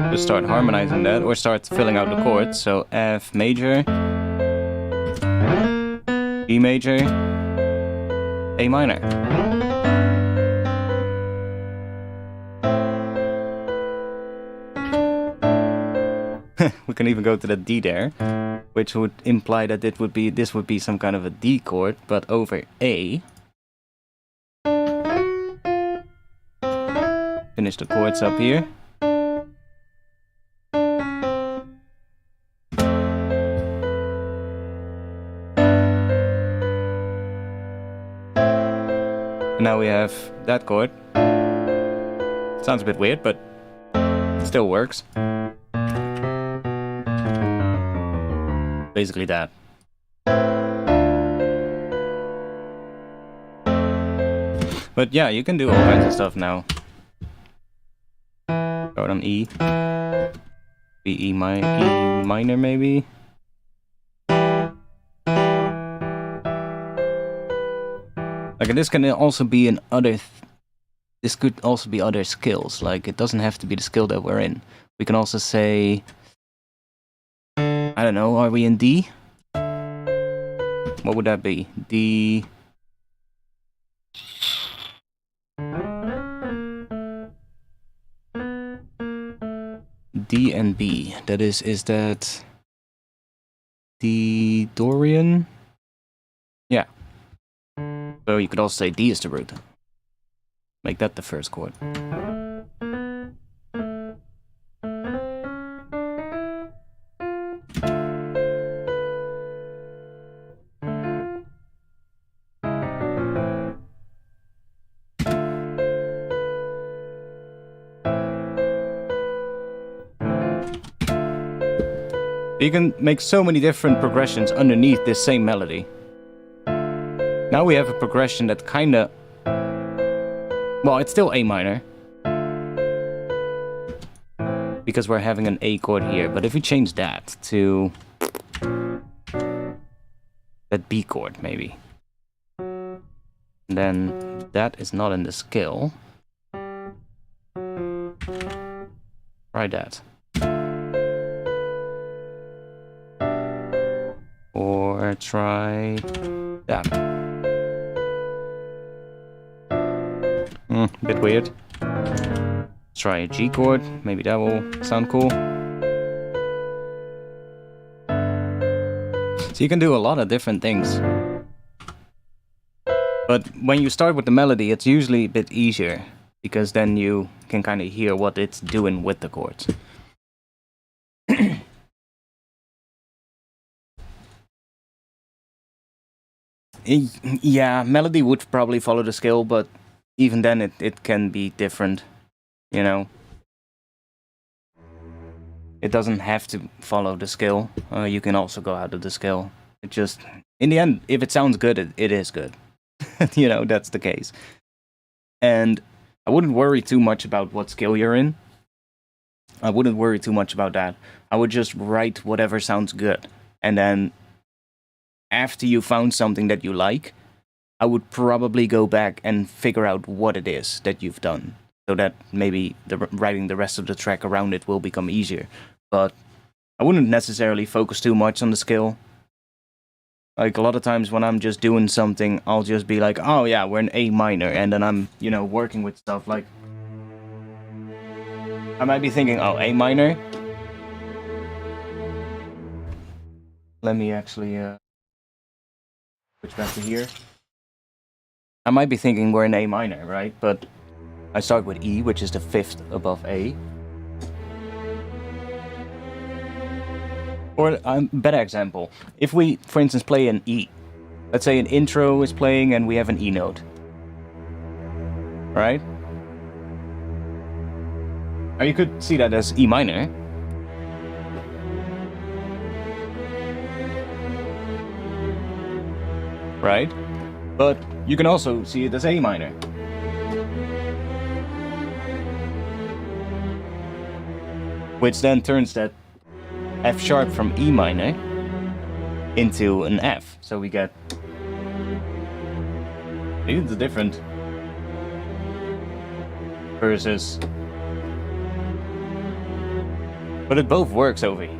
just start harmonizing that, or start filling out the chords. So F major, E major, A minor. We can even go to the D there, which would imply that this would be some kind of a D chord, but over A. Finish the chords up here. Now we have that chord. Sounds a bit weird, but it still works. Basically that. But yeah, you can do all kinds of stuff now. Start on E. E minor maybe. Like, this can also be in other... this could also be other skills. Like, it doesn't have to be the skill that we're in. We can also say... I don't know, are we in D? What would that be? D... D and B. That is that... D Dorian? Yeah. So So you could also say D is the root. Make that the first chord. You can make so many different progressions underneath this same melody. Now we have a progression that kinda... Well, it's still A minor. Because we're having an A chord here. But if we change that to... that B chord, maybe. Then that is not in the scale. Try that. Or try that. Bit weird. Let's try a G chord. Maybe that will sound cool. So you can do a lot of different things. But when you start with the melody, it's usually a bit easier. Because then you can kind of hear what it's doing with the chords. Yeah, melody would probably follow the scale, but even then it can be different, you know. It doesn't have to follow the scale. You can also go out of the scale. It just, in the end, if it sounds good, it is good. You know, that's the case. And I wouldn't worry too much about what scale you're in. I wouldn't worry too much about that. I would just write whatever sounds good. And then after you found something that you like, I would probably go back and figure out what it is that you've done, so that maybe writing the rest of the track around it will become easier. But I wouldn't necessarily focus too much on the scale. Like, a lot of times when I'm just doing something, I'll just be like, oh yeah, we're in A minor, and then I'm, you know, working with stuff like... I might be thinking, oh, A minor? Let me actually... switch back to here. I might be thinking we're in A minor, right? But I start with E, which is the 5th above A. Or a better example, if we, for instance, play an E. Let's say an intro is playing and we have an E note. Right? Or you could see that as E minor. Right? But you can also see it as A minor. Which then turns that F sharp from E minor into an F. So we get... Maybe it's different. Versus... But it both works over here.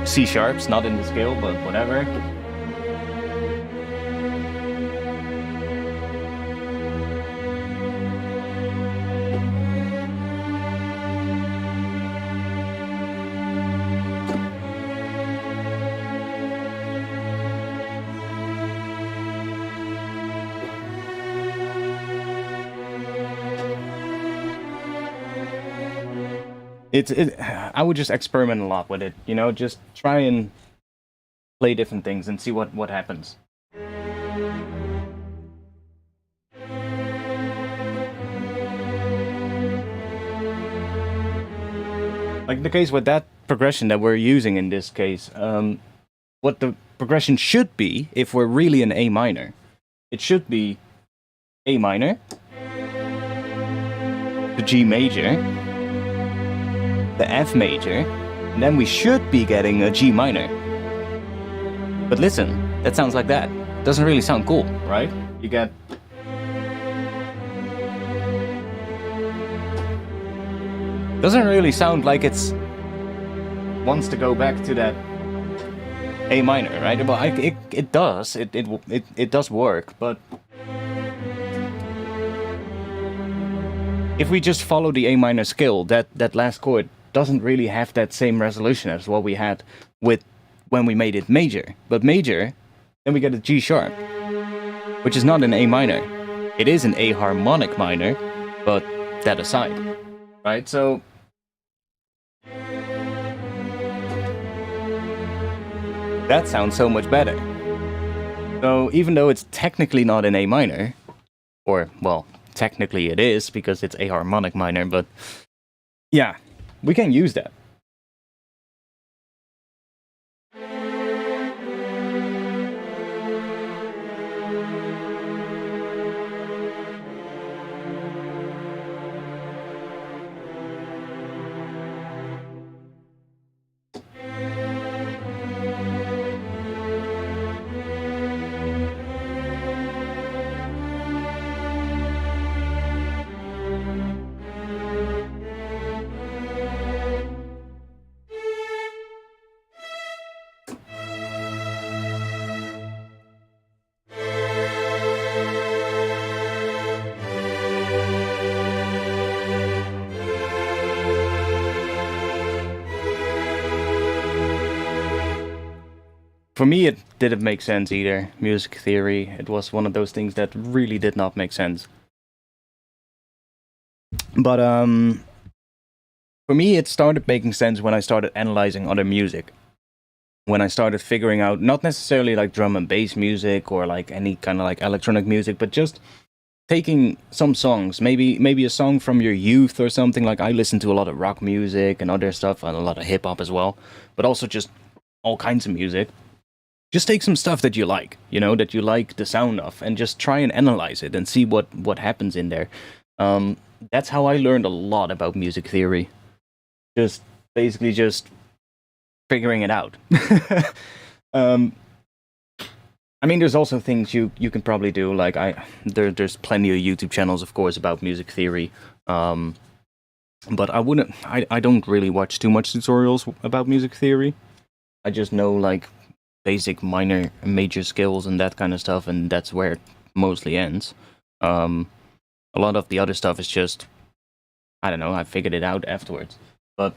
C sharp's not in the scale, but whatever. I would just experiment a lot with it, you know, just try and play different things and see what happens. Like the case with that progression that we're using in this case, what the progression should be if we're really in A minor. It should be A minor, the G major, the F major, and then we should be getting a G minor. But listen, that sounds like that. Doesn't really sound cool, right? You get... Doesn't really sound like it's... wants to go back to that A minor, right? Well, it does. It does work, but... if we just follow the A minor scale, that last chord doesn't really have that same resolution as what we had with when we made it major. But major, then we get a G sharp, which is not an A minor. It is an A harmonic minor, but that aside, right? So that sounds so much better. So even though it's technically not an A minor, or, well, technically it is because it's a harmonic minor, but yeah, we can use that. For me, it didn't make sense either. Music theory, it was one of those things that really did not make sense. But for me, it started making sense when I started analyzing other music. When I started figuring out, not necessarily like drum and bass music or like any kind of like electronic music, but just taking some songs, maybe a song from your youth or something. Like I listen to a lot of rock music and other stuff, and a lot of hip hop as well, but also just all kinds of music. Just take some stuff that you like, you know, that you like the sound of, and just try and analyze it and see what happens in there. That's how I learned a lot about music theory. Just basically just figuring it out. I mean, there's also things you can probably do. Like there's plenty of YouTube channels, of course, about music theory. But I don't really watch too much tutorials about music theory. I just know like basic minor and major scales and that kind of stuff, and that's where it mostly ends. A lot of the other stuff is just, I don't know, I figured it out afterwards. But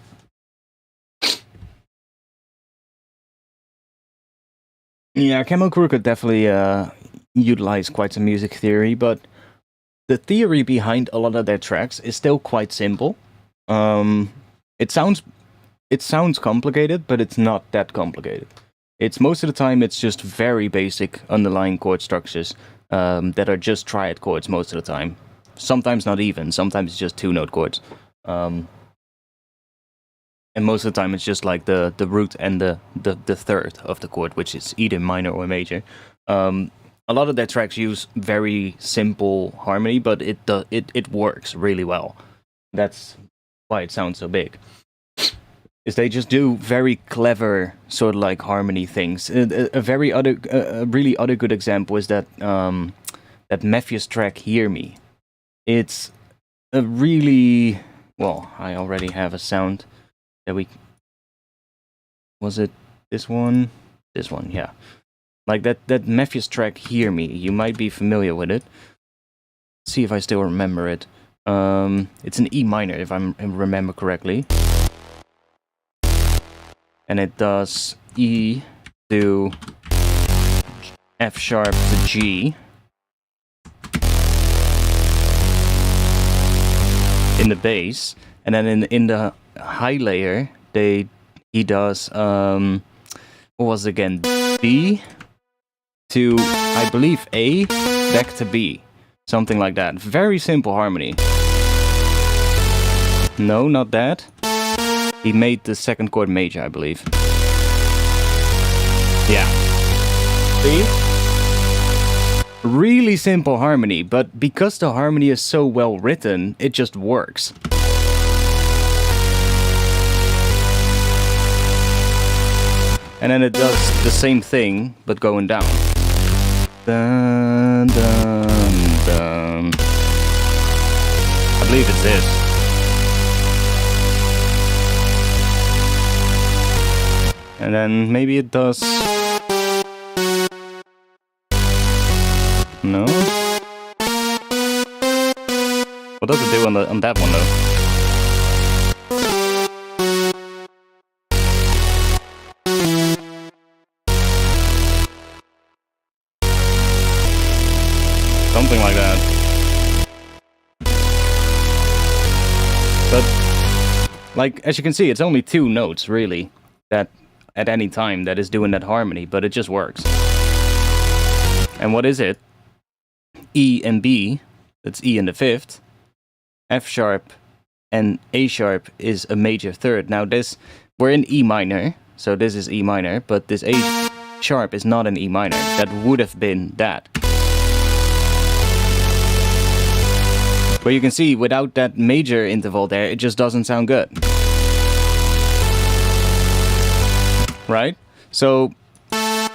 yeah, Camel Crew could definitely utilize quite some music theory, but the theory behind a lot of their tracks is still quite simple. It sounds complicated, but it's not that complicated. It's most of the time it's just very basic underlying chord structures that are just triad chords most of the time. Sometimes not even. Sometimes it's just 2-note chords. And most of the time it's just like the root and the third of the chord, which is either minor or major. A lot of their tracks use very simple harmony, but it works really well. That's why it sounds so big. Is they just do very clever sort of like harmony things. A really other good example is that that Matthews track "Hear Me." It's a really, well, I already have a sound that was it this one? This one, yeah. Like that Matthews track "Hear Me." You might be familiar with it. Let's see if I still remember it. It's an E minor if I remember correctly. And it does E to F sharp to G in the bass, and then in the high layer he does what was it again, B to, I believe, A back to B, something like that. Very simple harmony. No, not that. He made the second chord major, I believe. Yeah. See? Really simple harmony, but because the harmony is so well written, it just works. And then it does the same thing, but going down. Dun, dun, dun. I believe it's this. And then maybe it does... No? What does it do on that one though? Something like that. But, like, as you can see, it's only 2 notes, really, that at any time that is doing that harmony, but it just works. And what is it? E and B, that's E in the 5th, F sharp and A sharp is a major third. Now this, we're in E minor, so this is E minor, but this A sharp is not an E minor. That would have been that. But you can see, without that major interval there, it just doesn't sound good. Right? So,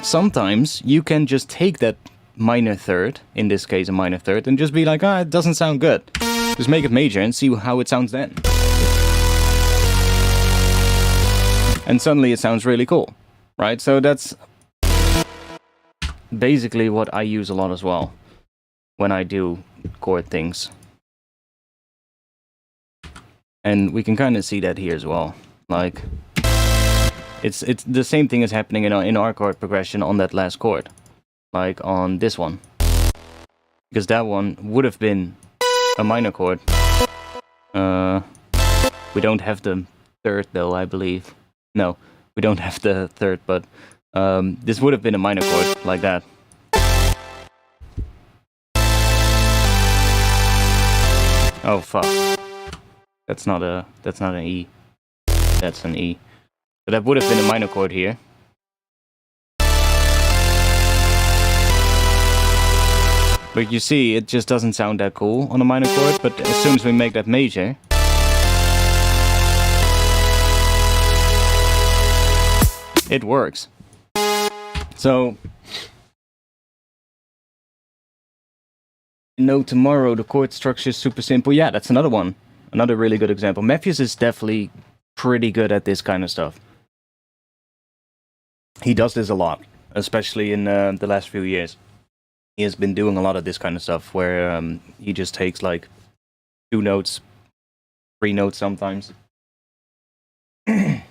sometimes you can just take that minor third, in this case a minor third, and just be like, it doesn't sound good. Just make it major and see how it sounds then. And suddenly it sounds really cool. Right? So that's basically what I use a lot as well when I do chord things. And we can kind of see that here as well. Like, it's the same thing is happening in our chord progression on that last chord. Like on this one. Because that one would have been a minor chord. We don't have the third though, I believe. No, we don't have the third, but this would have been a minor chord, like that. Oh fuck. That's not an E. That's an E. But that would have been a minor chord here. But you see, it just doesn't sound that cool on a minor chord, but as soon as we make that major, it works. So, No Tomorrow, the chord structure is super simple. Yeah, that's another one. Another really good example. Matthews is definitely pretty good at this kind of stuff. He does this a lot, especially in the last few years. He has been doing a lot of this kind of stuff where he just takes like 2 notes, 3 notes sometimes. Do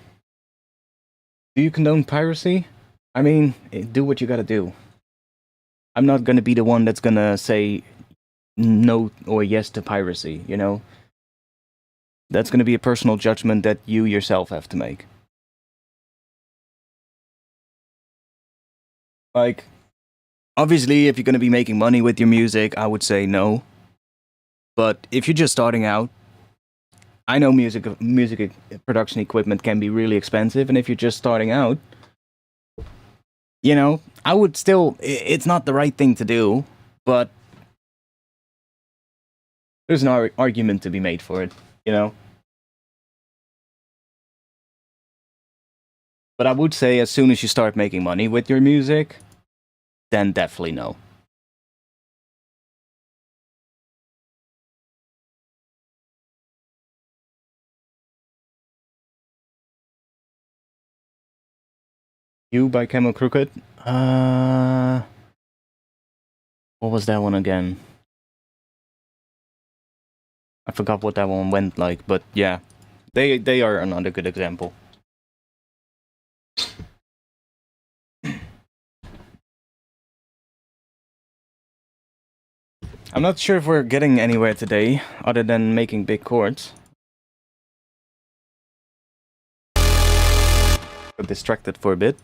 you condone piracy? I mean, do what you gotta do. I'm not gonna be the one that's gonna say no or yes to piracy, you know? That's gonna be a personal judgment that you yourself have to make. Like, obviously, if you're gonna be making money with your music, I would say no. But if you're just starting out, I know music production equipment can be really expensive, and if you're just starting out, you know, I would still, it's not the right thing to do, but there's an argument to be made for it, you know? But I would say as soon as you start making money with your music, then definitely no. You by Camel Crooked? What was that one again? I forgot what that one went like, but yeah. They are another good example. I'm not sure if we're getting anywhere today, other than making big chords. Got distracted for a bit.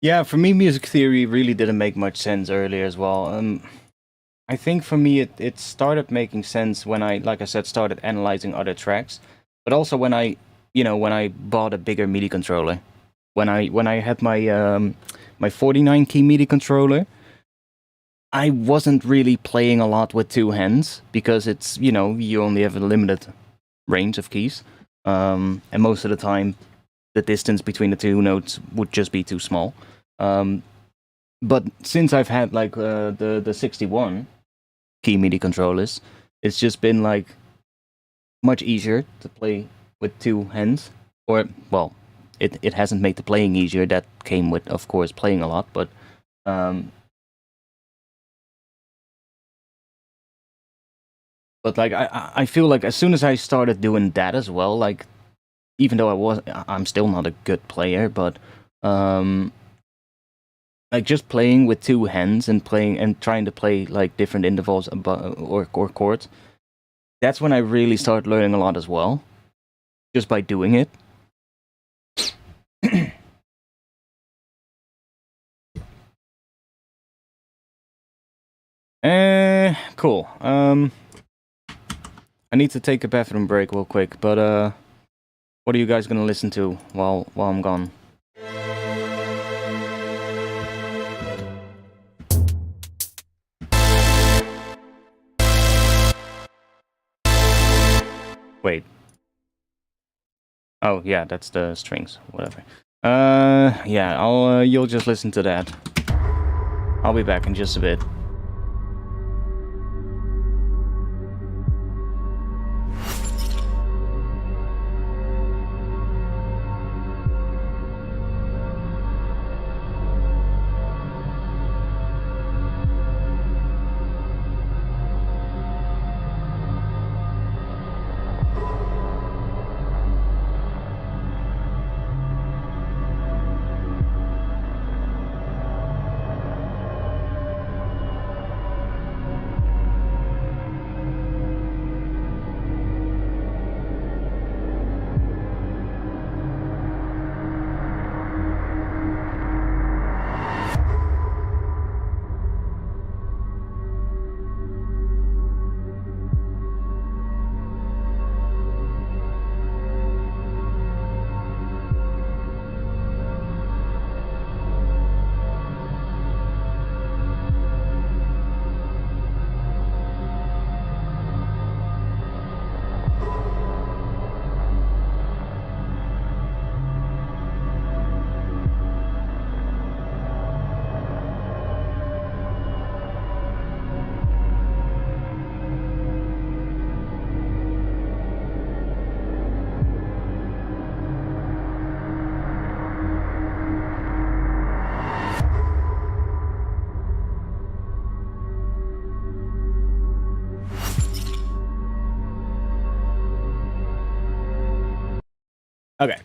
Yeah, for me, music theory really didn't make much sense earlier as well. I think for me it started making sense when I, like I said, started analyzing other tracks, but also when I bought a bigger MIDI controller. When I had my 49 key MIDI controller, I wasn't really playing a lot with two hands because it's, you only have a limited range of keys, and most of the time the distance between the two notes would just be too small. But since I've had like the 61 key MIDI controllers, it's just been like much easier to play with two hands. Or, well, it hasn't made the playing easier. That came with, of course, playing a lot, but like I feel like as soon as I started doing that as well, like even though I'm still not a good player, but like just playing with two hands and trying to play like different intervals or chords, that's when I really started learning a lot as well, just by doing it. Cool. I need to take a bathroom break real quick, but what are you guys gonna listen to while I'm gone? Wait. Oh yeah, that's the strings. Whatever. Yeah, you'll just listen to that. I'll be back in just a bit. Okay.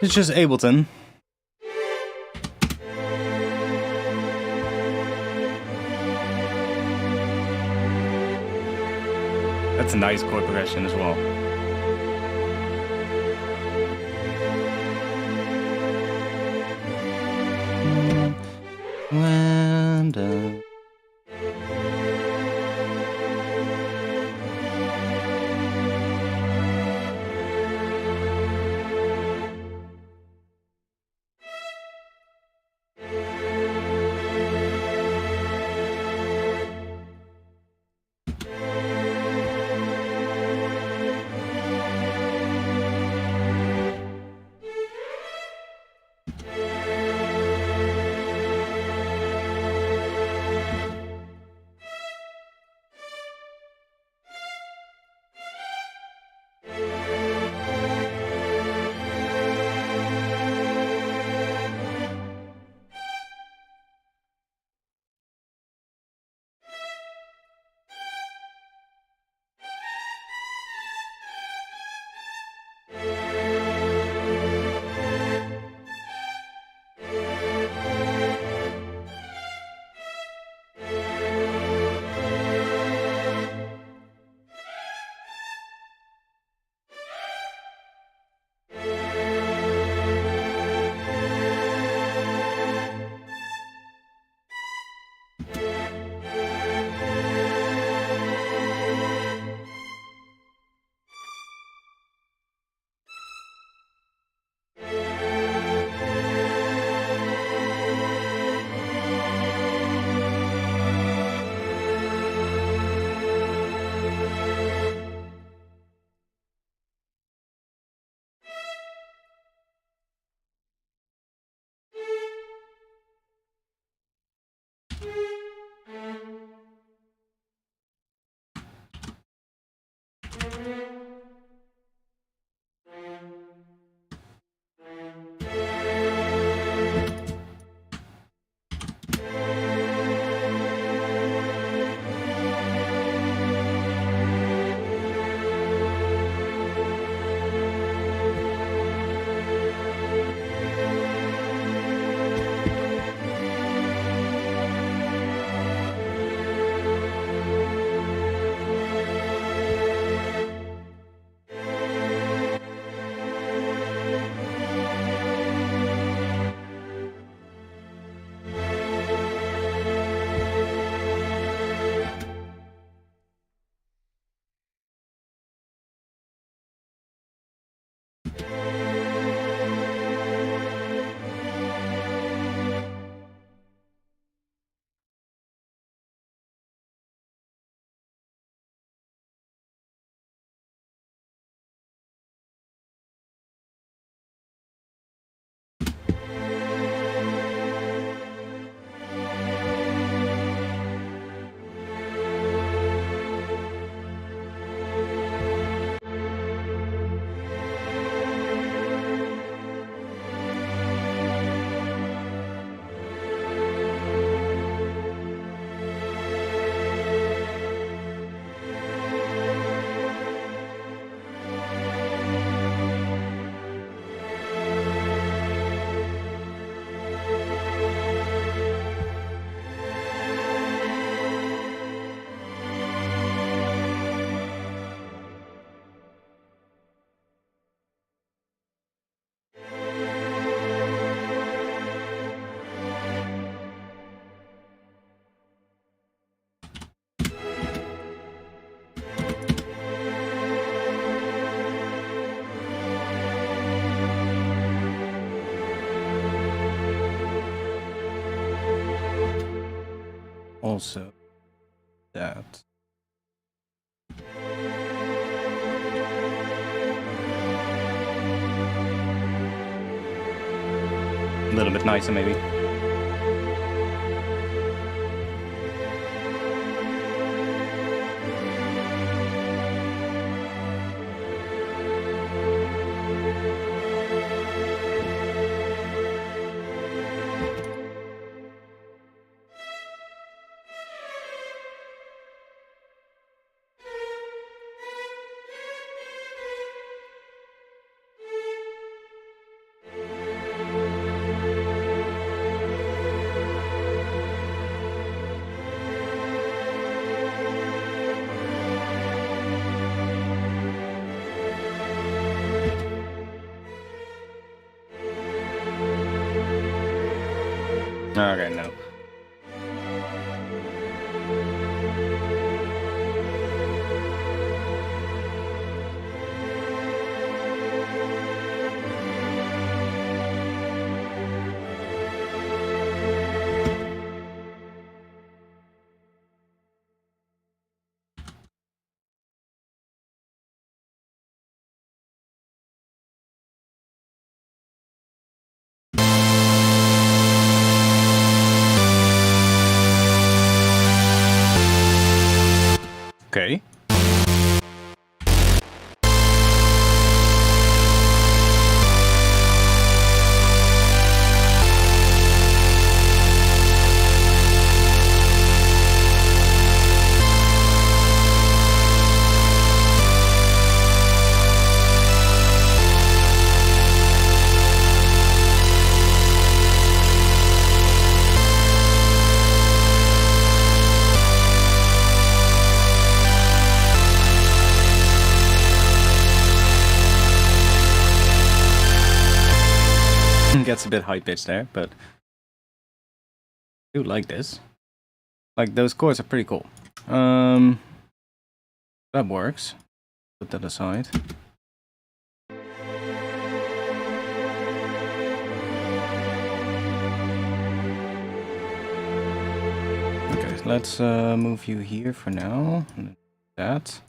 It's just Ableton. That's a nice chord progression as well. And, also that. A little bit nicer, maybe. Okay, no. Okay. Gets a bit high pitched there, but I do like this. Like, those chords are pretty cool. That works. Put that aside. Okay, let's move you here for now. That.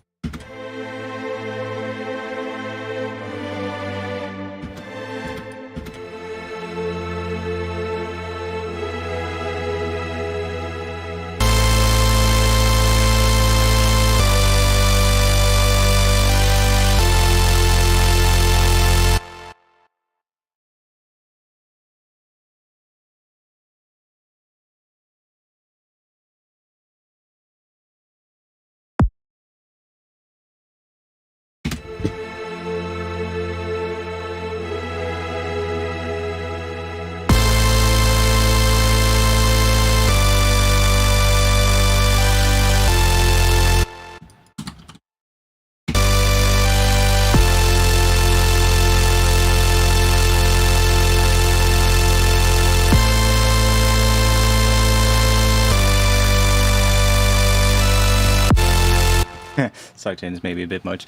Sidechain is maybe a bit much.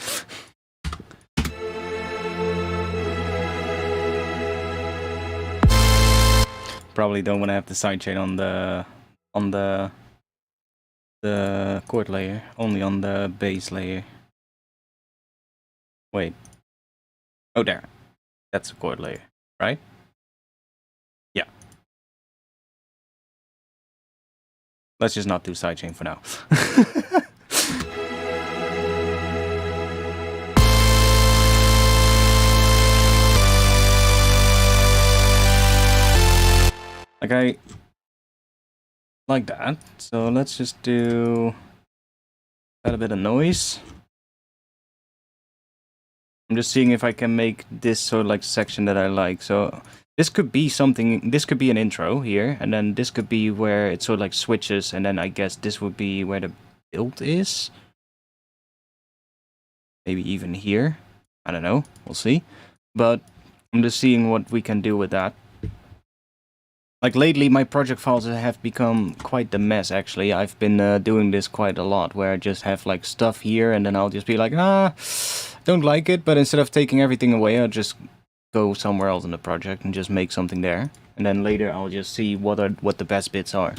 Probably don't want to have the sidechain on the chord layer, only on the bass layer. Wait. Oh, there. That's a chord layer, right? Yeah. Let's just not do sidechain for now. Like, I like that, so let's just do add a bit of noise. I'm just seeing if I can make this sort of like section that I like. So this could be something, this could be an intro here, and then this could be where it sort of like switches, and then I guess this would be where the build is. Maybe even here. I don't know, we'll see. But I'm just seeing what we can do with that. Like, lately, my project files have become quite the mess, actually. I've been doing this quite a lot, where I just have, like, stuff here, and then I'll just be like, don't like it, but instead of taking everything away, I'll just go somewhere else in the project and just make something there. And then later, I'll just see what the best bits are.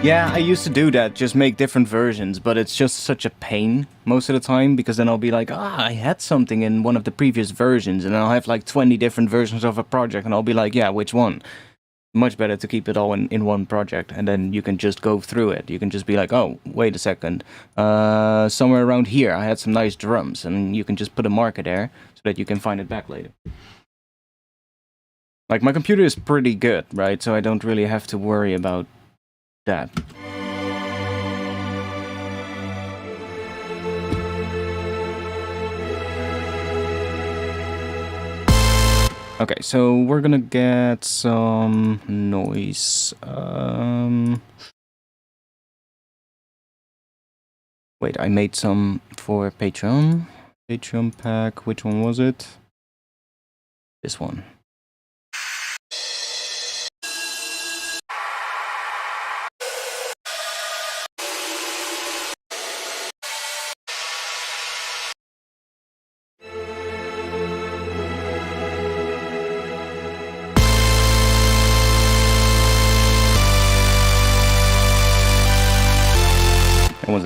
Yeah, I used to do that, just make different versions, but it's just such a pain most of the time, because then I'll be like, I had something in one of the previous versions, and I'll have like 20 different versions of a project, and I'll be like, yeah, which one? Much better to keep it all in one project, and then you can just go through it. You can just be like, oh, wait a second, somewhere around here I had some nice drums, and you can just put a marker there, so that you can find it back later. Like, my computer is pretty good, right, so I don't really have to worry about that. Okay, so we're gonna get some noise. Wait, I made some for Patreon. Patreon pack, which one was it? This one.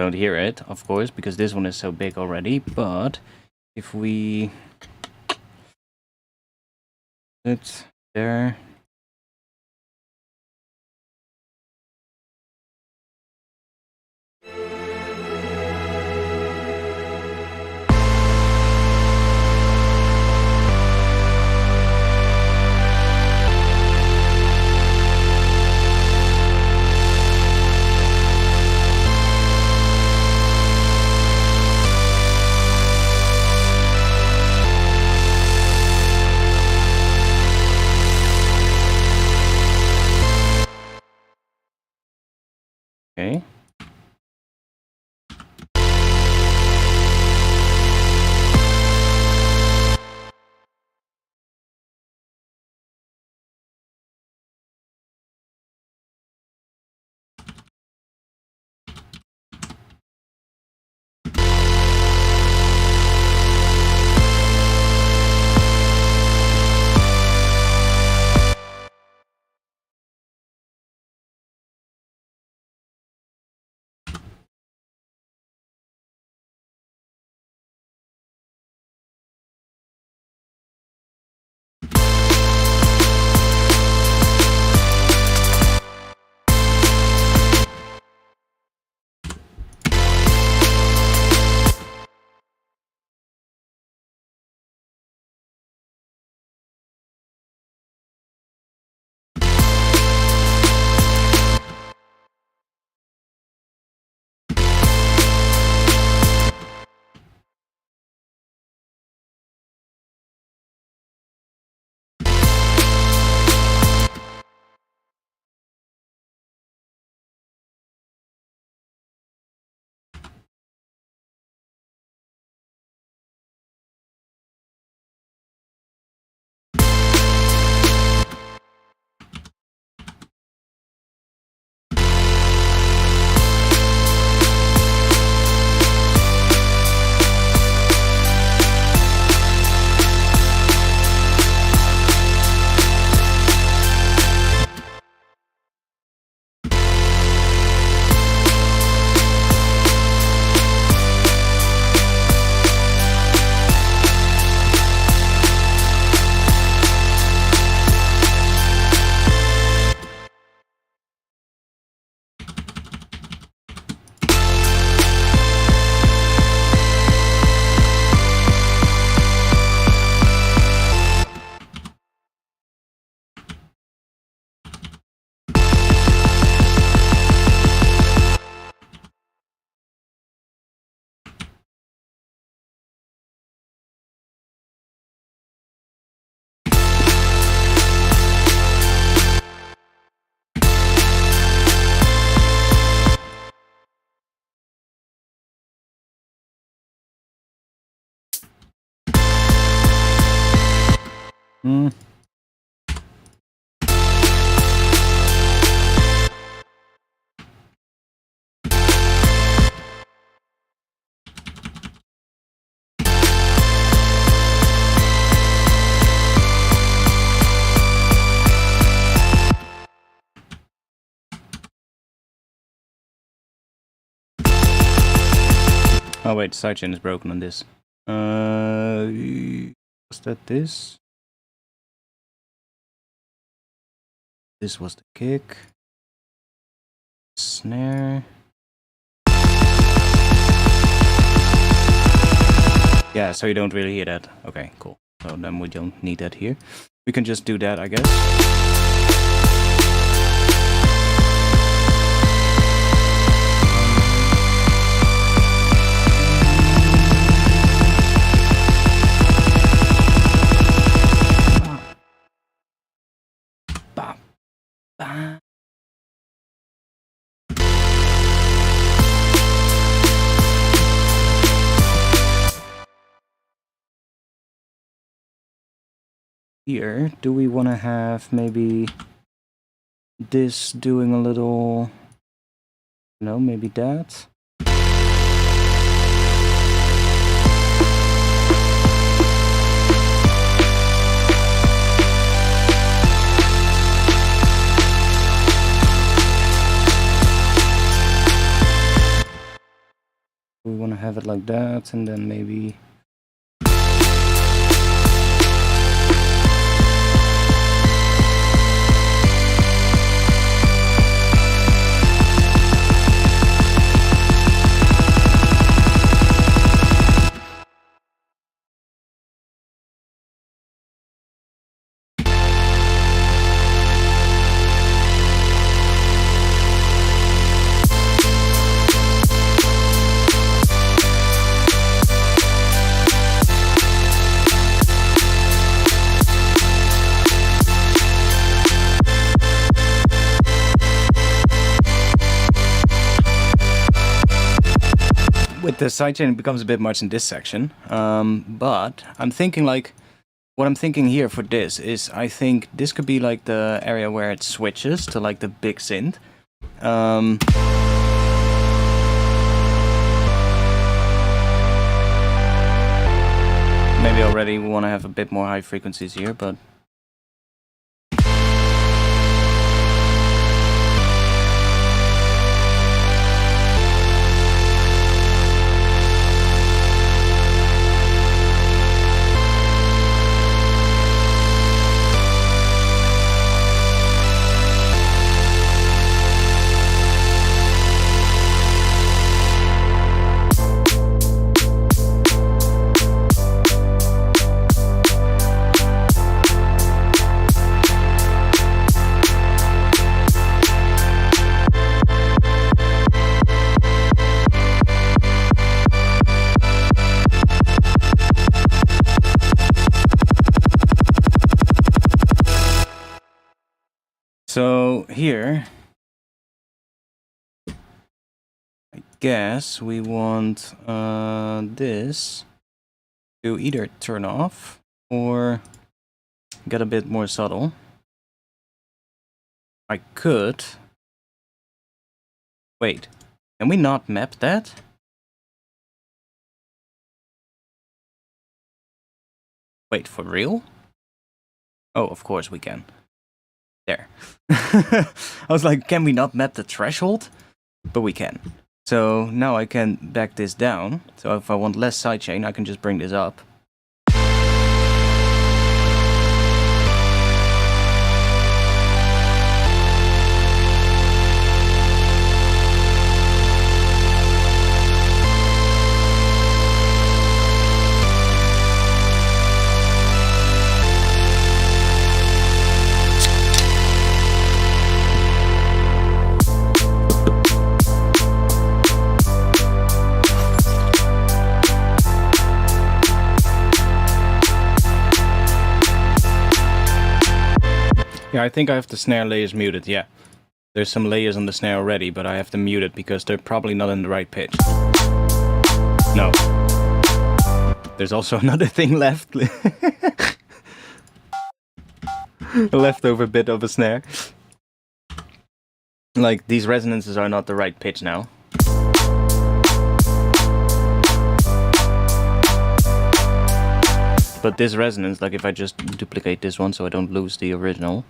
don't hear it, of course, because this one is so big already. But if we put there. Okay. Oh wait, sidechain is broken on this. Was that this? This was the kick. Snare. Yeah, so you don't really hear that. Okay, cool. So then we don't need that here. We can just do that, I guess. Here, do we want to have maybe this doing a little, no, maybe that? have it like that, and then maybe... With the sidechain, it becomes a bit much in this section, but I'm thinking like, what I'm thinking here for this is, I think this could be like the area where it switches to like the big synth. Maybe already we want to have a bit more high frequencies here, but... So here, I guess we want this to either turn off or get a bit more subtle. I could... Wait, can we not map that? Wait, for real? Oh, of course we can. There. I was like, can we not map the threshold? But we can. So now I can back this down. So if I want less sidechain, I can just bring this up. Yeah, I think I have the snare layers muted, yeah. There's some layers on the snare already, but I have them muted because they're probably not in the right pitch. No. There's also another thing left. A leftover bit of a snare. Like, these resonances are not the right pitch now. But this resonance, like if I just duplicate this one so I don't lose the original.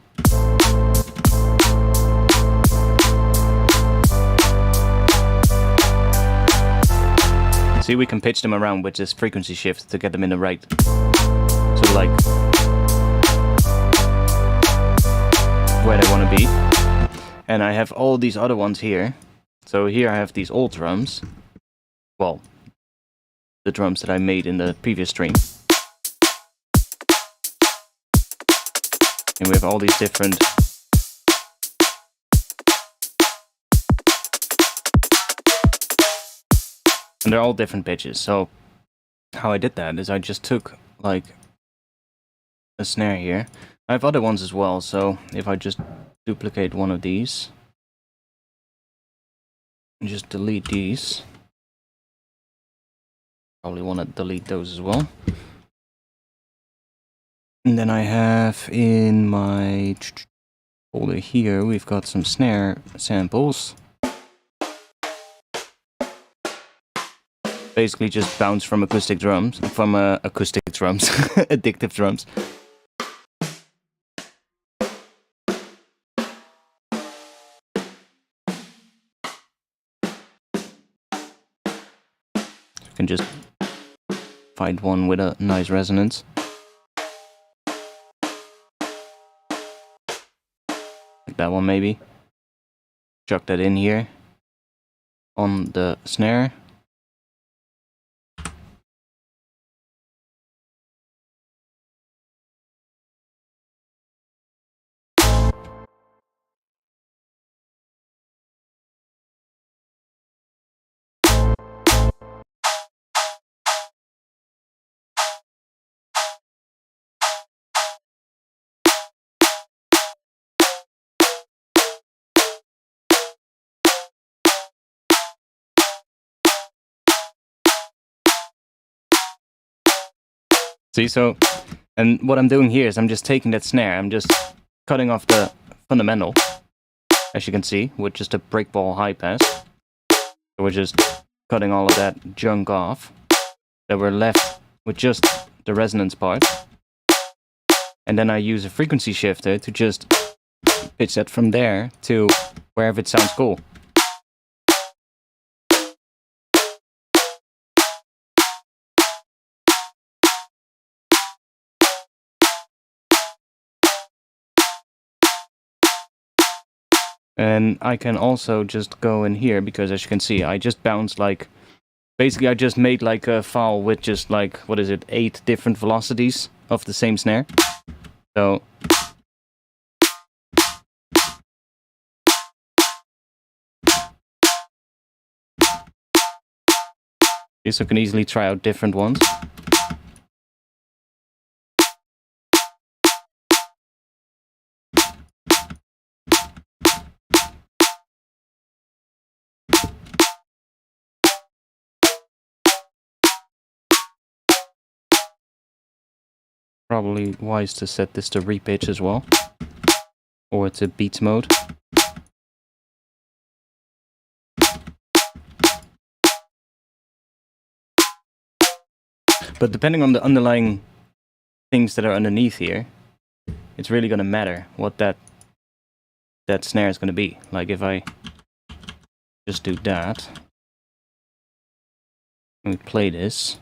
See, we can pitch them around with this frequency shift to get them in the right. So like where they want to be. And I have all these other ones here. So here I have these old drums. Well, the drums that I made in the previous stream. And we have all these different... And they're all different pitches. So how I did that is I just took like a snare here. I have other ones as well, so if I just duplicate one of these and just delete these, probably want to delete those as well. And then I have in my folder here, we've got some snare samples. Basically just bounce from acoustic drums, addictive drums. can just find one with a nice resonance. Like that one maybe. Chuck that in here on the snare. See, so, and what I'm doing here is I'm just taking that snare, I'm just cutting off the fundamental, as you can see, with just a breakball high pass. So we're just cutting all of that junk off, that we're left with just the resonance part. And then I use a frequency shifter to just pitch that from there to wherever it sounds cool. And I can also just go in here, because as you can see, I just bounced like... Basically, I just made like a file with just like, what is it, 8 different velocities of the same snare. So... So I can easily try out different ones. Probably wise to set this to repitch as well, or to beats mode. But depending on the underlying things that are underneath here, it's really going to matter what that snare is going to be. Like if I just do that, and we play this.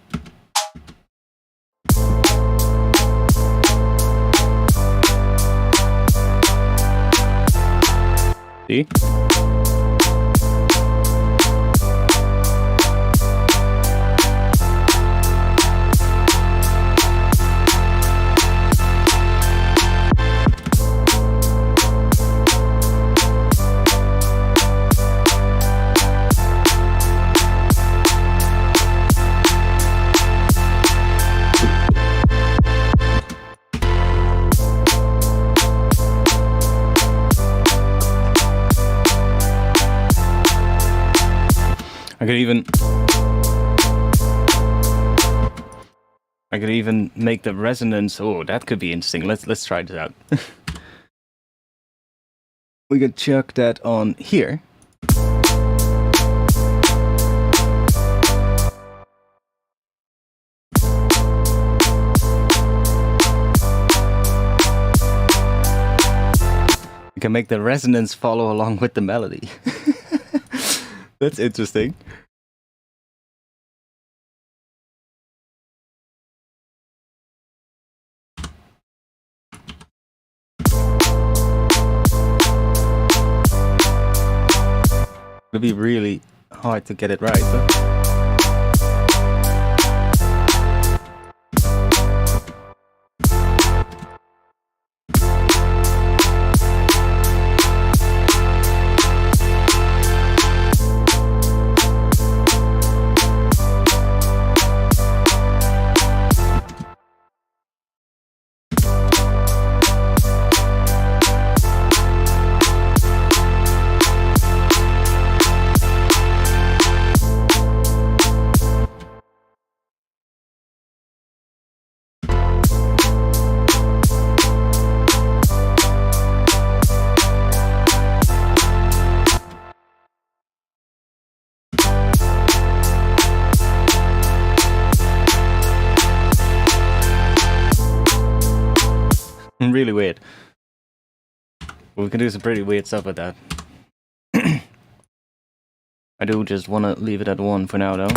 See? I could even make the resonance. Oh, that could be interesting. Let's try this out. We could chuck that on here. You can make the resonance follow along with the melody. That's interesting. It'll be really hard to get it right, but... Really weird. But we can do some pretty weird stuff with that. I do just want to leave it at 1 for now, though.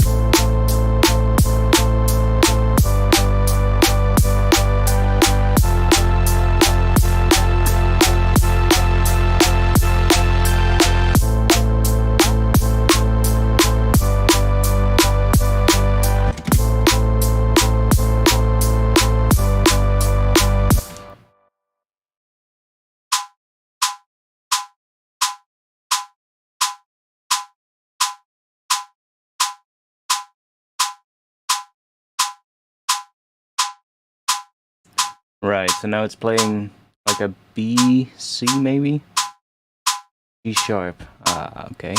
Right, so now it's playing like a B, C maybe? G sharp. Ah, okay.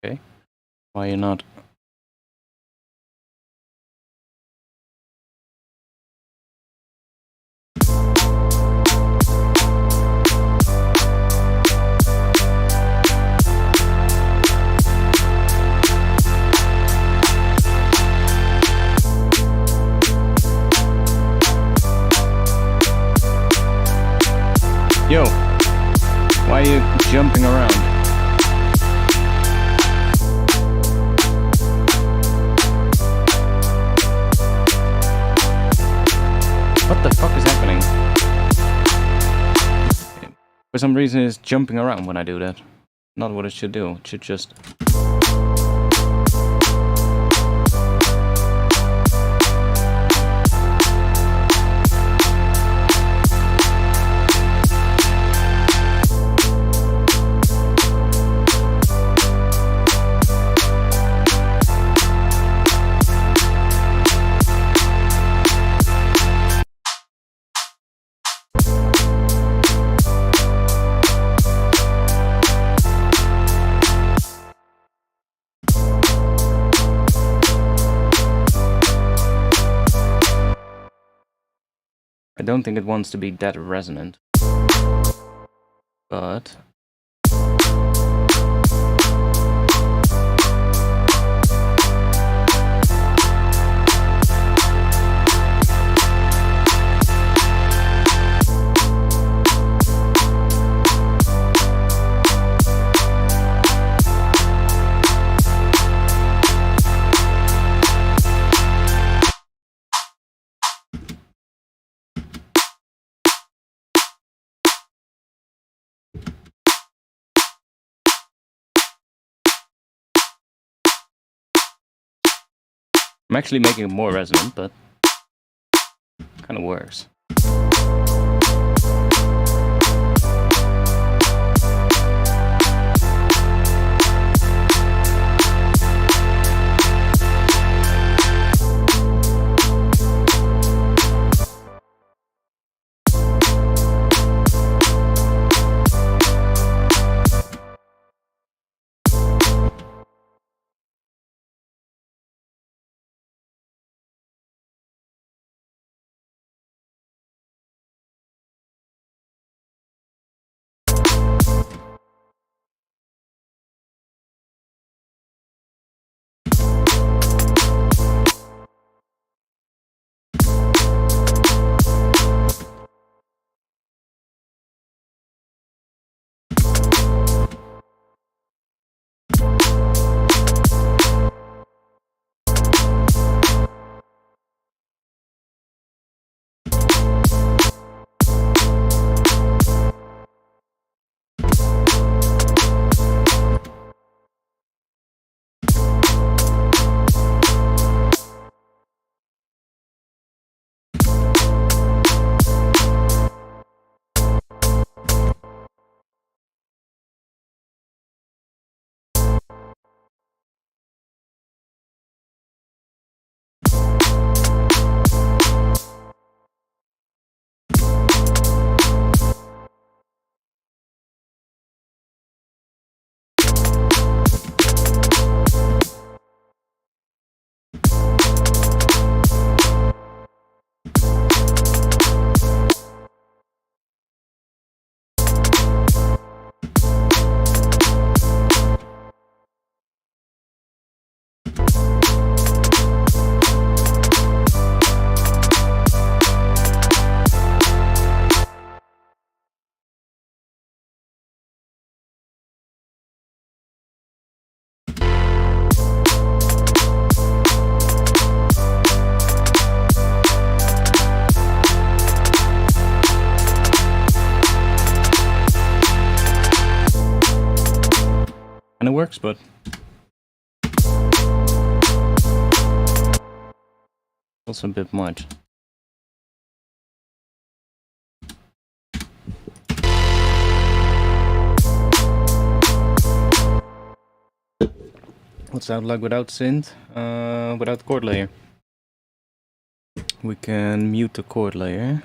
Okay. Why are you not? Yo, why are you jumping around? What the fuck is happening? For some reason it's jumping around when I do that. Not what it should do. It should just... I don't think it wants to be that resonant. But... I'm actually making it more resonant, but kind of works. Kinda works, but... also a bit much. What's that like without synth? Without chord layer. We can mute the chord layer.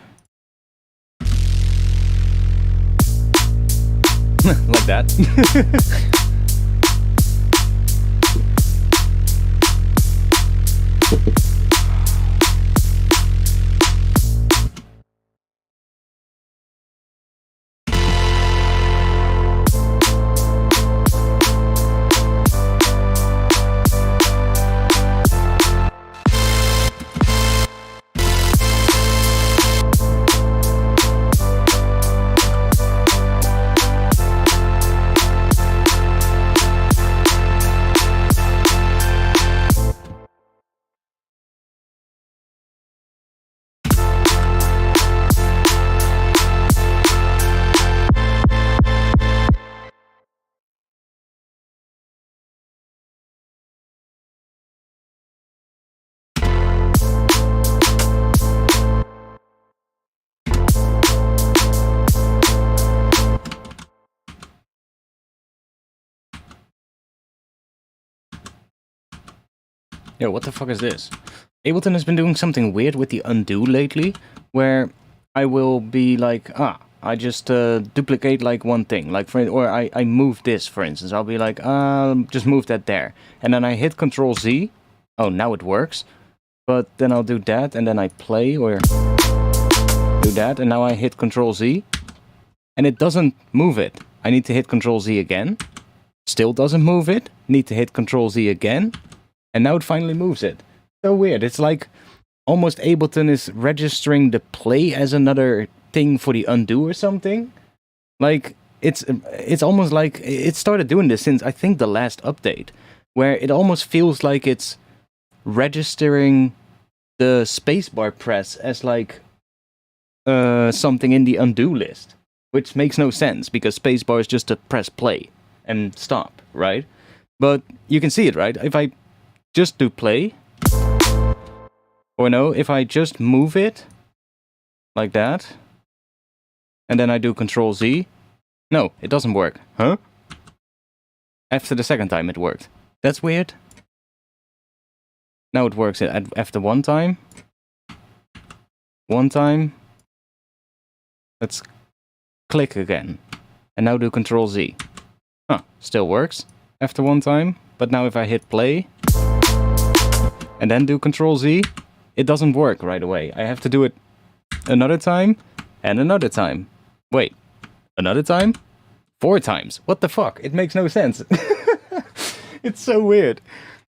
Like that. Yo, what the fuck is this? Ableton has been doing something weird with the undo lately, where I will be like, I just duplicate like one thing, like or I move this, for instance. I'll be like, just move that there, and then I hit Control Z. Oh, now it works. But then I'll do that, and then I play or do that, and now I hit Control Z, and it doesn't move it. I need to hit Control Z again. Still doesn't move it. Need to hit Control Z again. And now it finally moves it. So weird. It's like almost Ableton is registering the play as another thing for the undo or something. Like it's almost like it started doing this since I think the last update, where it almost feels like it's registering the spacebar press as like something in the undo list, which makes no sense because spacebar is just to press play and stop, right? But you can see it, right? If I just do play, or no, if I just move it like that, and then I do Control Z, no, it doesn't work. Huh? After the second time it worked. That's weird. Now it works after one time. One time. Let's click again. And now do Control Z. Huh, still works after one time. But now if I hit play, and then do Control Z, it doesn't work right away. I have to do it another time, and another time. Wait, another time? 4 times. What the fuck? It makes no sense. It's so weird.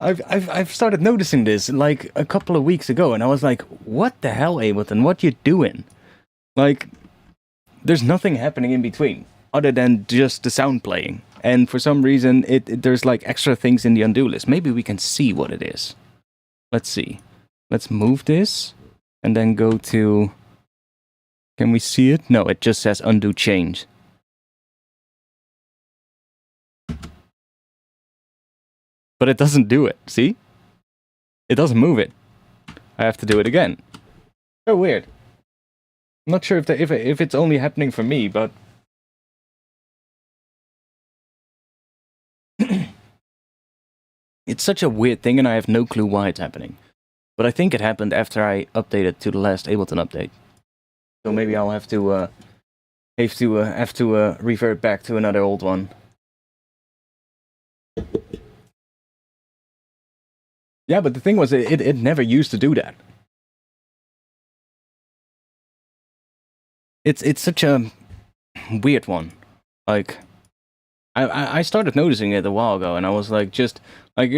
I've started noticing this like a couple of weeks ago, and I was like, what the hell, Ableton? What you doing? Like, there's nothing happening in between, other than just the sound playing. And for some reason, there's like extra things in the undo list. Maybe we can see what it is. Let's see. Let's move this and then go to... Can we see it? No, it just says undo change. But it doesn't do it, see? It doesn't move it. I have to do it again. So weird. I'm not sure if it's only happening for me, but... It's such a weird thing, and I have no clue why it's happening. But I think it happened after I updated to the last Ableton update. So maybe I'll have to revert back to another old one. Yeah, but the thing was, it never used to do that. It's such a weird one. Like, I started noticing it a while ago, and I was like, just like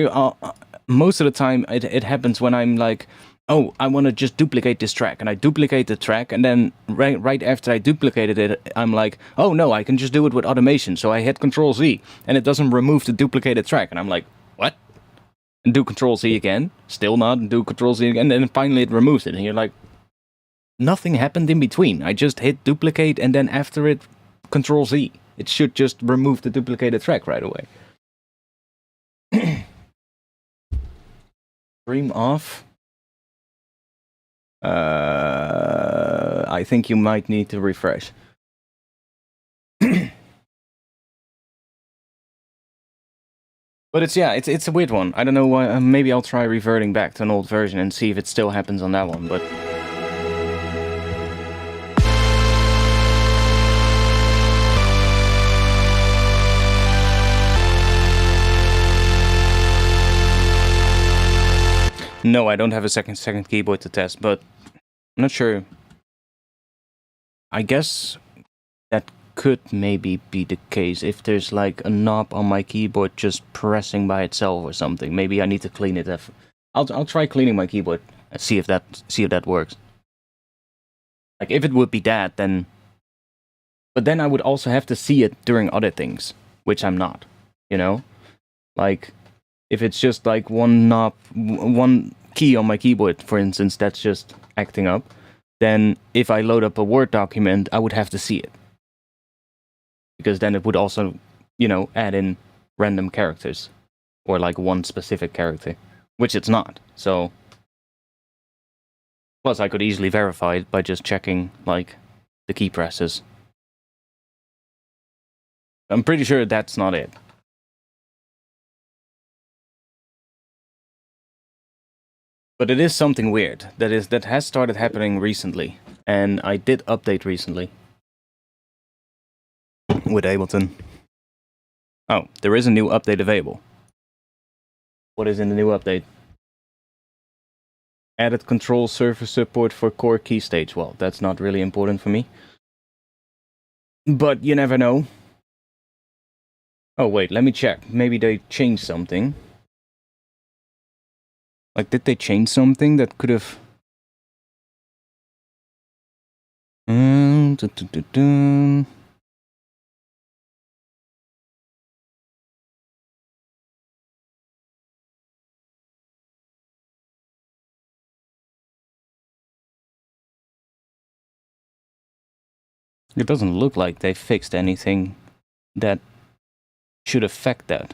most of the time it happens when I'm like, oh, I want to just duplicate this track, and I duplicate the track, and then right after I duplicated it, I'm like, oh no, I can just do it with automation. So I hit Control Z, and it doesn't remove the duplicated track, and I'm like, what? And do Control Z again, still not, and do Control Z again, and then finally it removes it, and you're like, nothing happened in between. I just hit duplicate, and then after it, Control Z. It should just remove the duplicated track right away. Stream off. I think you might need to refresh. But it's a weird one. I don't know why. Maybe I'll try reverting back to an old version and see if it still happens on that one. But no, I don't have a second keyboard to test. But I'm not sure. I guess that could maybe be the case if there's like a knob on my keyboard just pressing by itself or something. Maybe I need to clean it. I'll try cleaning my keyboard and see if that works. Like if it would be that, then. But then I would also have to see it during other things, which I'm not. You know, like if it's just like one knob, one key on my keyboard, for instance, that's just acting up. Then if I load up a Word document, I would have to see it. Because then it would also, add in random characters. Or like one specific character. Which it's not, so. Plus I could easily verify it by just checking, like, the key presses. I'm pretty sure that's not it. But it is something weird that has started happening recently. And I did update recently. With Ableton. Oh, there is a new update available. What is in the new update? Added control surface support for core key stage. Well, that's not really important for me. But you never know. Oh wait, let me check. Maybe they changed something. Like, did they change something that could have... It doesn't look like they fixed anything that should affect that.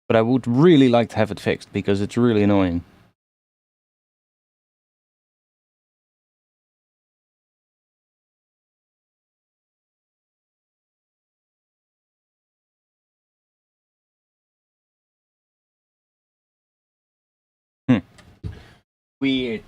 But I would really like to have it fixed, because it's really annoying. Weird.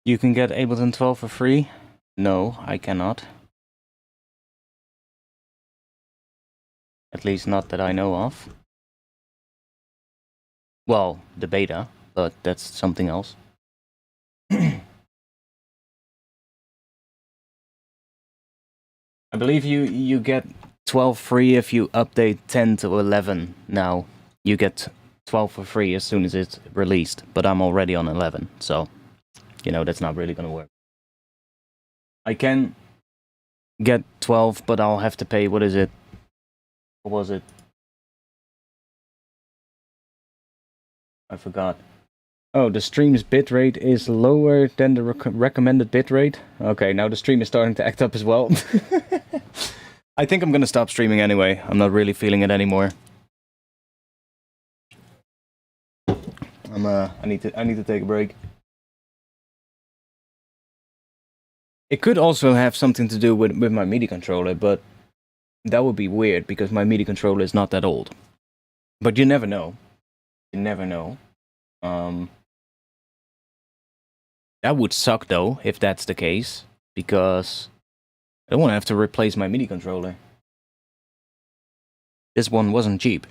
You can get Ableton 12 for free? No, I cannot. At least not that I know of. Well, the beta, but that's something else. I believe you get 12 free if you update 10 to 11 now. You get 12 for free as soon as it's released, but I'm already on 11, so, that's not really gonna work. I can get 12, but I'll have to pay, what is it? What was it? I forgot. Oh, the stream's bitrate is lower than the recommended bitrate? Okay, now the stream is starting to act up as well. I think I'm gonna stop streaming anyway. I'm not really feeling it anymore. I need to take a break. It could also have something to do with my MIDI controller, but that would be weird because my MIDI controller is not that old. But you never know. You never know. That would suck though, if that's the case, because I don't want to have to replace my MIDI controller. This one wasn't cheap.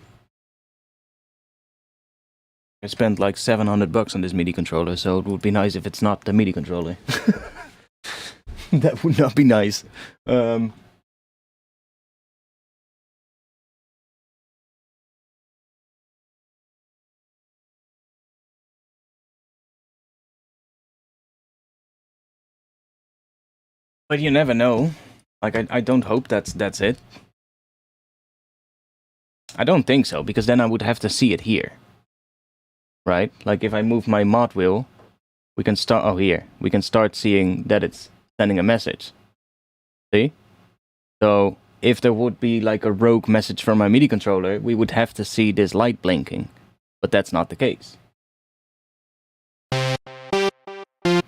I spent like $700 on this MIDI controller, so it would be nice if it's not the MIDI controller. That would not be nice. But you never know. Like, I don't hope that's it. I don't think so, because then I would have to see it here. Right? Like, if I move my mod wheel, we can start... Oh, here. We can start seeing that it's sending a message. See? So, if there would be, like, a rogue message from my MIDI controller, we would have to see this light blinking. But that's not the case.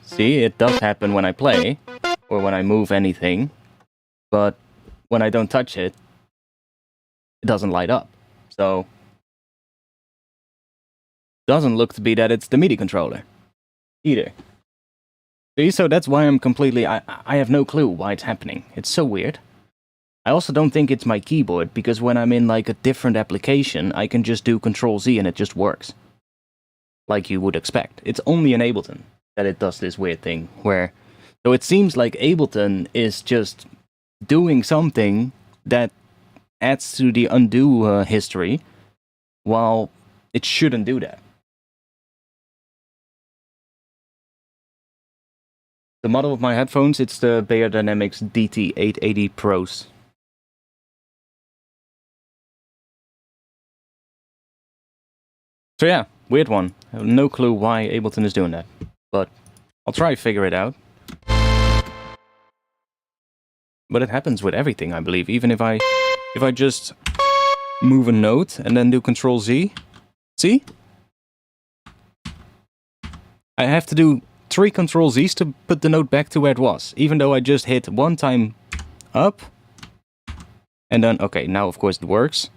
See, it does happen when I play, or when I move anything, but when I don't touch it, it doesn't light up. So, doesn't look to be that it's the MIDI controller, either. See, so that's why I'm completely... I have no clue why it's happening. It's so weird. I also don't think it's my keyboard, because when I'm in, like, a different application, I can just do Control-Z and it just works. Like you would expect. It's only in Ableton that it does this weird thing, where... So it seems like Ableton is just doing something that adds to the undo history, while it shouldn't do that. The model of my headphones, it's the Beyerdynamics DT880 Pros. So yeah, weird one. I have no clue why Ableton is doing that, but I'll try to figure it out. But it happens with everything, I believe. Even if I just move a note and then do Control-Z, see? I have to do 3 Control-Zs to put the note back to where it was, even though I just hit one time up, and then, okay, now of course it works.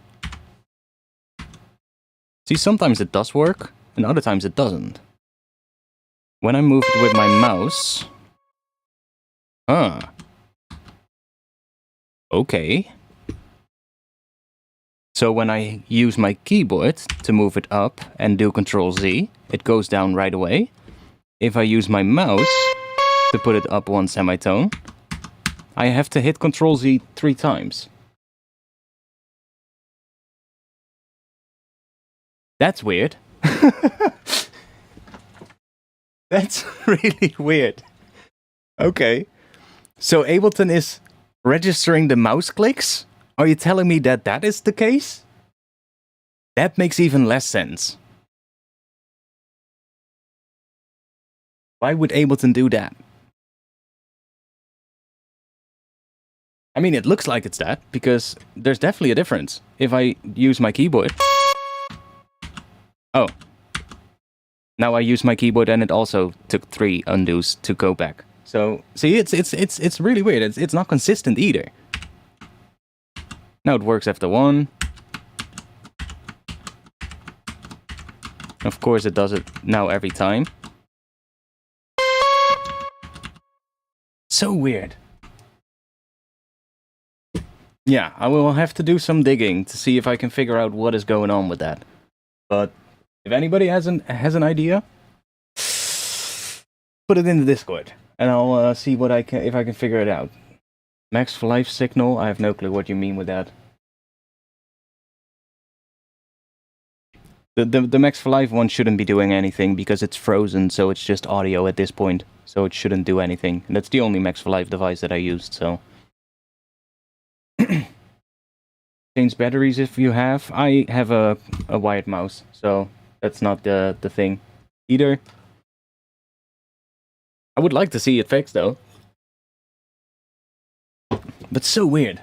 See, sometimes it does work, and other times it doesn't. When I move it with my mouse... Huh. Okay. So when I use my keyboard to move it up and do Control-Z, it goes down right away. If I use my mouse to put it up 1 semitone, I have to hit Control-Z 3 times. That's weird. That's really weird. Okay. So Ableton is registering the mouse clicks? Are you telling me that that is the case? That makes even less sense. Why would Ableton do that? I mean, it looks like it's that, because there's definitely a difference. If I use my keyboard... Oh. Now I use my keyboard and it also took 3 undos to go back. So, see, it's really weird. It's not consistent either. Now it works after 1. Of course it does it now every time. So weird. Yeah, I will have to do some digging to see if I can figure out what is going on with that. But if anybody has an idea, put it in the Discord, and I'll see what if I can figure it out. Max for life signal? I have no clue what you mean with that. The Max for life one shouldn't be doing anything because it's frozen, so it's just audio at this point. So it shouldn't do anything. And that's the only Max for life device that I used, so. Change batteries if you have. I have a wired mouse, so that's not the thing either. I would like to see it fixed though. But so weird.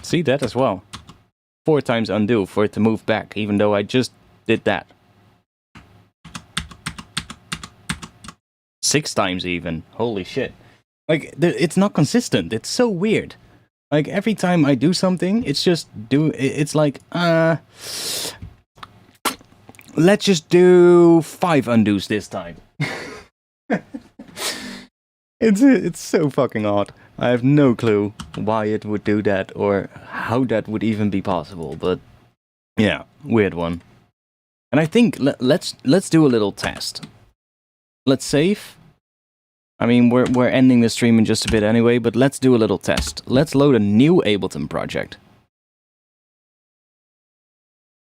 See that as well. 4 times undo for it to move back, even though I just did that. 6 times even. Holy shit. Like, it's not consistent. It's so weird. Like, every time I do something, it's just it's like, let's just do 5 undos this time. It's so fucking odd. I have no clue why it would do that or how that would even be possible, but yeah, weird one. And I think let's do a little test. Let's save. I mean, we're ending the stream in just a bit anyway, but let's do a little test. Let's load a new Ableton project.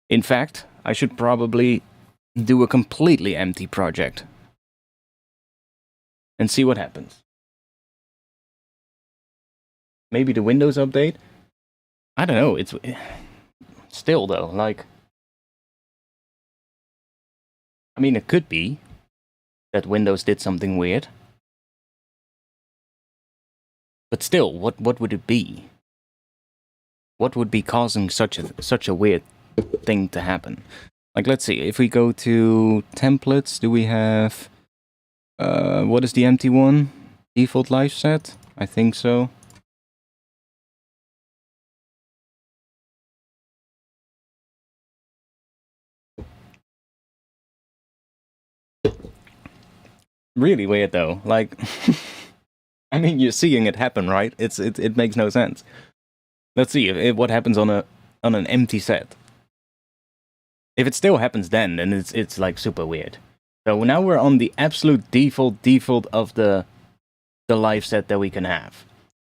In fact, I should probably do a completely empty project and see what happens. Maybe the Windows update? I don't know, it's still though, like, I mean, it could be that Windows did something weird. But still, what would it be? What would be causing such a weird thing to happen? Like, let's see, if we go to templates, do we have what is the empty one? Default live set? I think so. Really weird though. Like, I mean, you're seeing it happen, right? It makes no sense. Let's see what happens on an empty set. If it still happens then it's like super weird. So now we're on the absolute default of the live set that we can have.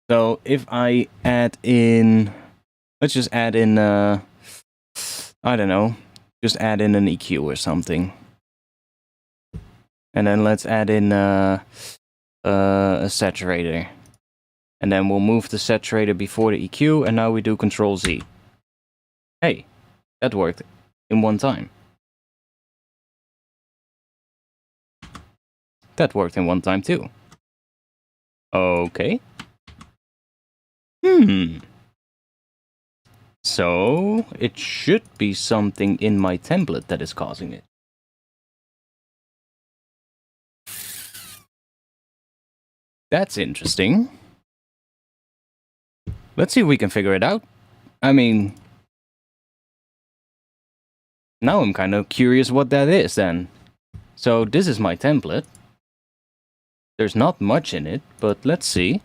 So if I add in, let's just add in, I don't know, just add in an EQ or something. And then let's add in a saturator. And then we'll move the saturator before the EQ, and now we do Control Z. Hey, that worked in one time. That worked in one time too. Okay. So, it should be something in my template that is causing it. That's interesting. Let's see if we can figure it out. I mean, now I'm kind of curious what that is then. So this is my template. There's not much in it, but let's see.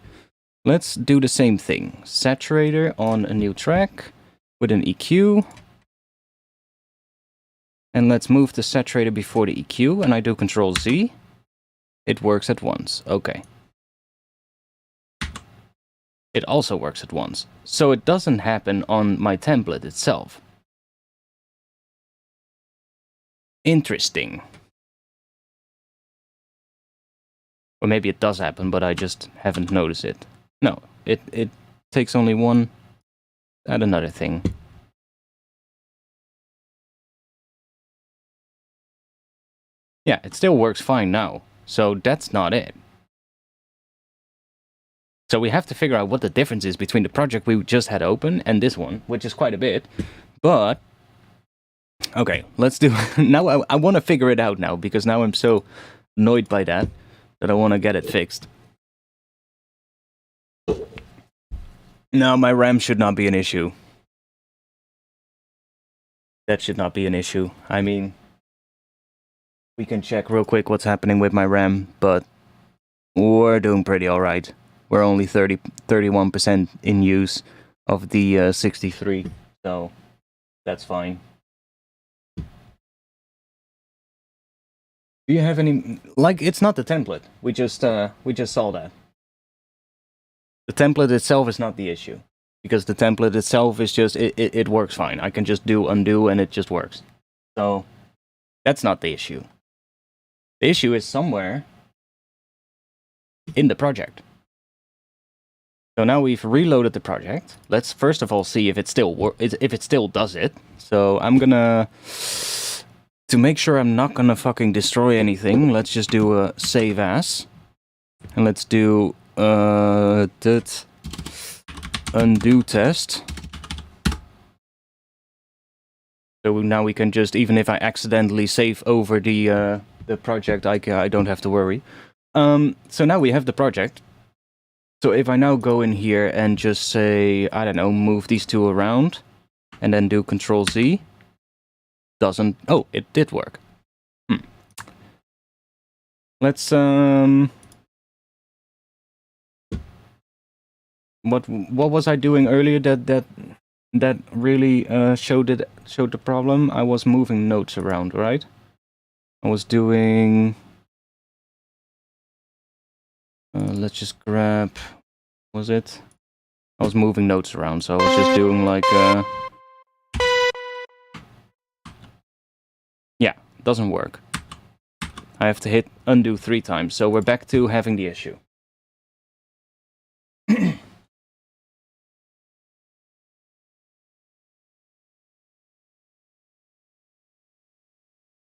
Let's do the same thing. Saturator on a new track with an EQ. And let's move the saturator before the EQ, and I do Control Z. It works at once. Okay. It also works at once. So it doesn't happen on my template itself. Interesting. Or maybe it does happen, but I just haven't noticed it. No, it takes only one. Add another thing. Yeah, it still works fine now. So that's not it. So we have to figure out what the difference is between the project we just had open and this one, which is quite a bit. But, okay, let's do... Now I want to figure it out now, because now I'm so annoyed by that I want to get it fixed. No, my RAM should not be an issue. That should not be an issue. I mean, we can check real quick what's happening with my RAM, but we're doing pretty alright. We're only 31% in use of the 63, so that's fine. Do you have any... Like, it's not the template. We just saw that. The template itself is not the issue, because the template itself is just... It works fine. I can just do undo and it just works. So, that's not the issue. The issue is somewhere in the project. So now we've reloaded the project. Let's first of all see if it still does it. So I'm gonna... To make sure I'm not gonna fucking destroy anything, let's just do a save as. And let's do that undo test. So now we can just, even if I accidentally save over the project, I don't have to worry. So now we have the project. So if I now go in here and just say, I don't know, move these two around, and then do Control Z, doesn't... Oh, it did work. Let's what was I doing earlier that really showed the problem? I was moving notes around, right? I was doing... Let's just grab... Was it? I was moving notes around, so I was just doing like... Yeah, doesn't work. I have to hit undo 3 times, so we're back to having the issue. Do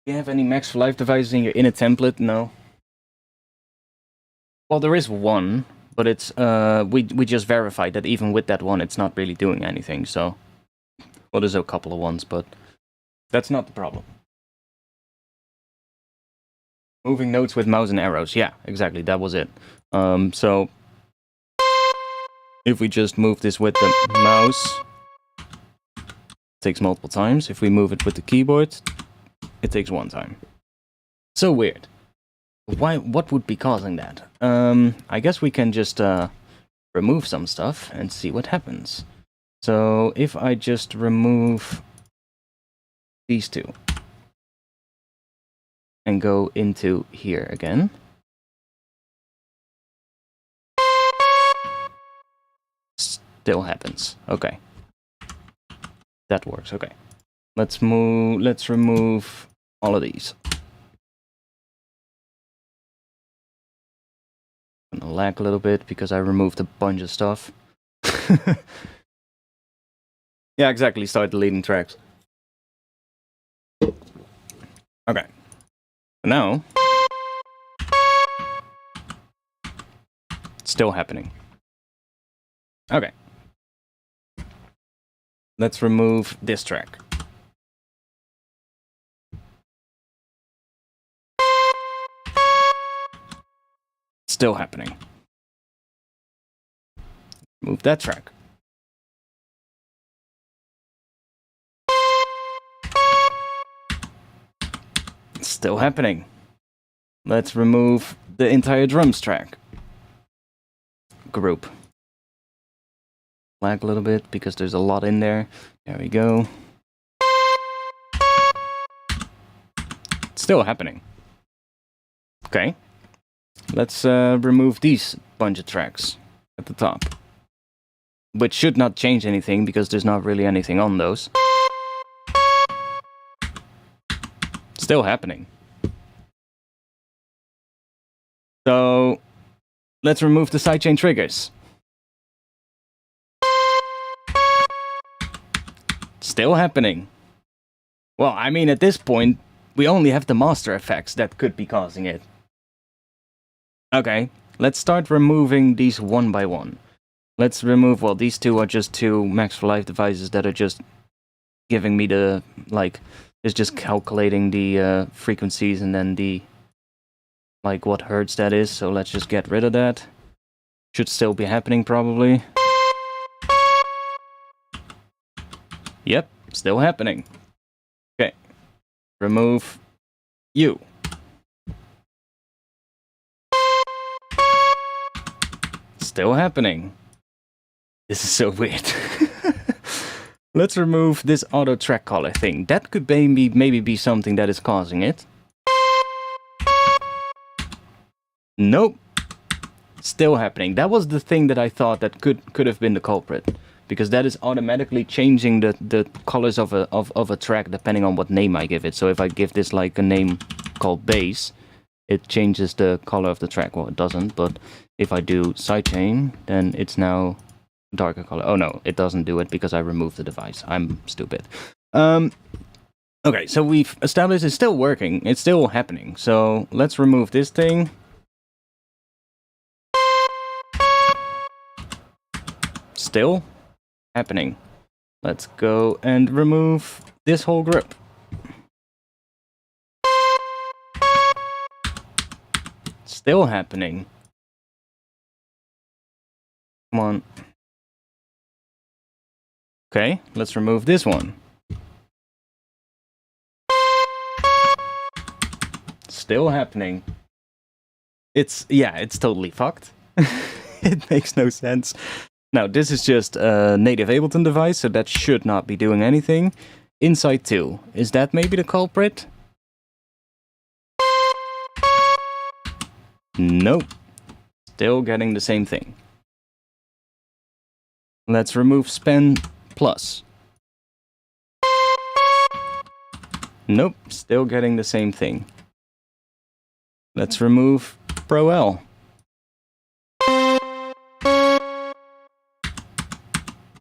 you have any Max for Life devices in your inner template? No. Well, there is one, but it's we just verified that even with that one, it's not really doing anything. So, well, there's a couple of ones, but that's not the problem. Moving notes with mouse and arrows. Yeah, exactly. That was it. So, if we just move this with the mouse, it takes multiple times. If we move it with the keyboard, it takes 1 time. So weird. Why? What would be causing that? I guess we can just remove some stuff and see what happens. So if I just remove these 2 and go into here again. Still happens. Okay. That works. Okay. Let's remove all of these. I'm gonna lag a little bit because I removed a bunch of stuff. Yeah, exactly. Start deleting tracks. Okay. Now, it's still happening. Okay. Let's remove this track. Still happening. Move that track. Still happening. Let's remove the entire drums track. Group. Lag a little bit because there's a lot in there. There we go. Still happening. Okay. Let's remove these bunch of tracks at the top. Which should not change anything because there's not really anything on those. Still happening. So, let's remove the sidechain triggers. Still happening. Well, I mean, at this point, we only have the master effects that could be causing it. Okay, let's start removing these one by one. Let's remove, well, these 2 are just 2 Max for Life devices that are just giving me the, like, it's just calculating the frequencies and then the, like, what hertz that is. So let's just get rid of that. Should still be happening, probably. Yep, still happening. Okay. Remove you. Still happening. This is so weird. Let's remove this auto track color thing. That could maybe be something that is causing it. Nope. Still happening. That was the thing that I thought that could have been the culprit. Because that is automatically changing the colors of a track depending on what name I give it. So if I give this like a name called bass, it changes the color of the track. Well, it doesn't, but if I do sidechain, then it's now darker color. Oh no, it doesn't do it because I removed the device. I'm stupid. Okay, so we've established it's still working. It's still happening. So let's remove this thing. Still happening. Let's go and remove this whole group. Still happening. Come on. Okay, let's remove this one. Still happening. It's totally fucked. It makes no sense. Now, this is just a native Ableton device, so that should not be doing anything. Inside 2. Is that maybe the culprit? Nope. Still getting the same thing. Let's remove span plus. Nope, still getting the same thing. Let's remove Pro L.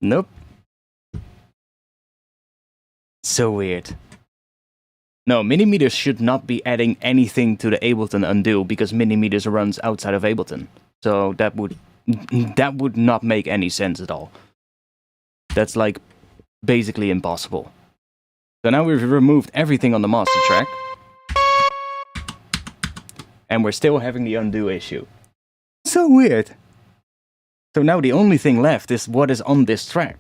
Nope. So weird. No, Minimeters should not be adding anything to the Ableton undo because Minimeters runs outside of Ableton. So that would not make any sense at all. That's like basically impossible. So now we've removed everything on the master track. And we're still having the undo issue. So weird. So now the only thing left is what is on this track.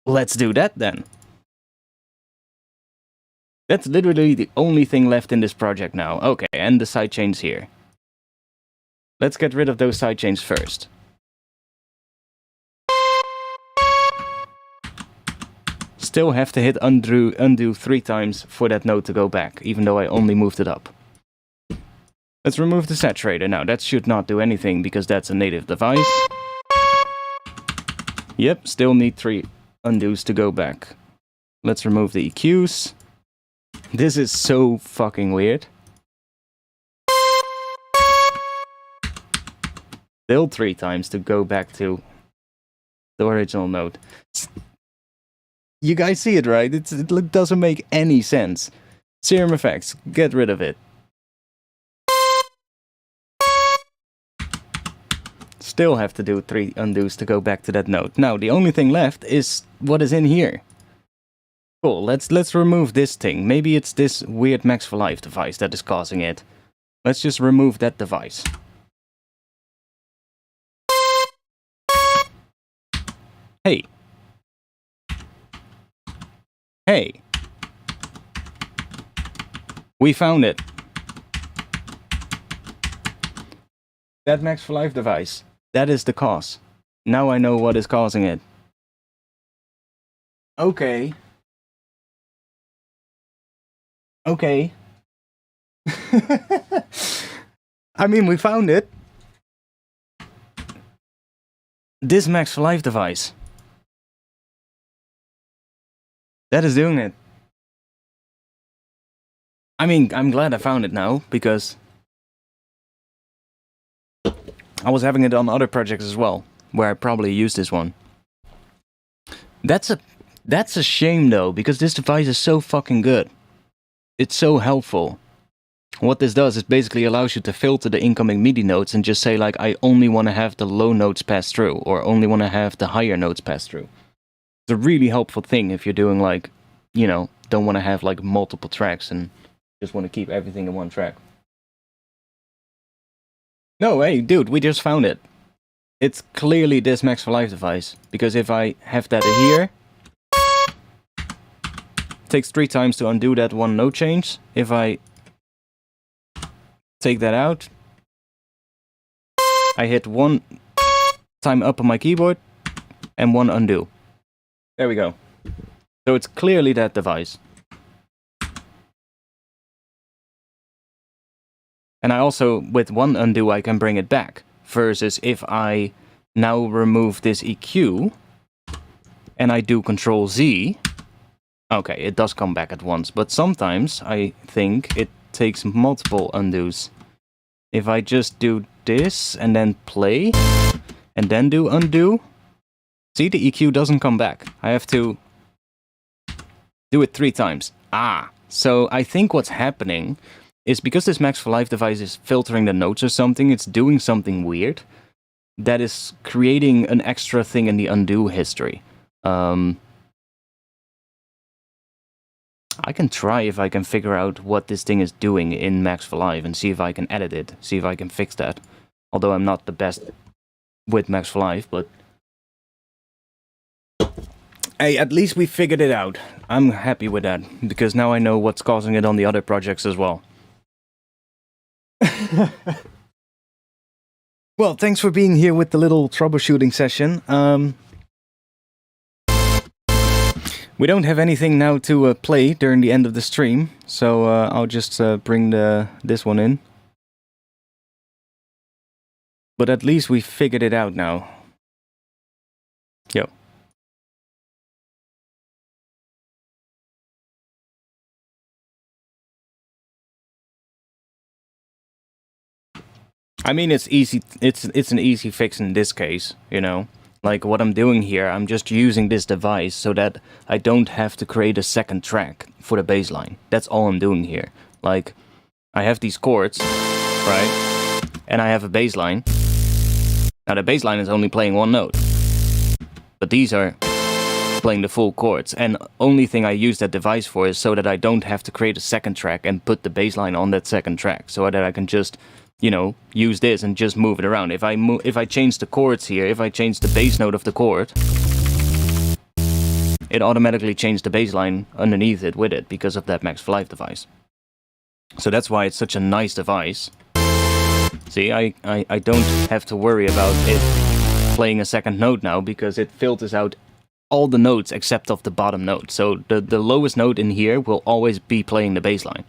Let's do that then. That's literally the only thing left in this project now. Okay, and the sidechains here. Let's get rid of those sidechains first. Still have to hit undo 3 times for that note to go back, even though I only moved it up. Let's remove the saturator now. That should not do anything because that's a native device. Yep, still need 3 undos to go back. Let's remove the EQs. This is so fucking weird. Still 3 times to go back to the original note. You guys see it, right? It doesn't make any sense. Serum effects, get rid of it. Still have to do 3 undos to go back to that note. Now, the only thing left is what is in here. Cool, let's remove this thing. Maybe it's this weird Max for Life device that is causing it. Let's just remove that device. Hey. Hey. We found it. That Max for Life device. That is the cause. Now I know what is causing it. Okay. Okay. I mean, we found it. This Max for Life device. That is doing it. I mean, I'm glad I found it now, because I was having it on other projects as well, where I probably used this one. That's a shame though, because this device is so fucking good. It's so helpful. What this does is basically allows you to filter the incoming MIDI notes and just say like, I only want to have the low notes pass through, or only want to have the higher notes pass through. It's a really helpful thing if you're doing like, you know, don't want to have like multiple tracks and just want to keep everything in one track. No, hey, dude, we just found it. It's clearly this Max for Life device, because if I have that here, it takes 3 times to undo that one note change. If I take that out, I hit 1 time up on my keyboard and 1 undo. There we go. So it's clearly that device. And I also, with 1 undo, I can bring it back. Versus if I now remove this EQ and I do Control Z, okay, it does come back at once. But sometimes I think it takes multiple undos. If I just do this and then play and then do undo, see, the EQ doesn't come back. I have to do it 3 times. So I think what's happening is because this Max for Life device is filtering the notes or something, it's doing something weird that is creating an extra thing in the undo history. I can try if I can figure out what this thing is doing in Max for Life and see if I can edit it, see if I can fix that. Although I'm not the best with Max for Life, but hey, at least we figured it out. I'm happy with that, because now I know what's causing it on the other projects as well. Well, thanks for being here with the little troubleshooting session. We don't have anything now to play during the end of the stream, so I'll just bring this one in. But at least we figured it out now. Yo. I mean, it's easy. It's an easy fix in this case, you know. Like what I'm doing here, I'm just using this device so that I don't have to create a second track for the bass line. That's all I'm doing here. Like, I have these chords, right? And I have a bass line. Now the bass line is only playing one note, but these are playing the full chords. And only thing I use that device for is so that I don't have to create a second track and put the bass line on that second track, so that I can just, you know, use this and just move it around. If I change the chords here, if I change the bass note of the chord, it automatically changed the bass line underneath it with it because of that Max for Live device. So that's why it's such a nice device. See, I don't have to worry about it playing a second note now because it filters out all the notes except of the bottom note. So the lowest note in here will always be playing the bass line.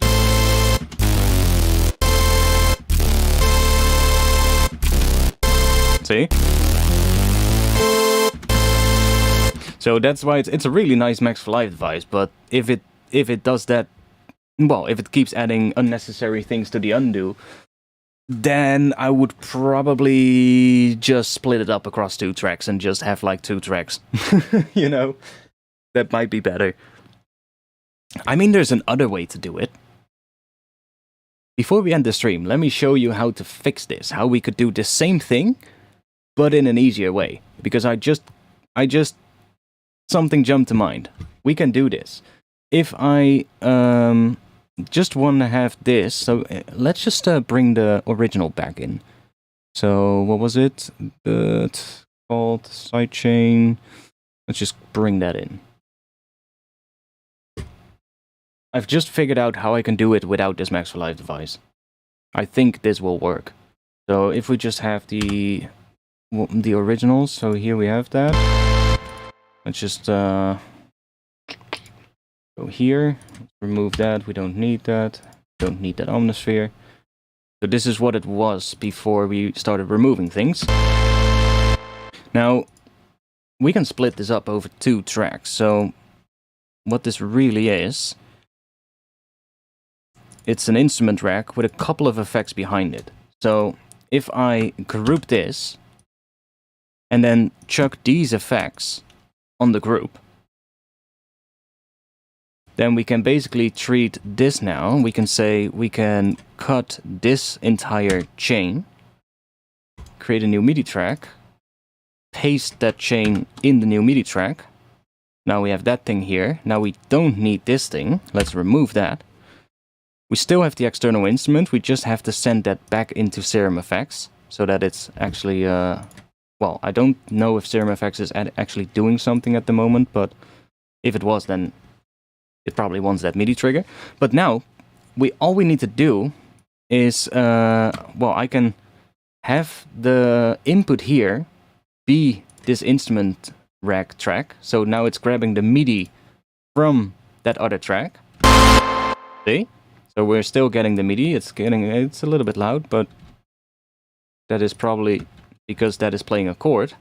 See? So that's why it's a really nice Max for Live device, but if it does that, well, if it keeps adding unnecessary things to the undo, then I would probably just split it up across 2 tracks and just have like 2 tracks. You know? That might be better. I mean, there's another way to do it. Before we end the stream, let me show you how to fix this, how we could do the same thing, but in an easier way. Because I just something jumped to mind. We can do this. If I just want to have this, so let's just bring the original back in. So what was it? It's called Sidechain. Let's just bring that in. I've just figured out how I can do it without this Max for Live device. I think this will work. So if we just have the originals, so here we have that. Let's just go here, remove that, we don't need that. Don't need that Omnisphere. So this is what it was before we started removing things. Now, we can split this up over 2 tracks. So what this really is, it's an instrument rack with a couple of effects behind it. So if I group this and then chuck these effects on the group, then we can basically treat this now. We can say we can cut this entire chain, create a new MIDI track, paste that chain in the new MIDI track. Now we have that thing here. Now we don't need this thing. Let's remove that. We still have the external instrument. We just have to send that back into Serum Effects so that it's actually, well, I don't know if Serum Effects is actually doing something at the moment, but if it was, then it probably wants that MIDI trigger. But now, all we need to do is, well, I can have the input here be this instrument rack track. So now it's grabbing the MIDI from that other track. See? So we're still getting the MIDI. It's a little bit loud, but that is probably because that is playing a chord.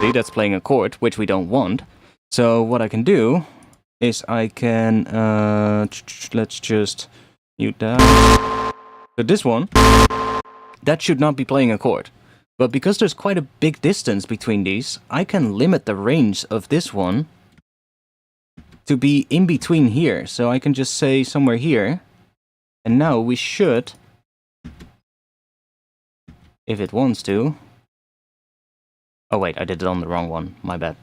See, that's playing a chord, which we don't want. So what I can do is I can, let's just mute that. So this one, that should not be playing a chord. But because there's quite a big distance between these, I can limit the range of this one to be in between here. So I can just say somewhere here. And now we should, if it wants to. Oh wait, I did it on the wrong one. My bad.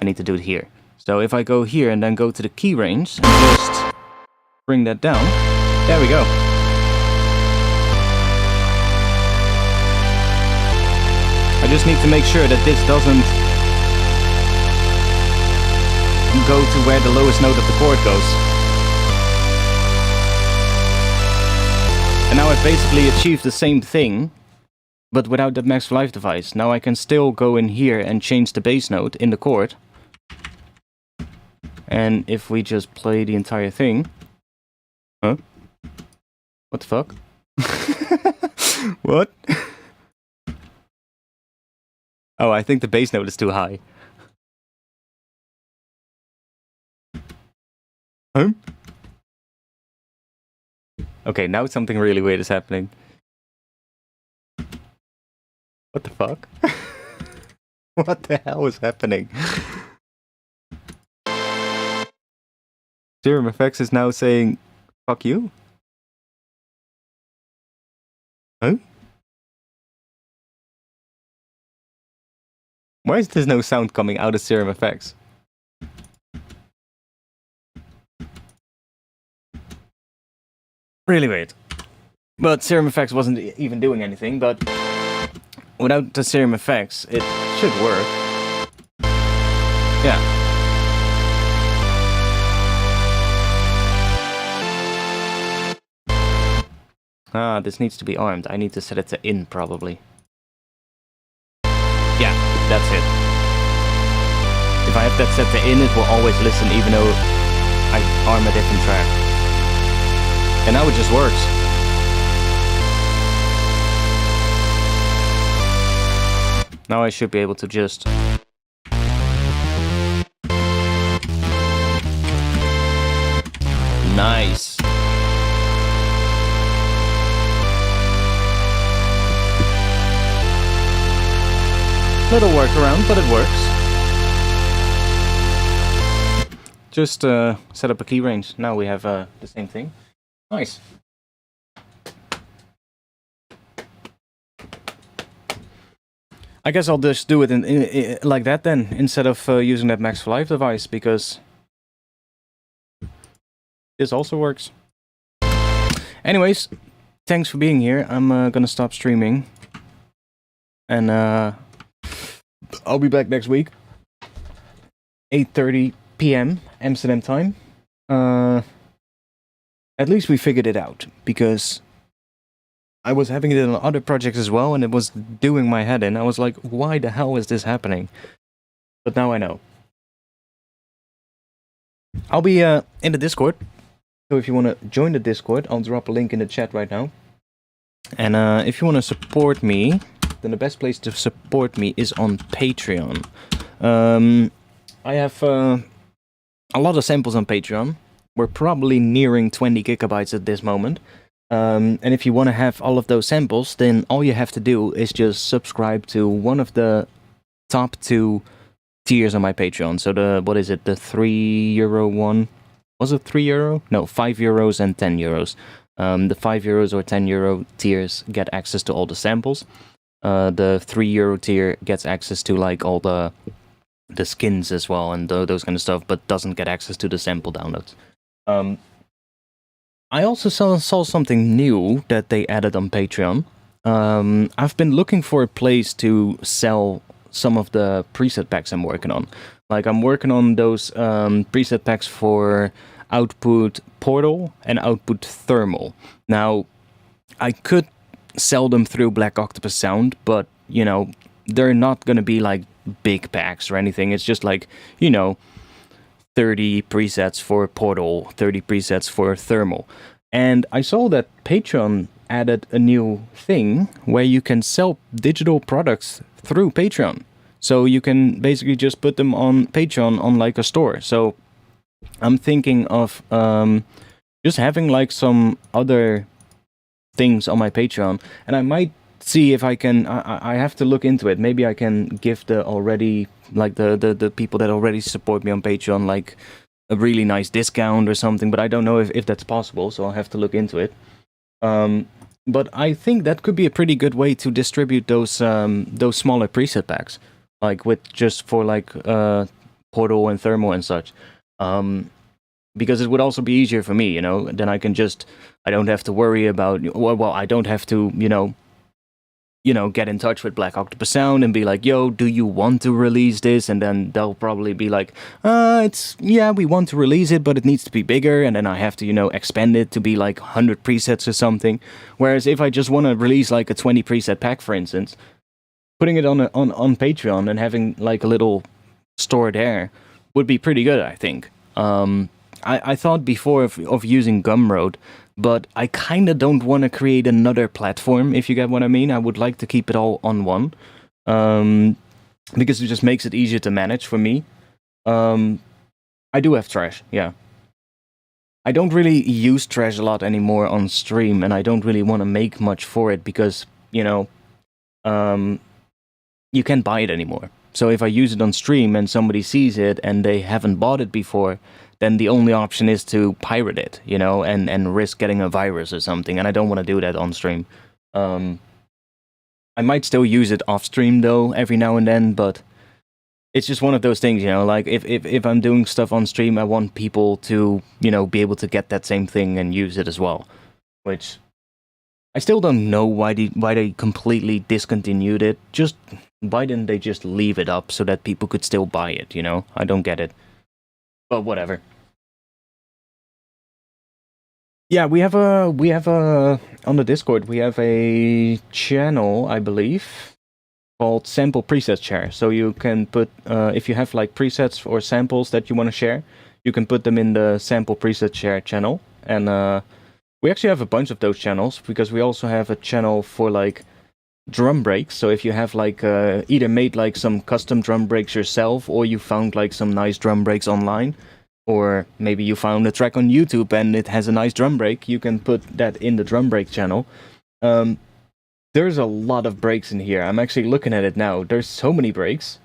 I need to do it here. So if I go here and then go to the key range and just bring that down. There we go. I just need to make sure that this doesn't go to where the lowest note of the chord goes. And now I've basically achieved the same thing, but without that Max for Live device. Now I can still go in here and change the bass note in the chord. And if we just play the entire thing... Huh? What the fuck? What? Oh, I think the bass note is too high. Huh? Okay, now something really weird is happening. What the fuck? What the hell is happening? Serum Effects is now saying, fuck you? Huh? Why is there no sound coming out of Serum Effects? Really weird. But Serum Effects wasn't even doing anything, but without the Serum Effects, it should work. Yeah. Ah, this needs to be armed. I need to set it to in, probably. Yeah, that's it. If I have that set to in, it will always listen even though I arm a different track. And now it just works. Now I should be able to just... Nice. Little workaround, but it works. Just set up a key range. Now we have the same thing. Nice. I guess I'll just do it in like that then, instead of using that Max for Live device, because this also works. Anyways, thanks for being here. I'm gonna stop streaming. And I'll be back next week. 8:30 p.m. Amsterdam time. At least we figured it out, because I was having it on other projects as well, and it was doing my head in. I was like, why the hell is this happening? But now I know. I'll be in the Discord, so if you want to join the Discord, I'll drop a link in the chat right now. And if you want to support me, then the best place to support me is on Patreon. I have a lot of samples on Patreon. We're probably nearing 20 gigabytes at this moment. And if you want to have all of those samples, then all you have to do is just subscribe to one of the top 2 tiers on my Patreon. So what is it, the €3 one? Was it €3? No, €5 and €10. The €5 or €10 tiers get access to all the samples. The €3 tier gets access to like all the skins as well and those kind of stuff, but doesn't get access to the sample downloads. I also saw something new that they added on Patreon. I've been looking for a place to sell some of the preset packs I'm working on. Like, I'm working on those preset packs for output portal and output thermal. Now, I could sell them through Black Octopus Sound, but, you know, they're not going to be like big packs or anything. It's just like, you know, 30 presets for portal, 30 presets for thermal. And I saw that Patreon added a new thing where you can sell digital products through Patreon. So you can basically just put them on Patreon on like a store. So I'm thinking of just having like some other things on my Patreon, and I might see if I can. I have to look into it. Maybe I can give the already like the people that already support me on Patreon like a really nice discount or something. But I don't know if that's possible, so I'll have to look into it. But I think that could be a pretty good way to distribute those smaller preset packs, like with just for like portal and thermal and such. Because it would also be easier for me, you know. Then I don't have to worry about. Well, I don't have to, you know, get in touch with Black Octopus Sound and be like, yo, do you want to release this? And then they'll probably be like, we want to release it, but it needs to be bigger. And then I have to, you know, expand it to be like 100 presets or something. Whereas if I just want to release like a 20 preset pack, for instance, putting it on Patreon and having like a little store there would be pretty good, I think. I thought before of using Gumroad, but I kind of don't want to create another platform, if you get what I mean. I would like to keep it all on one, because it just makes it easier to manage for me. I do have Trash, yeah. I don't really use Trash a lot anymore on stream, and I don't really want to make much for it because, you know, you can't buy it anymore. So if I use it on stream and somebody sees it and they haven't bought it before, then the only option is to pirate it, you know, and risk getting a virus or something, and I don't want to do that on stream. I might still use it off stream, though, every now and then, but it's just one of those things, you know, like, if I'm doing stuff on stream, I want people to, you know, be able to get that same thing and use it as well, which I still don't know why they completely discontinued it. Just, why didn't they just leave it up so that people could still buy it, you know? I don't get it. But whatever. Yeah, we have a on the Discord, we have a channel, I believe, called Sample Presets Share. So you can put, if you have like presets or samples that you want to share, you can put them in the Sample Preset Share channel. And we actually have a bunch of those channels, because we also have a channel for like drum breaks. So if you have like either made like some custom drum breaks yourself, or you found like some nice drum breaks online, or maybe you found a track on YouTube and it has a nice drum break, you can put that in the drum break channel. There's a lot of breaks in here. I'm actually looking at it now. There's so many breaks.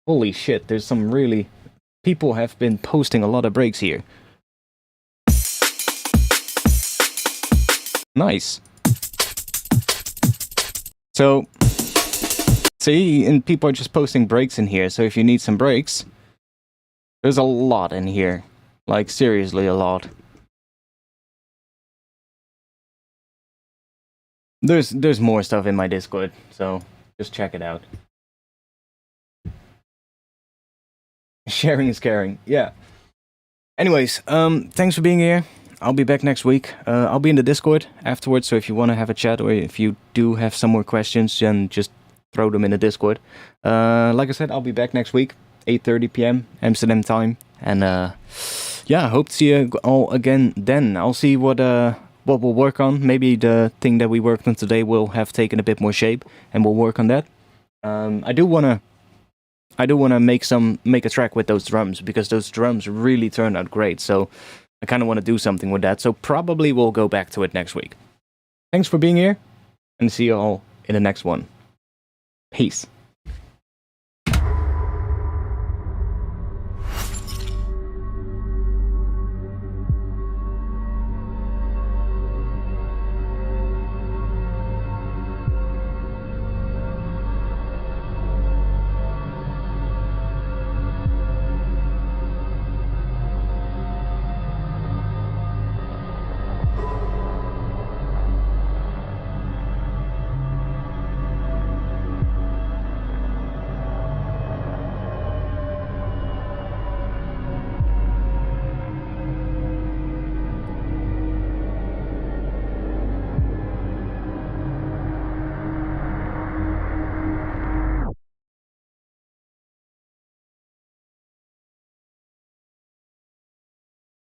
Holy shit, there's some really... People have been posting a lot of breaks here. Nice. So, see, and people are just posting breaks in here, so if you need some breaks, there's a lot in here. Like, seriously, a lot. There's more stuff in my Discord, so just check it out. Sharing is caring, yeah. Anyways, thanks for being here. I'll be back next week. I'll be in the Discord afterwards, so if you want to have a chat, or if you do have some more questions, then just throw them in the Discord. Like I said, I'll be back next week, 8:30 p.m. Amsterdam time, and yeah, I hope to see you all again then. I'll see what we'll work on. Maybe the thing that we worked on today will have taken a bit more shape, and we'll work on that. I do wanna make a track with those drums, because those drums really turned out great. So I kind of want to do something with that. So probably we'll go back to it next week. Thanks for being here, and see you all in the next one. Peace.